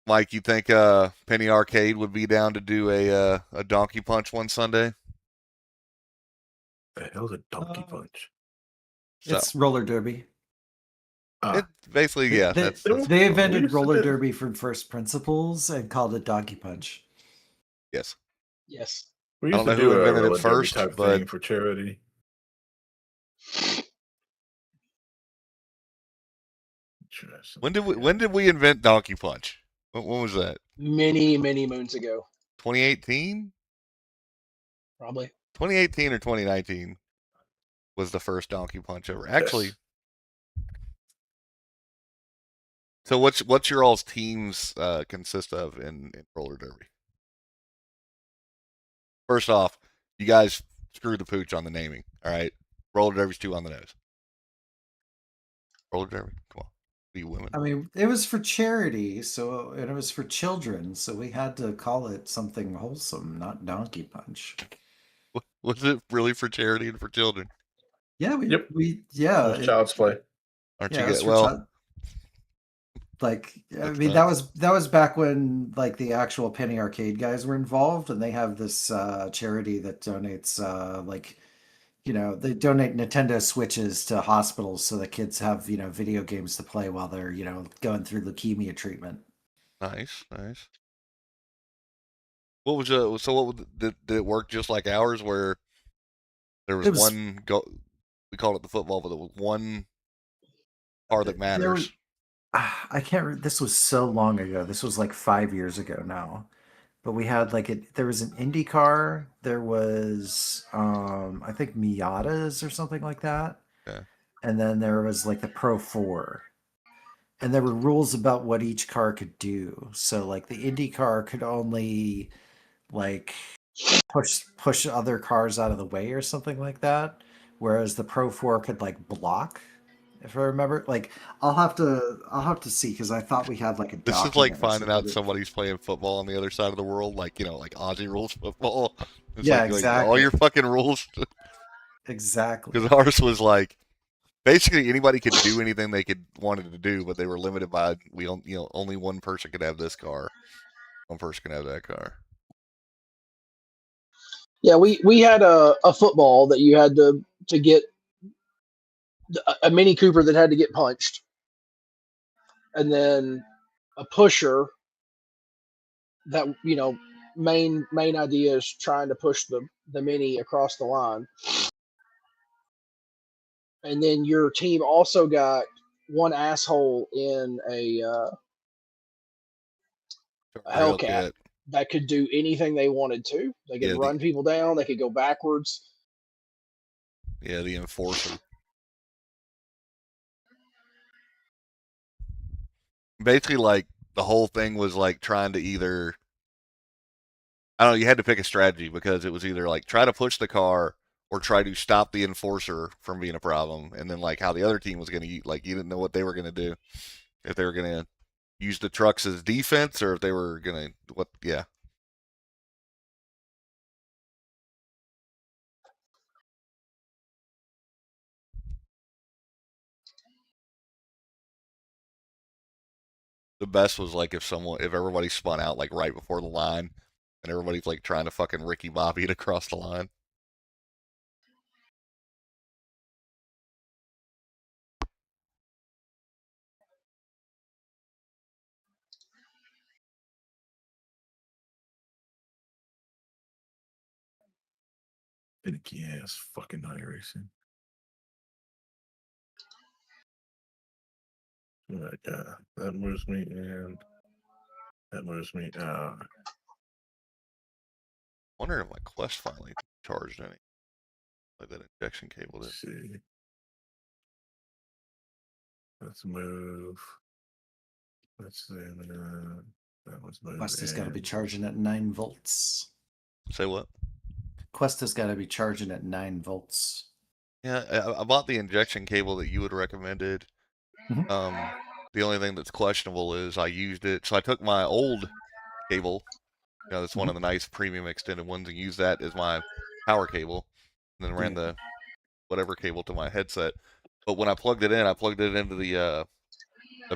Mike, you think Penny Arcade would be down to do a Donkey Punch one Sunday? The hell's a donkey punch? So, It's roller derby. it basically, yeah. That's They we invented used to roller do- derby from first principles and called it Donkey Punch. yes. Yes. We I used don't to know who do a invented it roller derby first, type but- thing for charity. Interesting. When did we invent Donkey Punch? When was that? Many moons ago. 2018? probably. 2018 or 2019 was the first Donkey Punch ever. Actually, Yes. so what's your all's teams consist of in roller derby? First off, you guys screwed the pooch on the naming. All right, roller derby's too on the nose. Roller derby, come on, be women. I mean, it was for charity, so and it was for children, so we had to call it something wholesome, not Donkey Punch. Was it really for charity and for children? Yeah, Yep. we It was child's play. Aren't yeah, you it was get for well? like I That's mean nuts. that was back when like the actual Penny Arcade guys were involved, and they have this charity that donates like they donate Nintendo Switches to hospitals so that kids have video games to play while they're going through leukemia treatment. Nice, nice. What was did it work just like ours where there was It was one go? We called it the football, but there was one car that there was matters. I can't. This was so long ago. This was like 5 years ago now. But we had like there was an Indy car. There was I think Miatas or something like that. Yeah. And then there was like the Pro 4. And there were rules about what each car could do. So like the Indy car could only like push other cars out of the way or something like that, whereas the Pro 4 could like block. If I remember, like I'll have to see because I thought we had like a This is like document or finding something. out somebody's playing football on the other side of the world, like like Aussie rules football. It's Yeah, like all exactly. your fucking rules. Exactly. Because ours was like basically anybody could do anything they could wanted to do, but they were limited by only one person could have this car, one person can have that car. Yeah, we had a football that you had to get a Mini Cooper that had to get punched, and then a pusher that main idea is trying to push the Mini across the line, and then your team also got one asshole in a Rail Hellcat kit. that could do anything they wanted to. They could Yeah, run people down. They could go backwards. the enforcer. Basically, like the whole thing was like trying to either I don't know, you had to pick a strategy because it was either like try to push the car or try to stop the enforcer from being a problem, and then like how the other team was going to like you didn't know what they were going to do, if they were going to use the trucks as defense or if they were going to what yeah. The best was like if everybody spun out like right before the line and everybody's like trying to fucking Ricky Bobby it across the line. Finicky ass fucking night racing. Like, that moves me and that moves me. Wonder if my Quest finally charged any. Like that injection cable did. Let's see. Let's move. Let's see. That was moved. Quest has got to be and- charging at 9 volts. Say what? Quest has got to be charging at 9 volts. Yeah, I bought the injection cable that you would recommended. Mhm. The only thing that's questionable is I used it. So I took my old cable, that's one of the nice premium extended ones, and used that as my power cable, and then ran the whatever cable to my headset. But when I plugged it in, I plugged it into the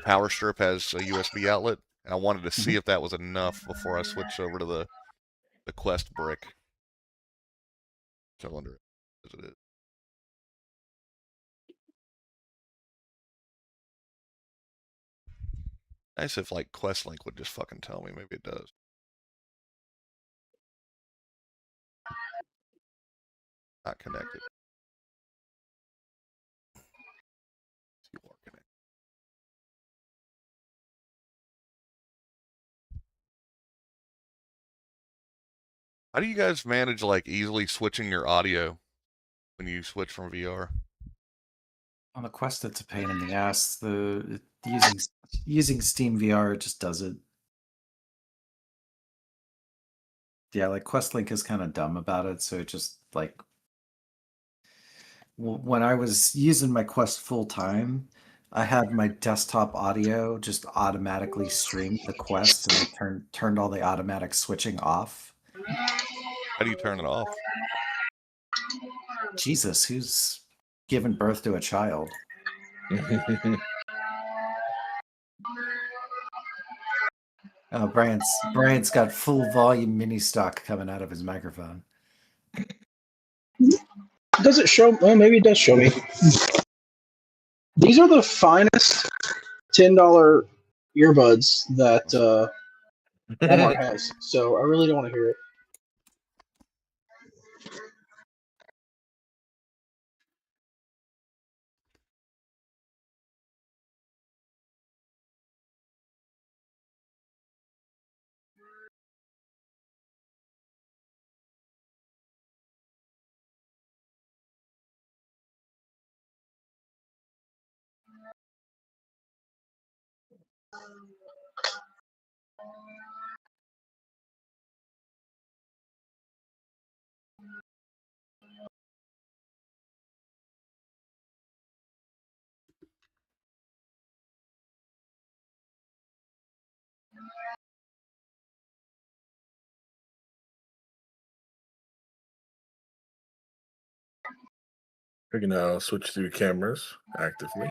power strip has a USB outlet, and I wanted to see if that was enough before I switched over to the Quest brick. Cylinder as it is. Nice if like QuestLink would just fucking tell me. Maybe it does. Not connected. You are connected. How do you guys manage like easily switching your audio when you switch from VR? On the Quest, it's a pain in the ass. Using Steam VR just does it. Yeah, like QuestLink is kind of dumb about it, so it just like when I was using my Quest full time, I had my desktop audio just automatically stream the Quest, and I turned all the automatic switching off. How do you turn it off? Jesus, who's given birth to a child? Oh, Brian's got full volume mini stock coming out of his microphone. Does it show? Well, maybe it does show me. These are the finest $10 earbuds that Walmart has. So I really don't want to hear it. We can now switch through cameras actively.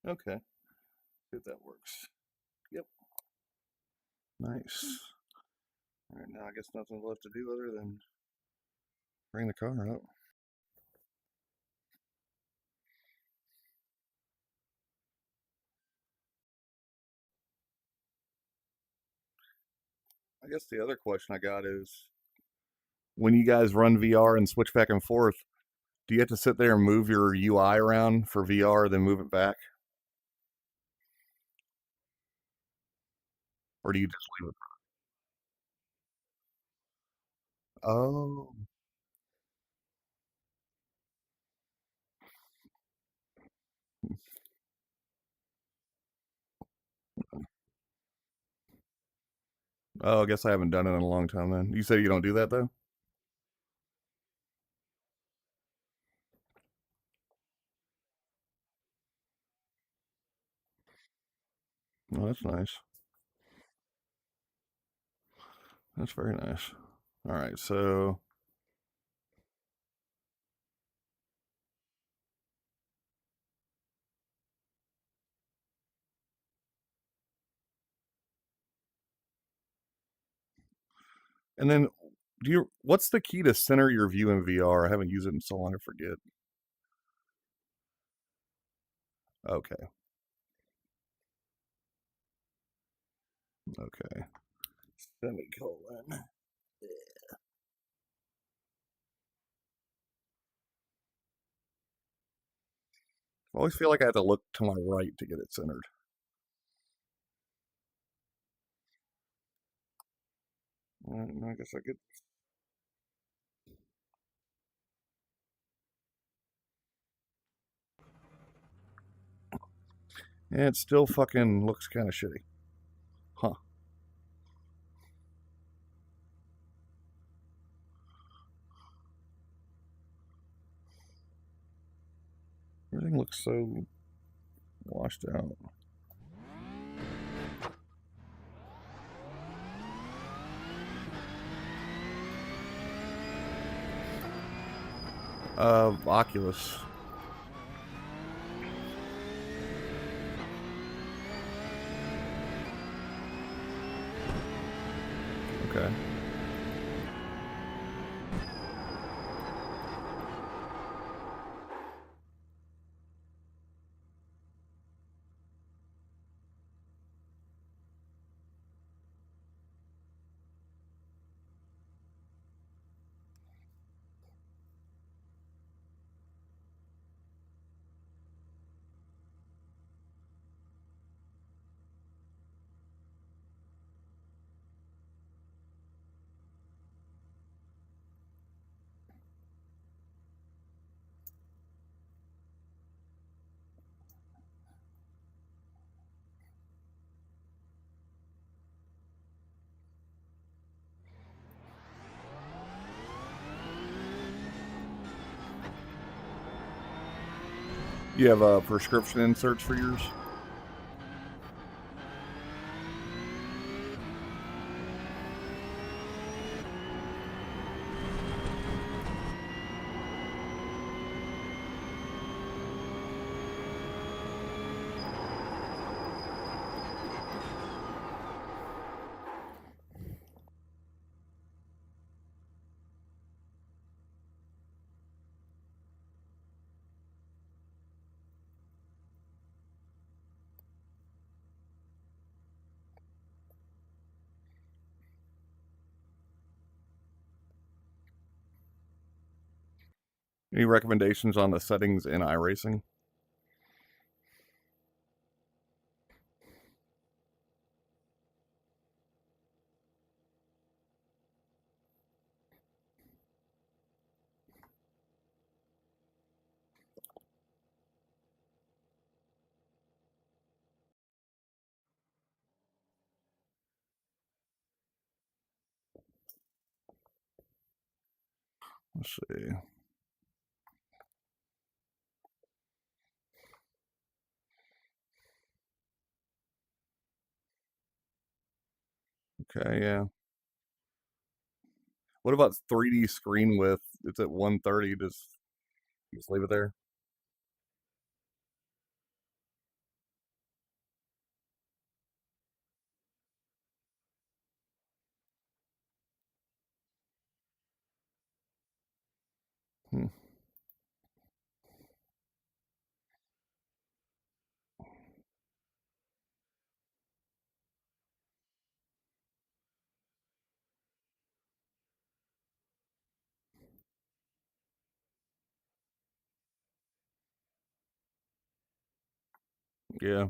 Okay. See if that works. Yep. Nice. All right, now I guess nothing left to do other than bring the car up. I guess the other question I got is, when you guys run VR and switch back and forth, do you have to sit there and move your UI around for VR, then move it back? Or do you just leave it? Oh. Oh, I guess I haven't done it in a long time then. You say you don't do that though? Oh, that's nice. That's very nice. All right, so and then what's the key to center your view in VR? I haven't used it in so long I forget. Okay. Okay. Semicolon. I always feel like I have to look to my right to get it centered. I guess I could. Yeah, it still fucking looks kind of shitty. Huh. Everything looks so washed out. Oculus. Okay. You have prescription inserts for yours? Any recommendations on the settings in iRacing? Let's see. Okay, yeah. What about 3D screen width? It's at 130. Just leave it there? Hmm. Yeah.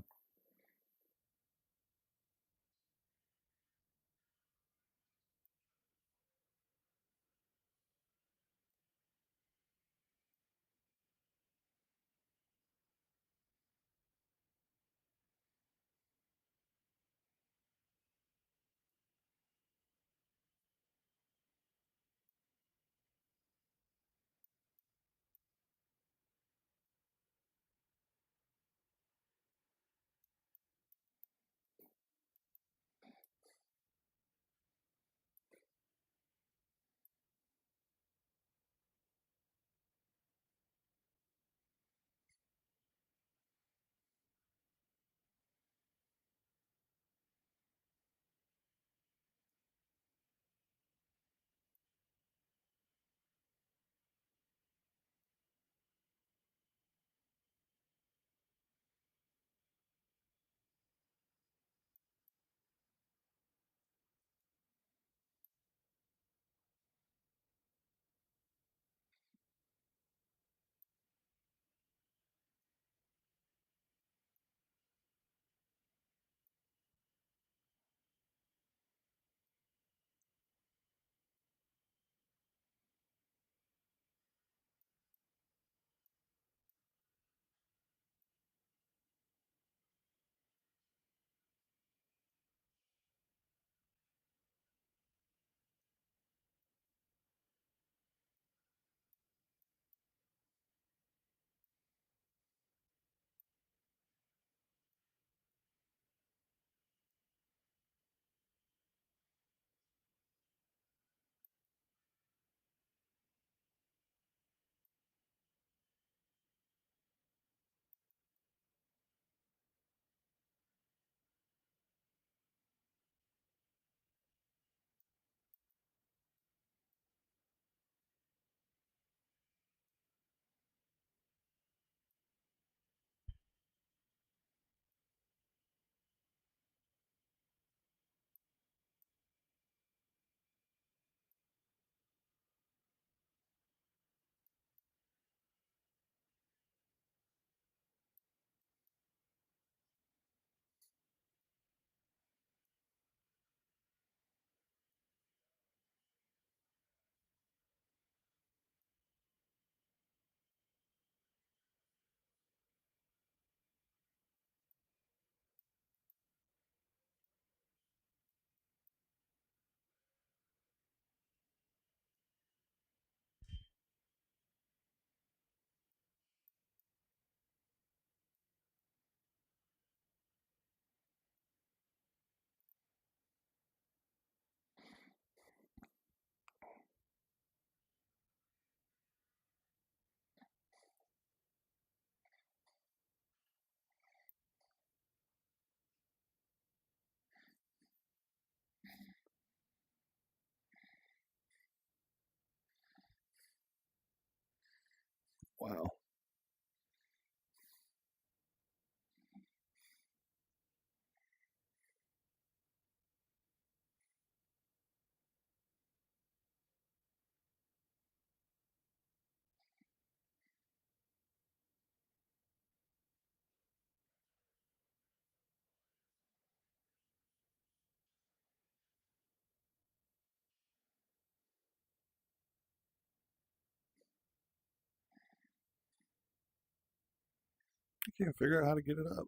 I can't figure out how to get it up.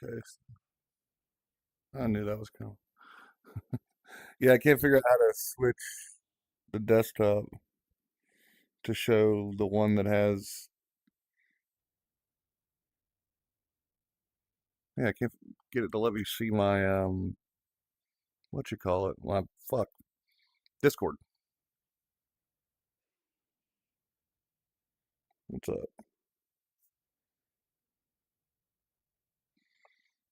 Okay. I knew that was coming. Yeah, I can't figure out how to switch the desktop to show the one that has. Yeah, I can't get it to let me see my what you call it? My fuck Discord. What's up?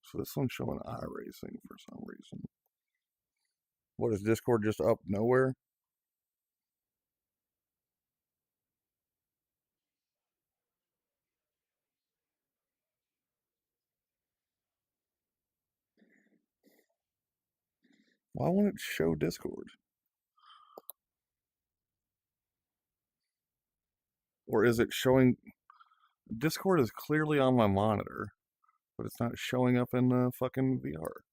So this one's showing iRacing for some reason. What is Discord just up nowhere? Why won't it show Discord? Or is it showing? Discord is clearly on my monitor, but it's not showing up in the fucking VR.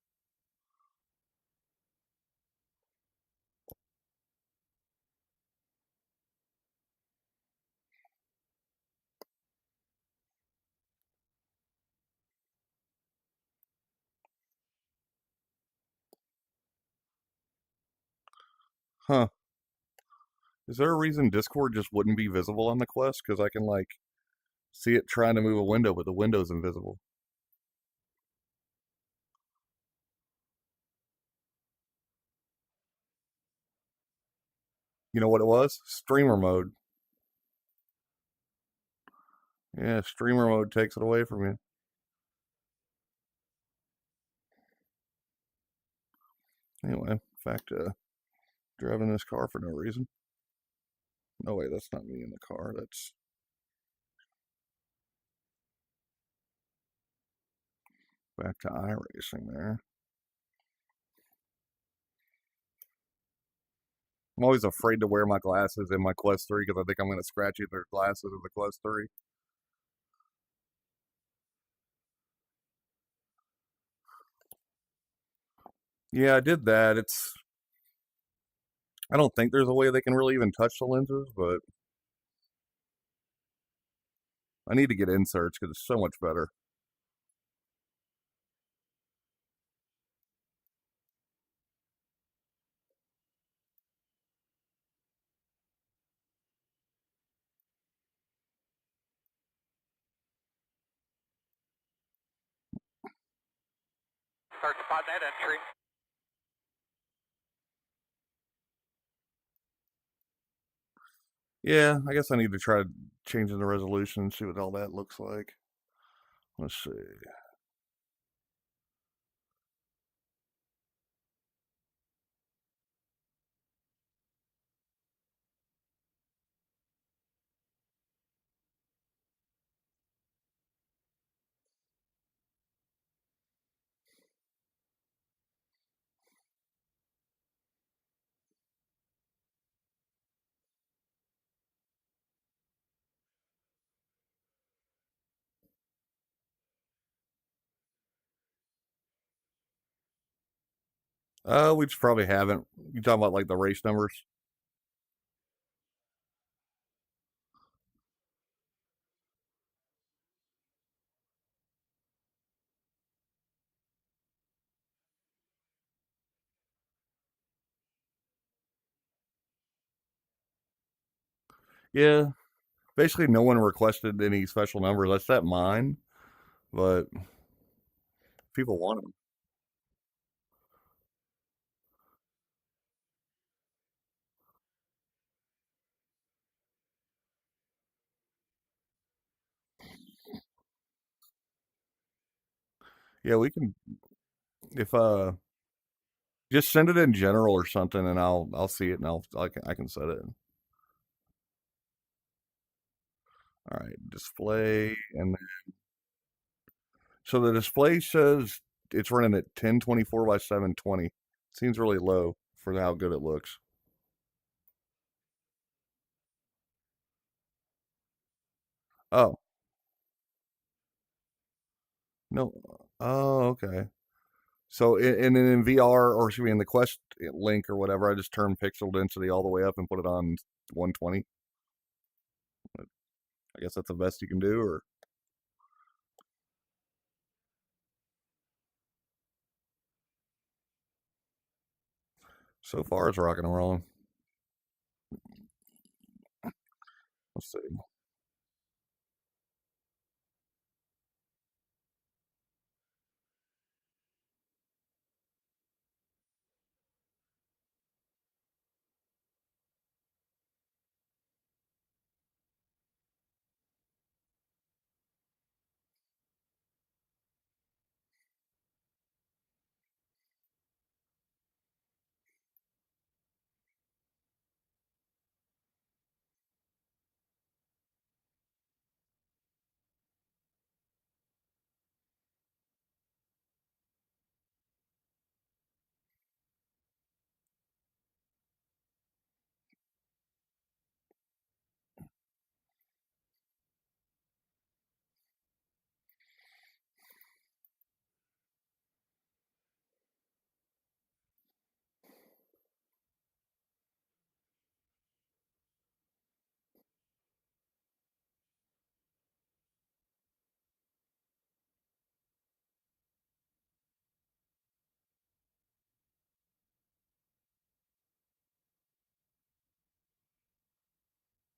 Huh. Is there a reason Discord just wouldn't be visible on the Quest? Because I can, like, see it trying to move a window, but the window's invisible. You know what it was? Streamer mode. Yeah, streamer mode takes it away from you. Anyway, back to driving this car for no reason. No, wait, that's not me in the car. That's back to iRacing there. I'm always afraid to wear my glasses in my Quest 3 because I think I'm going to scratch either glasses or the Quest 3. Yeah, I did that. I don't think there's a way they can really even touch the lenses, but I need to get inserts because it's so much better. Start spot that entry. Yeah, I guess I need to try changing the resolution and see what all that looks like. Let's see. We just probably haven't. You talking about like the race numbers? Yeah. Basically, no one requested any special numbers. I set mine, but people want them. Yeah, we can. If just send it in general or something, and I'll see it and I can set it. All right, display, and so the display says it's running at 1024 by 720. Seems really low for how good it looks. Oh, no. Oh, okay. So in VR, or should be in the Quest link or whatever, I just turn pixel density all the way up and put it on 120. I guess that's the best you can do, or so far it's rocking and rolling. Let's see.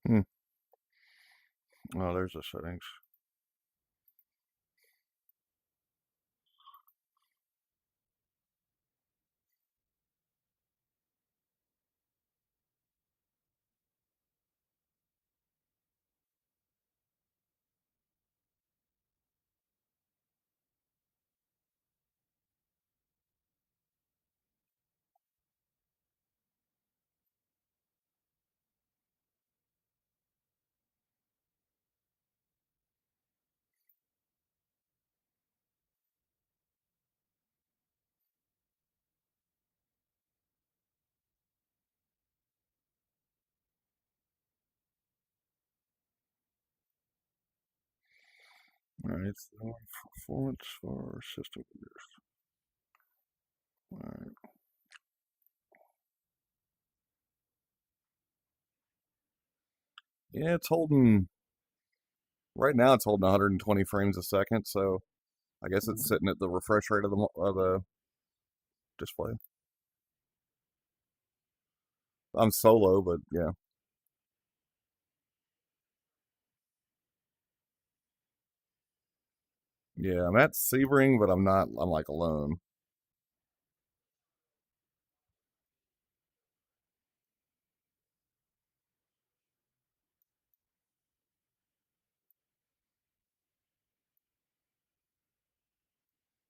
Hmm. Oh, there's the settings. All right, so performance for system gears. All right. Yeah, it's holding right now. It's holding 120 frames a second, so I guess it's sitting at the refresh rate of the display. I'm solo, but yeah, yeah. I'm at Sebring, but I'm not. I'm like alone.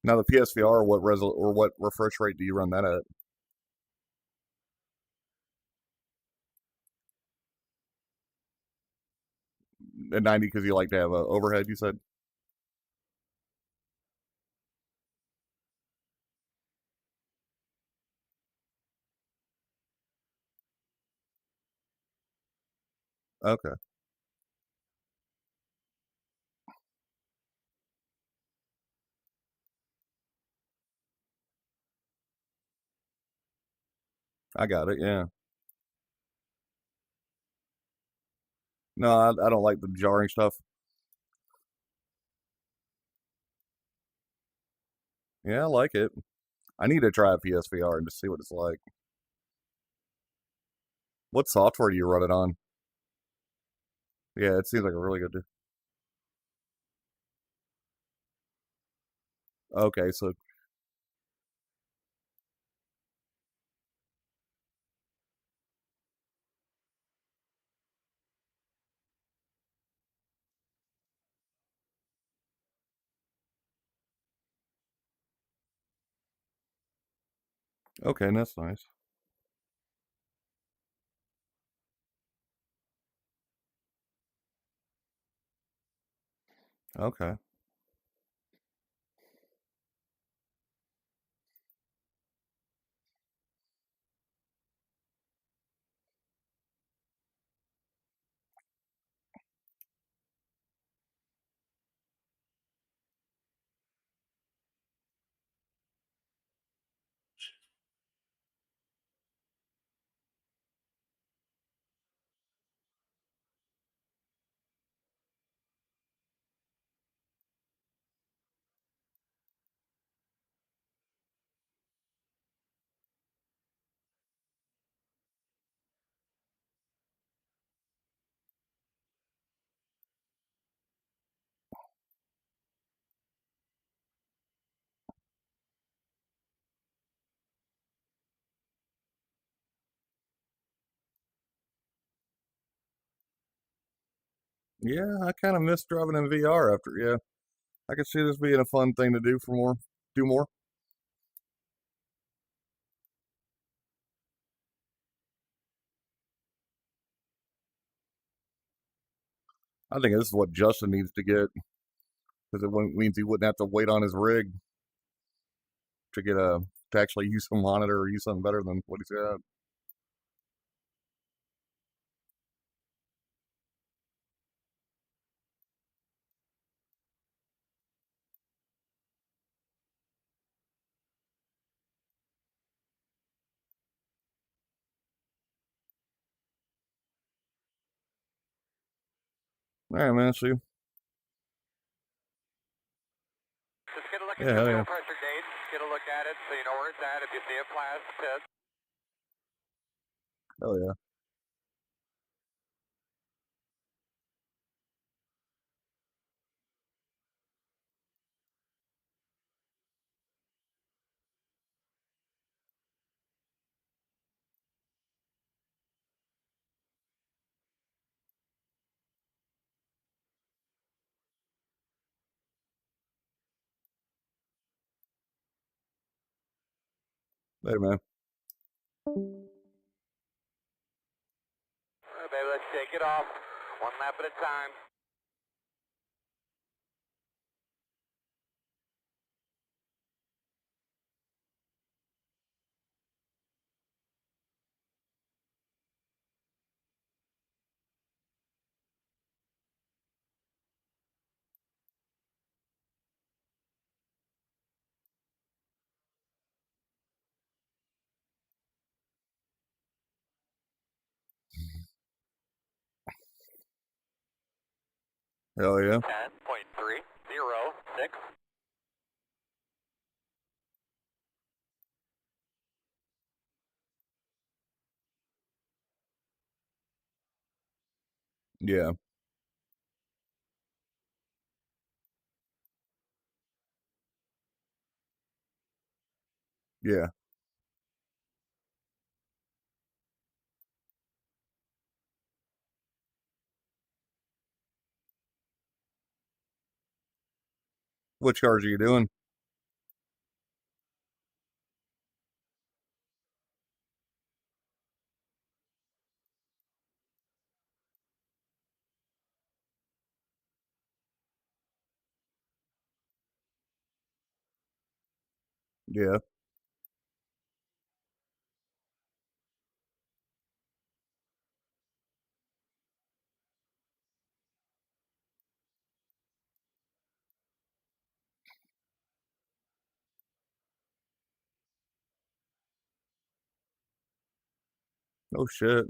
Now the PSVR, what refresh rate do you run that at? At 90 because you like to have a overhead. You said. Okay, I got it. Yeah. No, I don't like the jarring stuff. Yeah, I like it. I need to try a PSVR and just see what it's like. What software do you run it on? Yeah, it seems like a really good. Okay, so okay, that's nice. Okay, Yeah, I kind of miss driving in VR after. Yeah, I could see this being a fun thing to do for more. Do more. I think this is what Justin needs to get because it means he wouldn't have to wait on his rig to get a to actually use a monitor or use something better than what he's got. All right, man. See you. Just get a look at Yeah, your hell fuel yeah. pressure gauge. Get a look at it so you know where it's at. If you see it flash, pit. Hell yeah. Later, man. All right, baby, let's take it off. One lap at a time. Hell yeah. 10.306. Yeah. Yeah. Which cars are you doing? Yeah. Oh shit.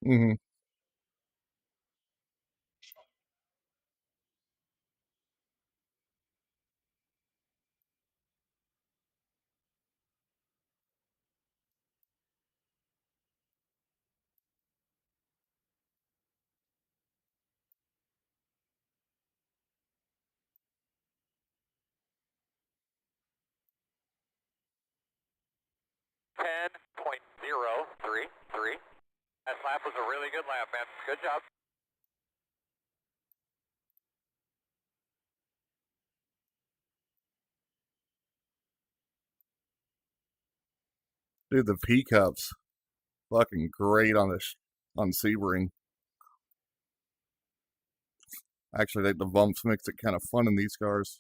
Mm-hmm. Ten point zero three three. That lap was a really good lap, man. Good job. Dude, the P cups fucking great on this on Sebring. Actually, I think the bumps makes it kind of fun in these cars.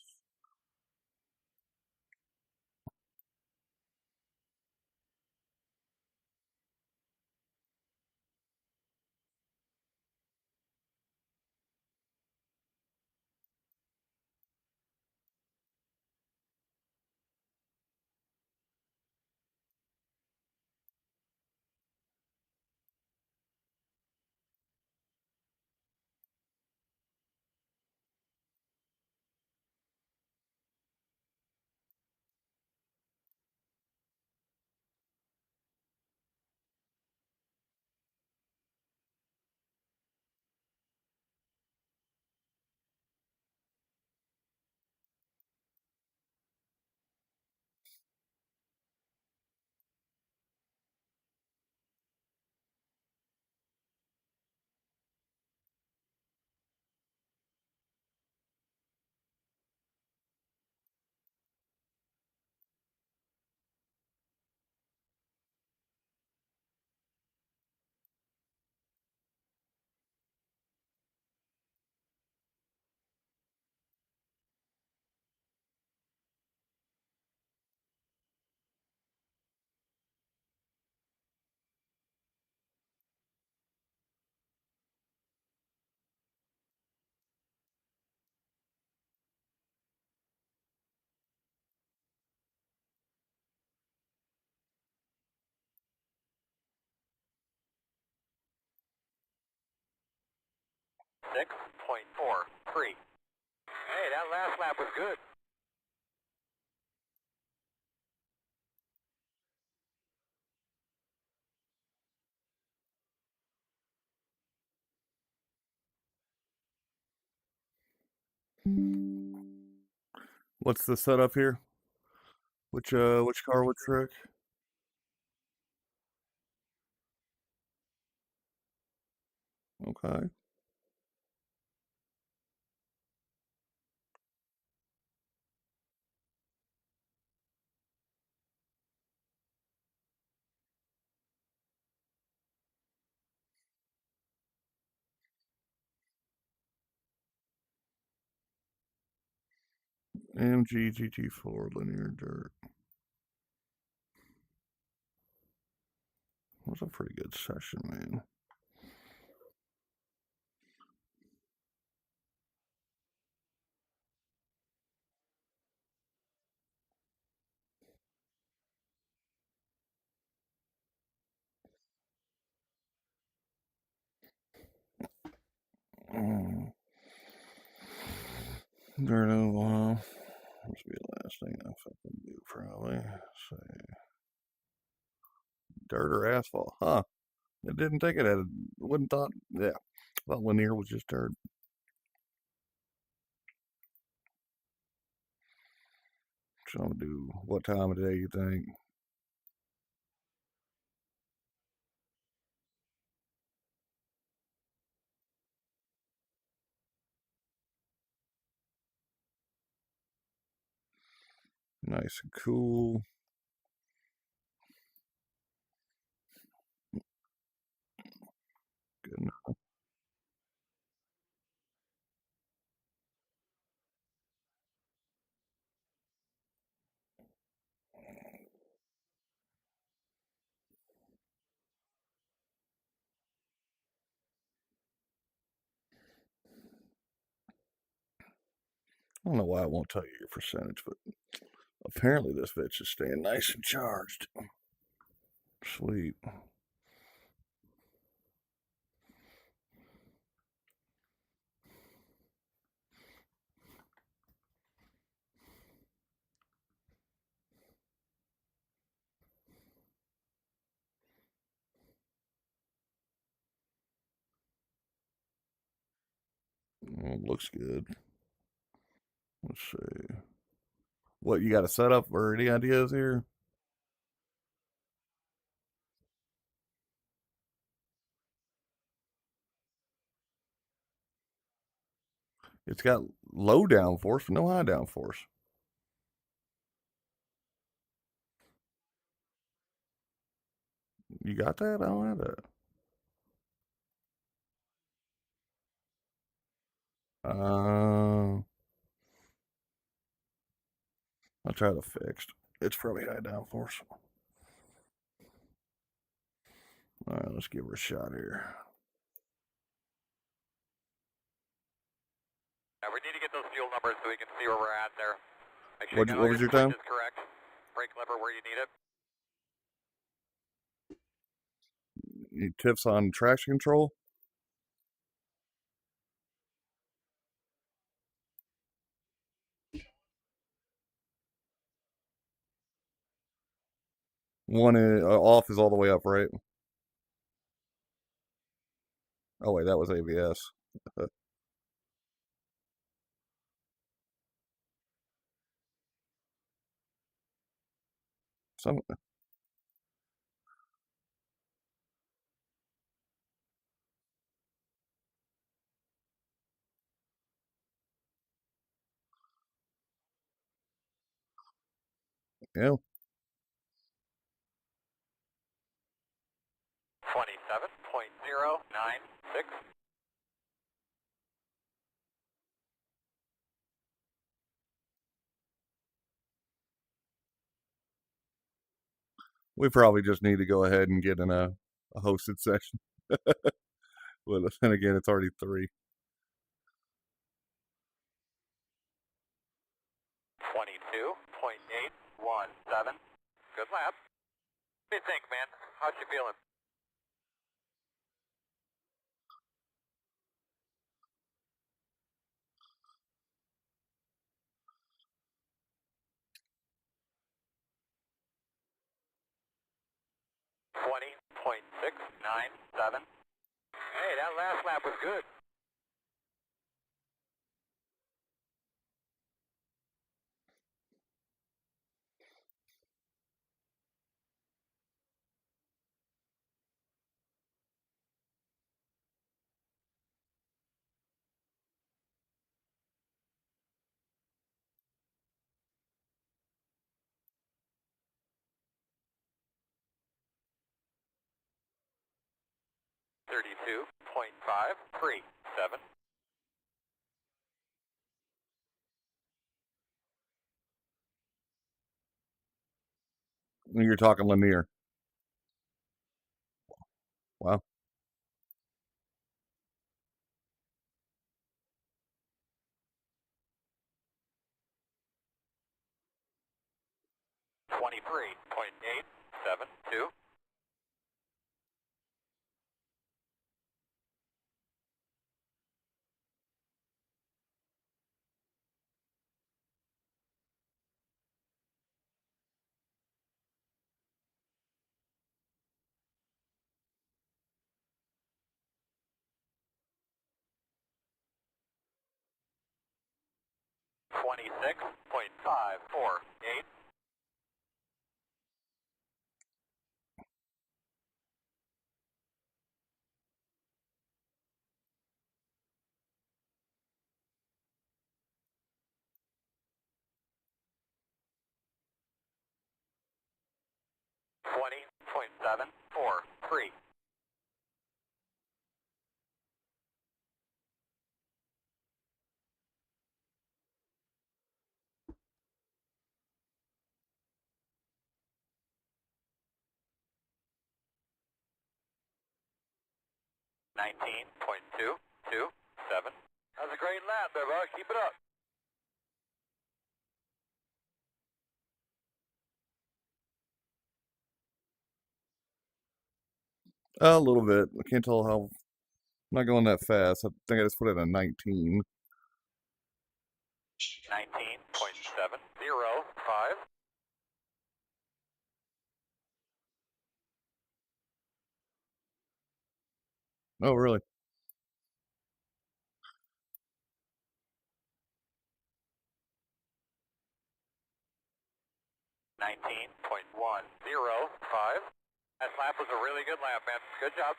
96.43. Hey, that last lap was good. What's the setup here? Which car, which trick? Okay. AMG GT4 linear dirt. That was a pretty good session, man. Dirt oval. Must be the last thing I fucking do, probably. Say dirt or asphalt, huh? It didn't think it had. Wouldn't thought. Yeah, thought linear was just dirt. So I'm gonna do. What time of day you think? Nice and cool. Good enough. I don't know why I won't tell you your percentage, but apparently this bitch is staying nice and charged. Sweet. Looks good. Let's see. What, you got a setup or any ideas here? It's got low downforce, but no high downforce. You got that? I don't have that. I'll try the fixed. It's probably high downforce. All right, let's give her a shot here. Now we need to get those fuel numbers so we can see where we're at there. Make sure What you got was all your your time? switches correct. Brake lever where you need it. Any tips on traction control? One is, off is all the way up, right? Oh wait, that was ABS. Some yeah. 27.096. We probably just need to go ahead and get in a hosted session. But then again, it's already 3. 22.817. Good lap. What do you think, man? How's you feeling? 26.97. Hey, that last lap was good. $32.537. You're talking linear. Wow. $23.872. $26.548. $20.743. $19.227. That's a great lap there, bud. Keep it up. A little bit. I can't tell how. I'm not going that fast. I think I just put it at 19. 19.705. Oh, really? $19.105. That lap was a really good lap, man. Good job.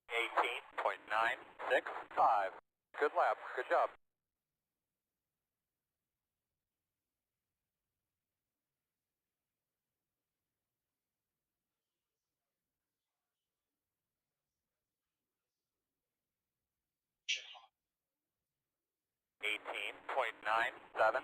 $18.965. Good lap. Good job. $18.979.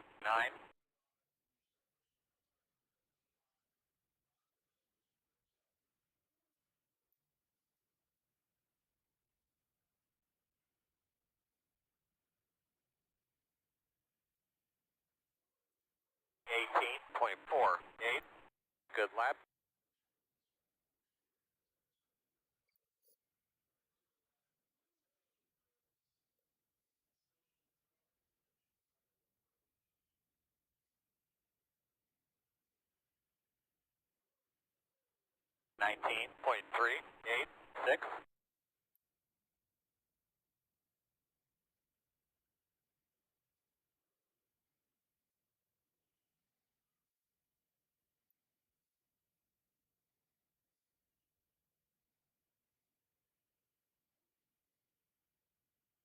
$18.48. Good lap. $19.386.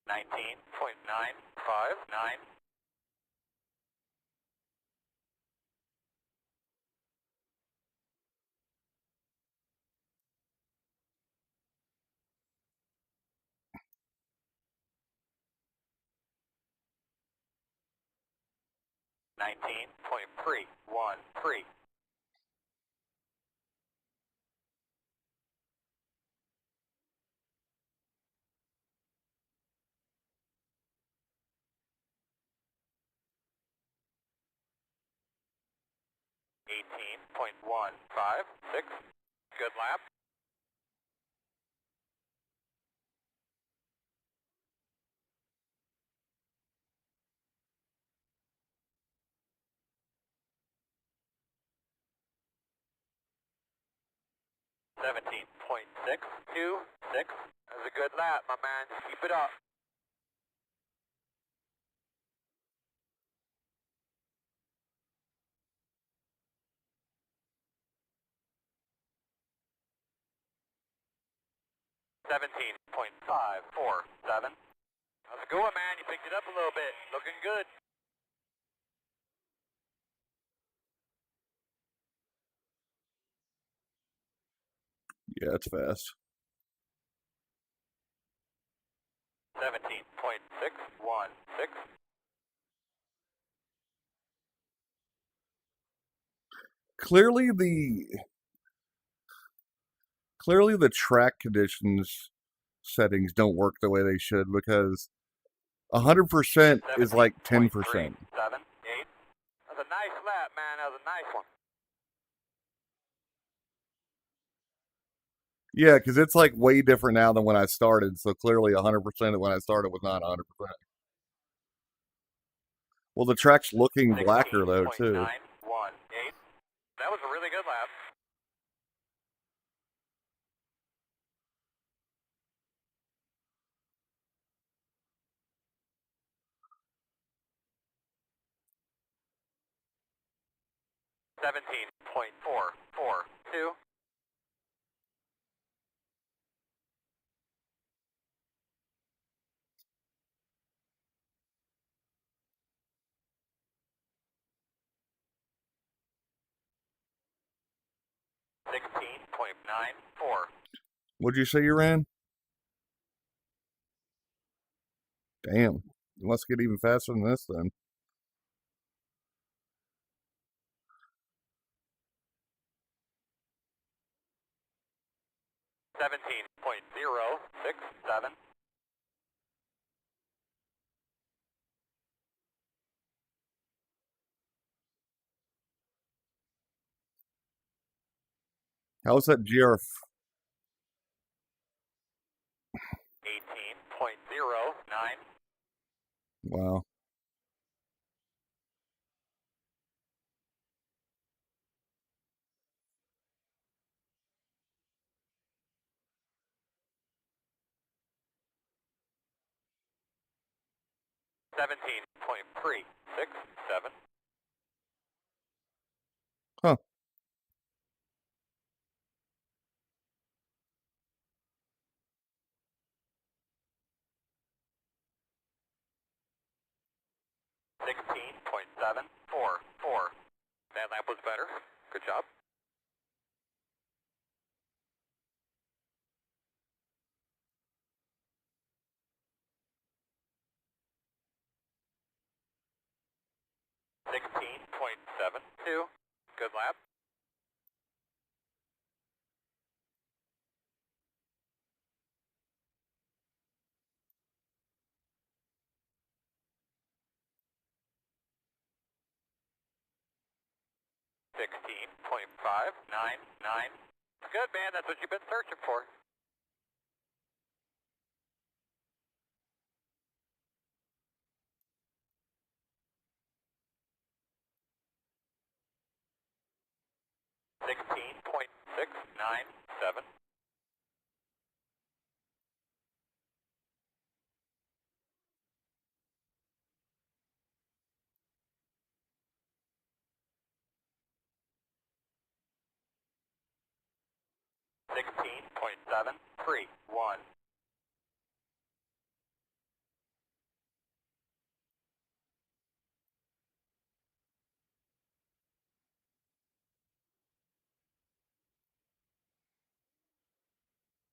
$19.959. $19.313. $18.156. Good lap. 17.626. That's a good lap, my man. Keep it up. .547. How's it going, man? You picked it up a little bit. Looking good. Yeah, it's fast. 17.616. Clearly the track conditions settings don't work the way they should, because 100% is like 10%. 17.378. That's a nice lap, man. That was a nice one. Yeah, because it's like way different now than when I started. So clearly 100% of when I started was not 100%. Well, the track's looking blacker though too. 16.918. That was a really good lap. .442. .94. What'd you say you ran? Damn, you must get even faster than this then. .067. How's that GR? 18.09. Wow. .367. Huh. .16.744. That lap was better. Good job. .16.72. Good lap. .16.599. Good, man. That's what you've been searching for. .16.697. .16.731.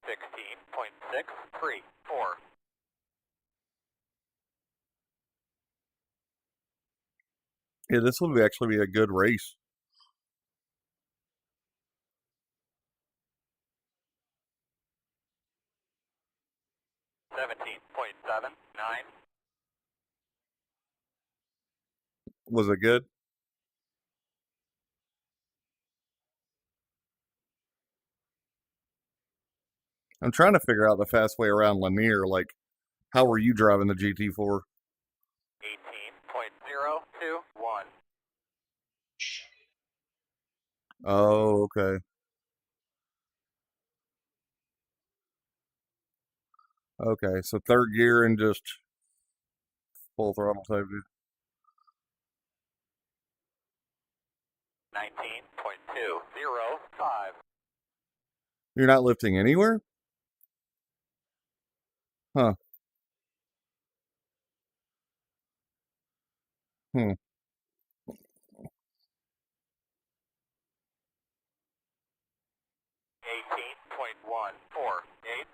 .16.634. Yeah, this will actually be a good race. .17.79. Was it good? I'm trying to figure out the fast way around Lanier. Like, how were you driving the GT4? 18.021. Oh, okay. Okay, so third gear and just full throttle type. 19.205. You're not lifting anywhere? Huh. Hmm. 18.148.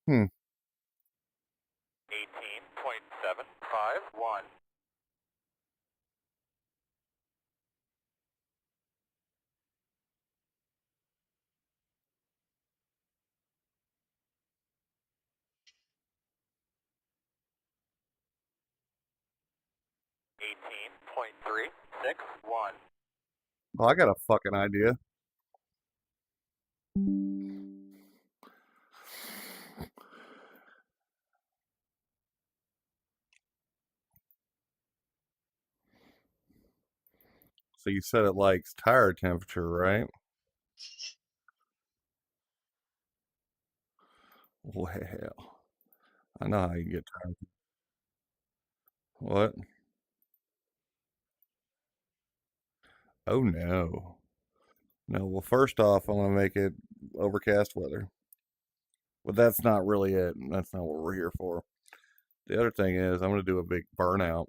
Hmm. 18.751. Eighteen point three six one. Well, I got a fucking idea. So you said it likes tire temperature, right? Well, I know how you get tire. What? Oh no. No, well, first off, I'm gonna make it overcast weather. But that's not really it. That's not what we're here for. The other thing is, I'm gonna do a big burnout.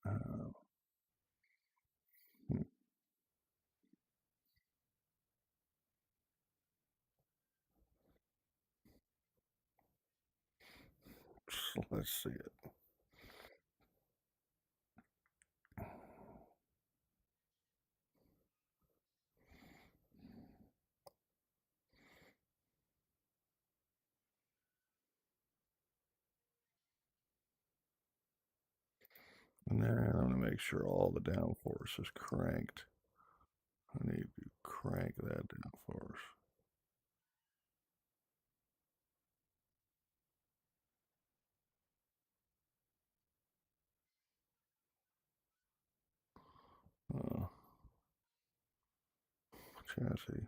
Uh, hmm, let's see it. And then I'm gonna make sure all the downforce is cranked. I need to crank that downforce. Uh, chassis.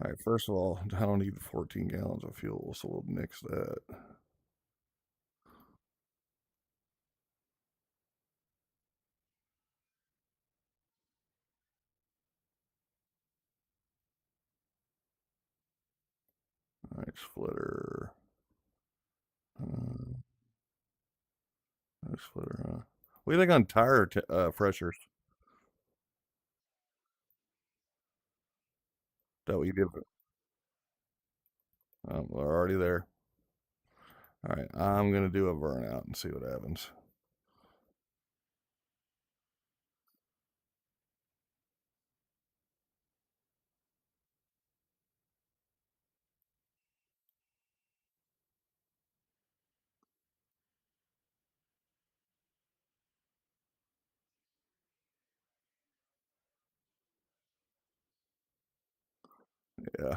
All right, first of all, I don't need 14 gallons of fuel, so we'll nix that. All right, splitter. Uh, splitter, huh? What do you think on tire pressures? That what you did? We're already there. All right, I'm gonna do a burnout and see what happens. Yeah,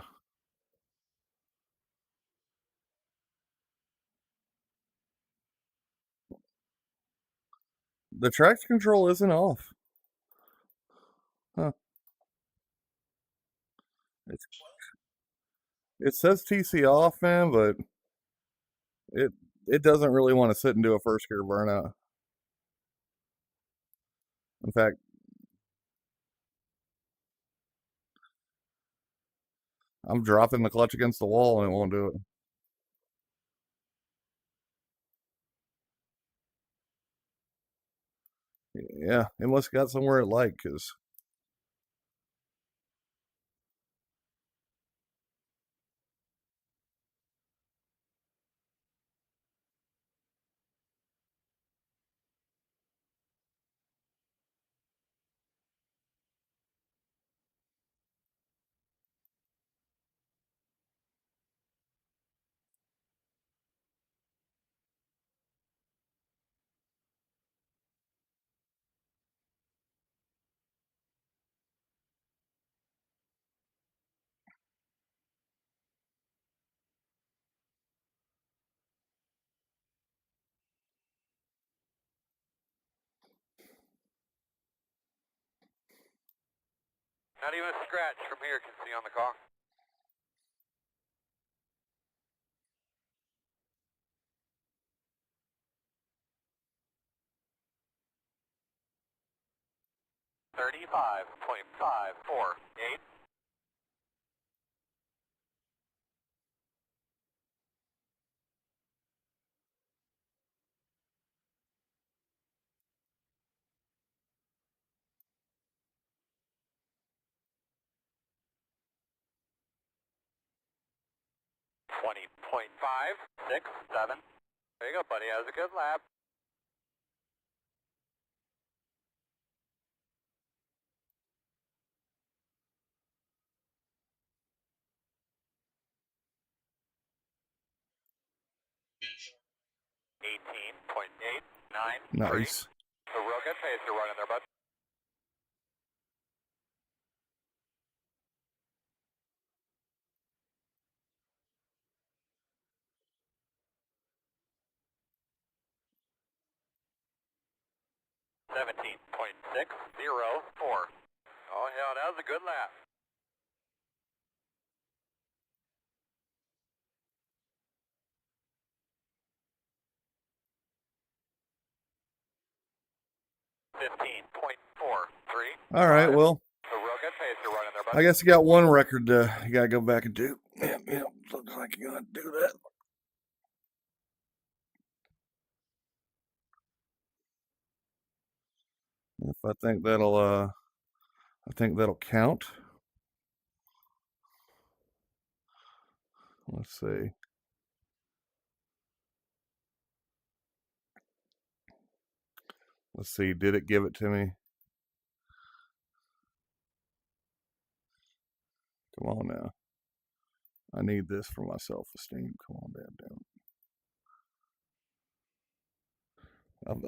the traction control isn't off. Huh? It's it says TC off, man, but it it doesn't really want to sit and do a first gear burnout. In fact, I'm dropping the clutch against the wall and it won't do it. Yeah, it must have got somewhere it like, cause Not even a scratch from here can see on the car. $35.548. $20.567. There you go, buddy. That was a good lap. $18.893. Nice. So real good pace you're running there, bud. $17.604. Oh yeah, that was a good lap. $15.43. All right, well, So real good pace you're running there, bud. I guess you got one record you gotta go back and do. Yeah, looks like you're gonna do that. If I think that'll count. Let's see. Let's see. Did it give it to me? Come on now. I need this for my self-esteem. Come on, damn.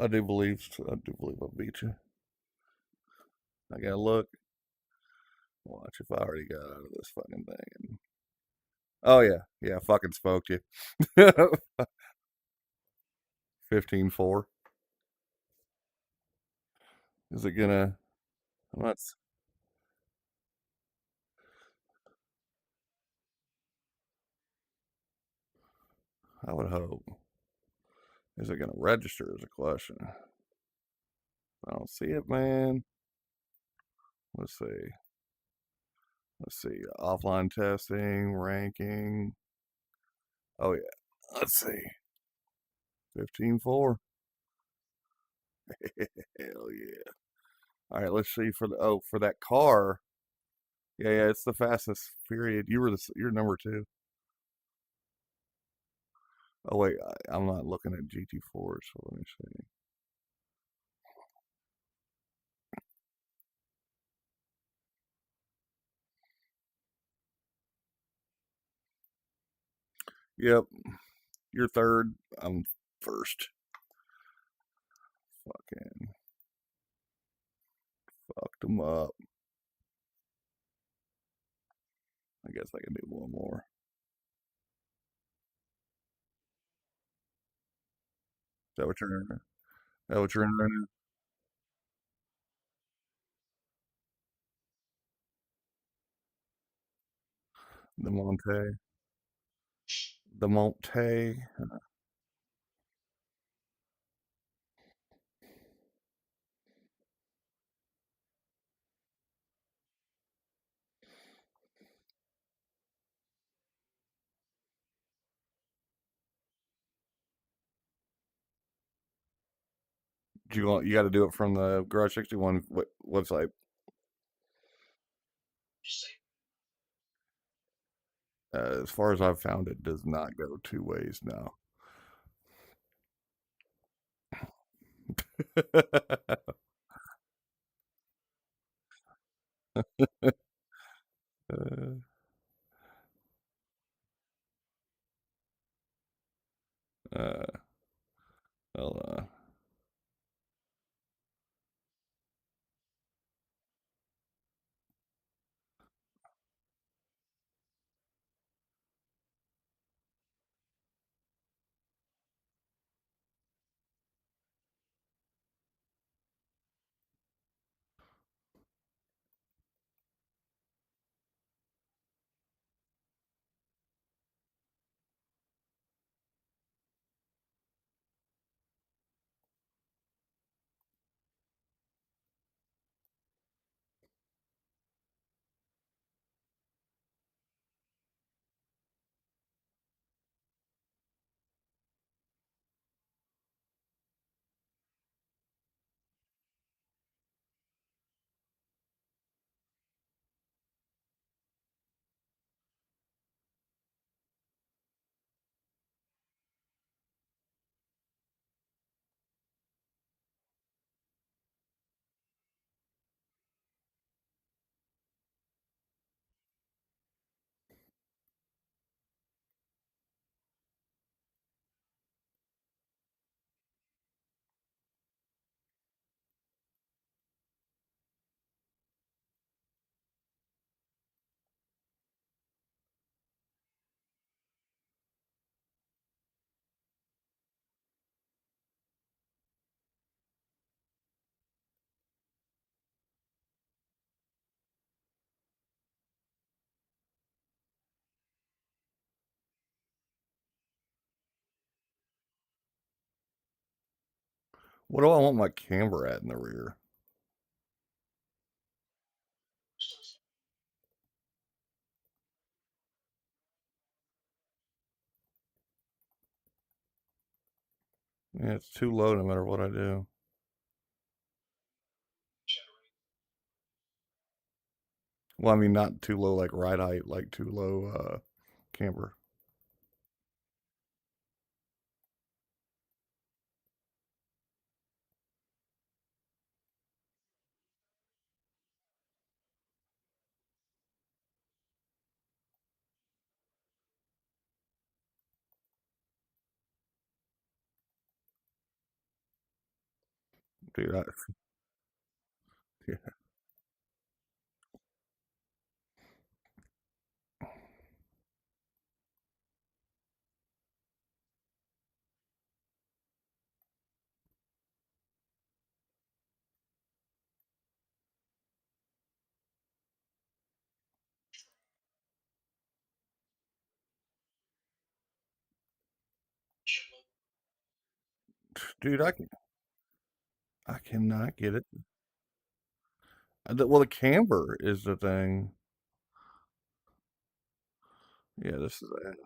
I do believe I beat you. I gotta look. Watch if I already got out of this fucking thing. Oh yeah, I fucking smoked you. 15-4. Is it gonna? Let's. I would hope. Is it gonna register? Is a question. I don't see it, man. Let's see. Offline testing, ranking. Oh yeah. Let's see. 15-4. Hell yeah. All right, let's see for that car. Yeah, it's the fastest period. You're number 2. Oh wait, I'm not looking at GT4, so let me see. Yep, you're third. I'm first. Fucking fucked them up. I guess I can do one more. Is that what you're in? Is that what you're in right now? The Monte. The Monte. You got to do it from the Garage 61 website. As far as I've found, it does not go 2 ways now. uh, uh, hold on. What do I want my camber at in the rear? Yeah, it's too low no matter what I do. Well, I mean, not too low like ride height, like too low camber. Dude, yeah. Dude, I cannot get it. Well, the camber is the thing. Yeah, this is it.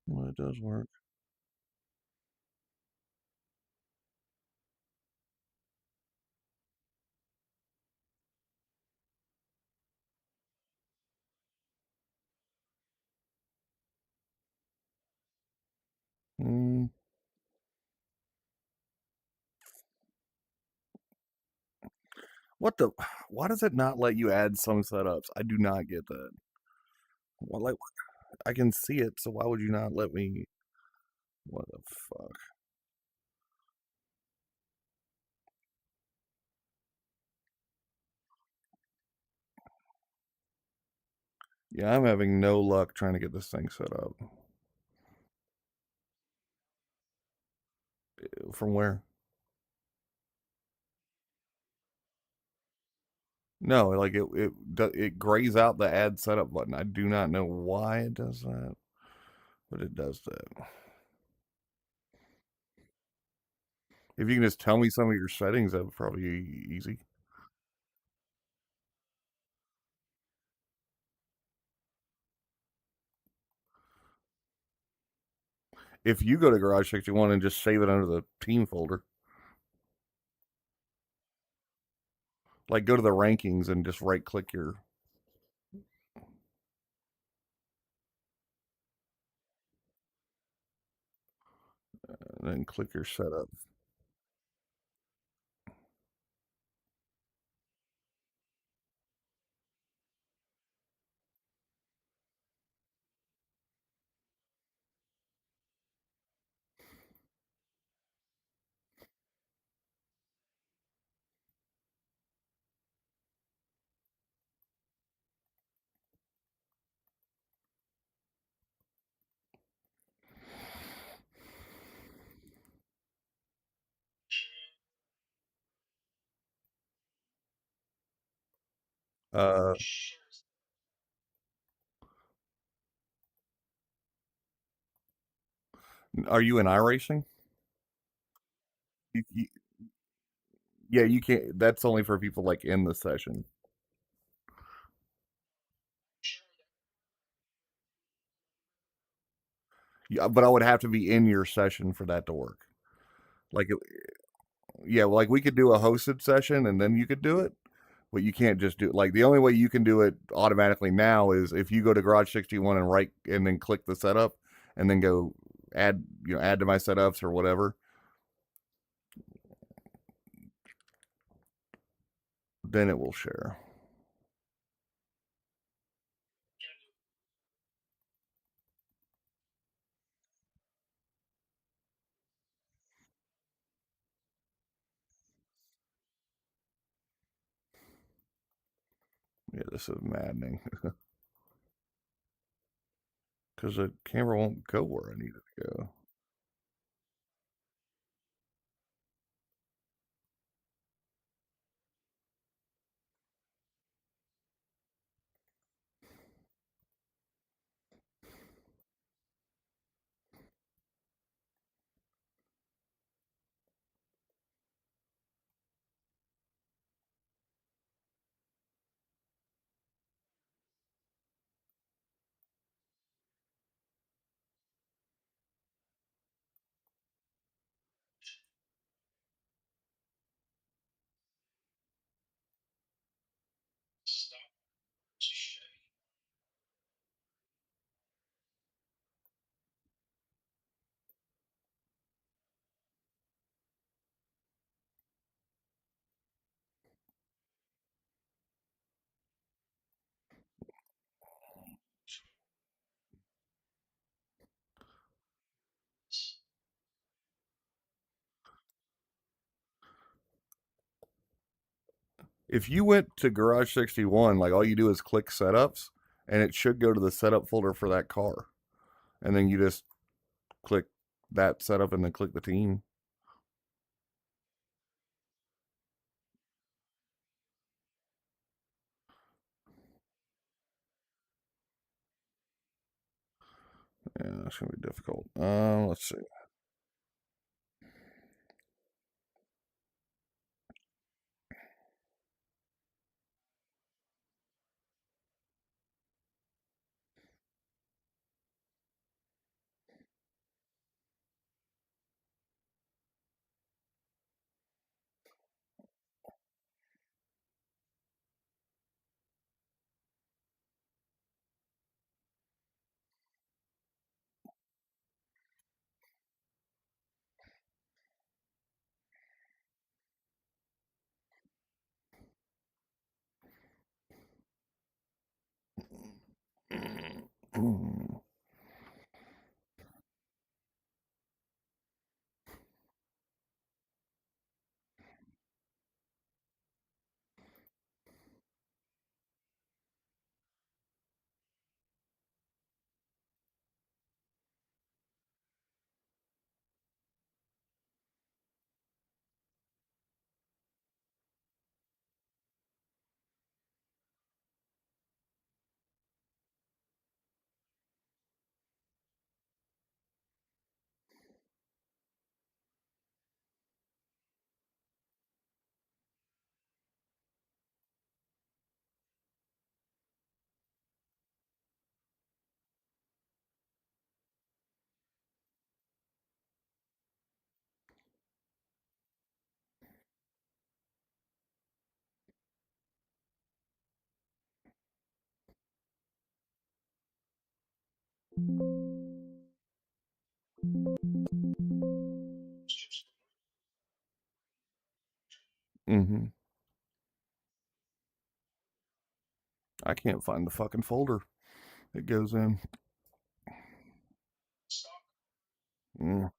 Well, it does work. Mm, what the? Why does it not let you add some setups? I do not get that. Well, like, I can see it, so why would you not let me? What the fuck? Yeah, I'm having no luck trying to get this thing set up. From where? No, like it grays out the add setup button. I do not know why it does that, but it does that. If you can just tell me some of your settings, that would probably be easy. If you go to Garage 61 and just save it under the team folder, like go to the rankings and just right click your, and then click your setup. Uh, are you in iRacing? You, yeah, you can't. That's only for people like in the session. Yeah, but I would have to be in your session for that to work. Like, yeah, like we could do a hosted session and then you could do it, but you can't just do it. Like the only way you can do it automatically now is if you go to Garage 61 and right and then click the setup and then go add, add to my setups or whatever. Then it will share. Yeah, this is maddening. Because the camera won't go where I need it to go. If you went to Garage 61, like all you do is click setups, and it should go to the setup folder for that car. And then you just click that setup and then click the team. Yeah, that's gonna be difficult. Let's see. Mm-hmm. I can't find the fucking folder it goes in. Mm,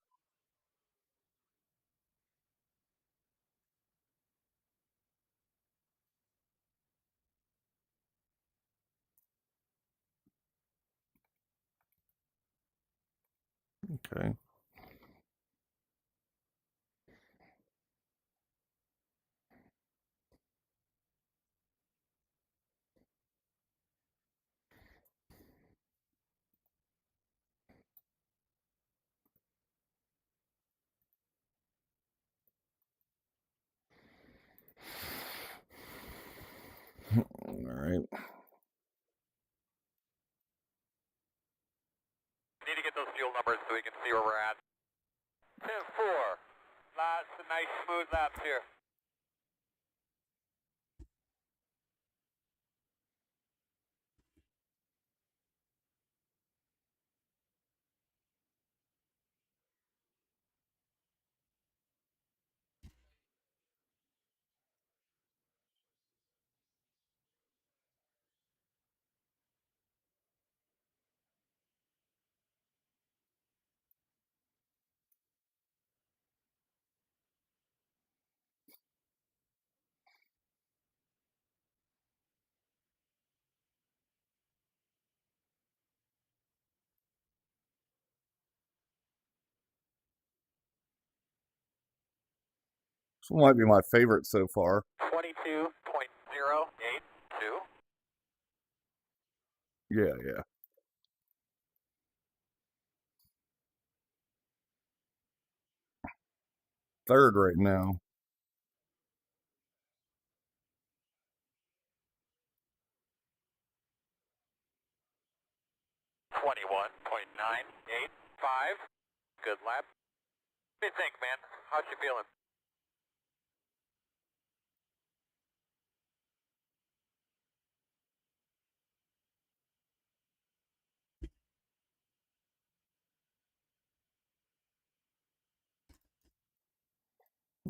okay. All right. We need to get those fuel numbers so we can see where we're at. 10-4. Lots of nice smooth laps here. This one might be my favorite so far. 22.082. Yeah, yeah. Third right now. $21.985. Good lap. What do you think, man? How's you feeling?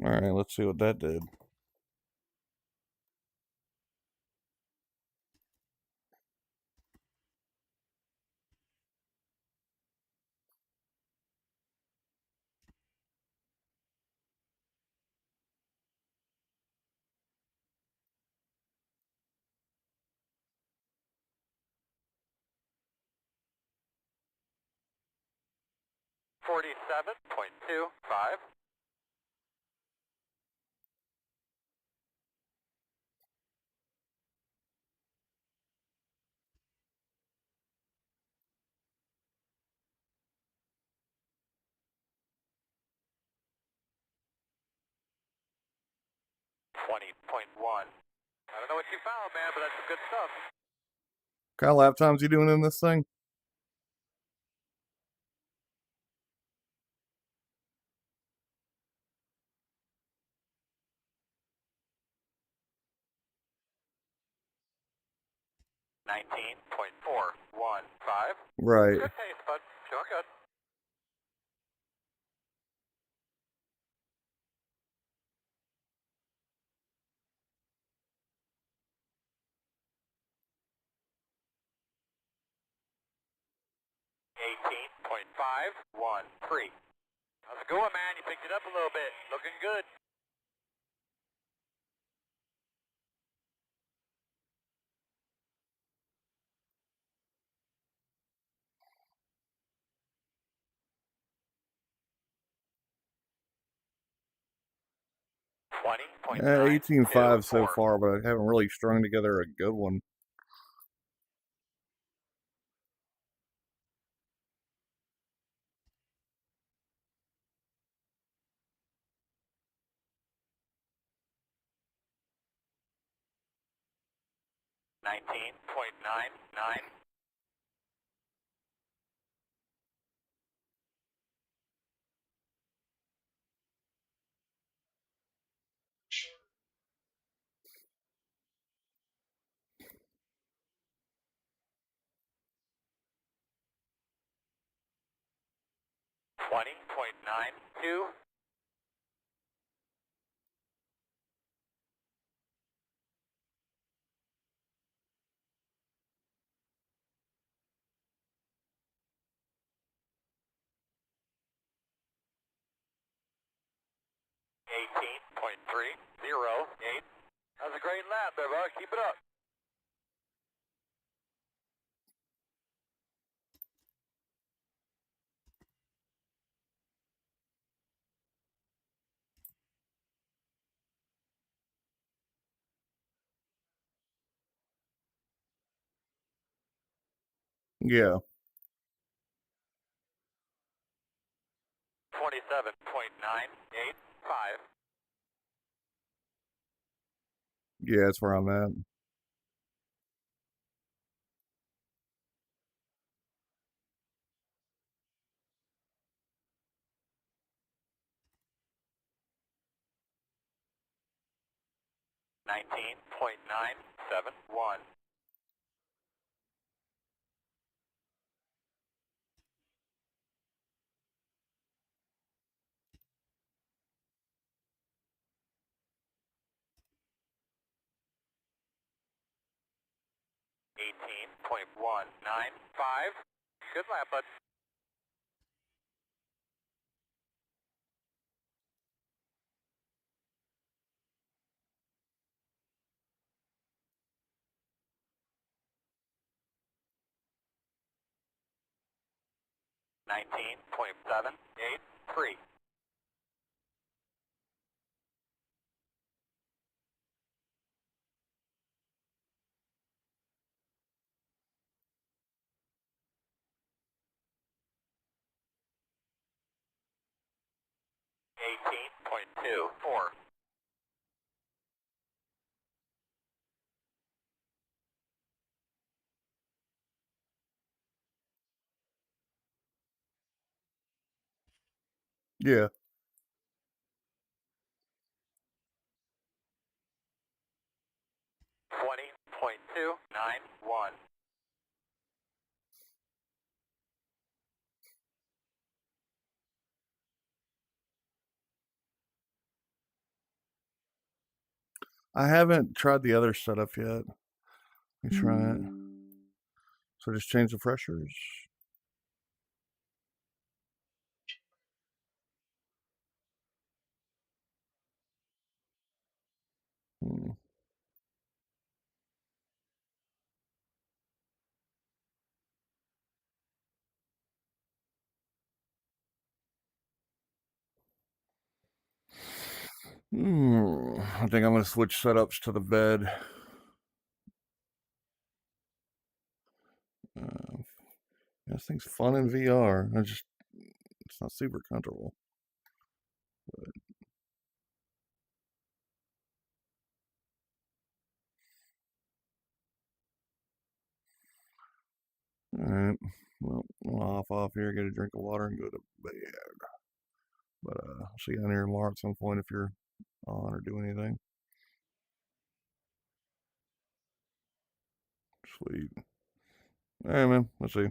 All right, let's see what that did. $47.25. $20.1. I don't know what you found, man, but that's some good stuff. What kind of lap times you doing in this thing? $19.415. Right. Good pace, bud. Sure good. $18.513. How's it going, man? You picked it up a little bit. Looking good. Yeah, 18.5 so 20.924. far, but I haven't really strung together a good one. $19.99. $20.92. $18.308. That's a great lap there, bud. Keep it up. Yeah. 27.985. Yeah, that's where I'm at. $19.971. $18.195. Good lap, bud. $19.783. 19.24. Yeah. 20.291. I haven't tried the other setup yet. Let me try it. So just change the pressures. Hmm. I think I'm going to switch setups to the bed. This thing's fun in VR. It's not super comfortable. But all right. Well, I'll hop off here, get a drink of water, and go to bed. But I'll see you down here tomorrow at some point if you're on or do anything. Sweet. All right, man. Let's see.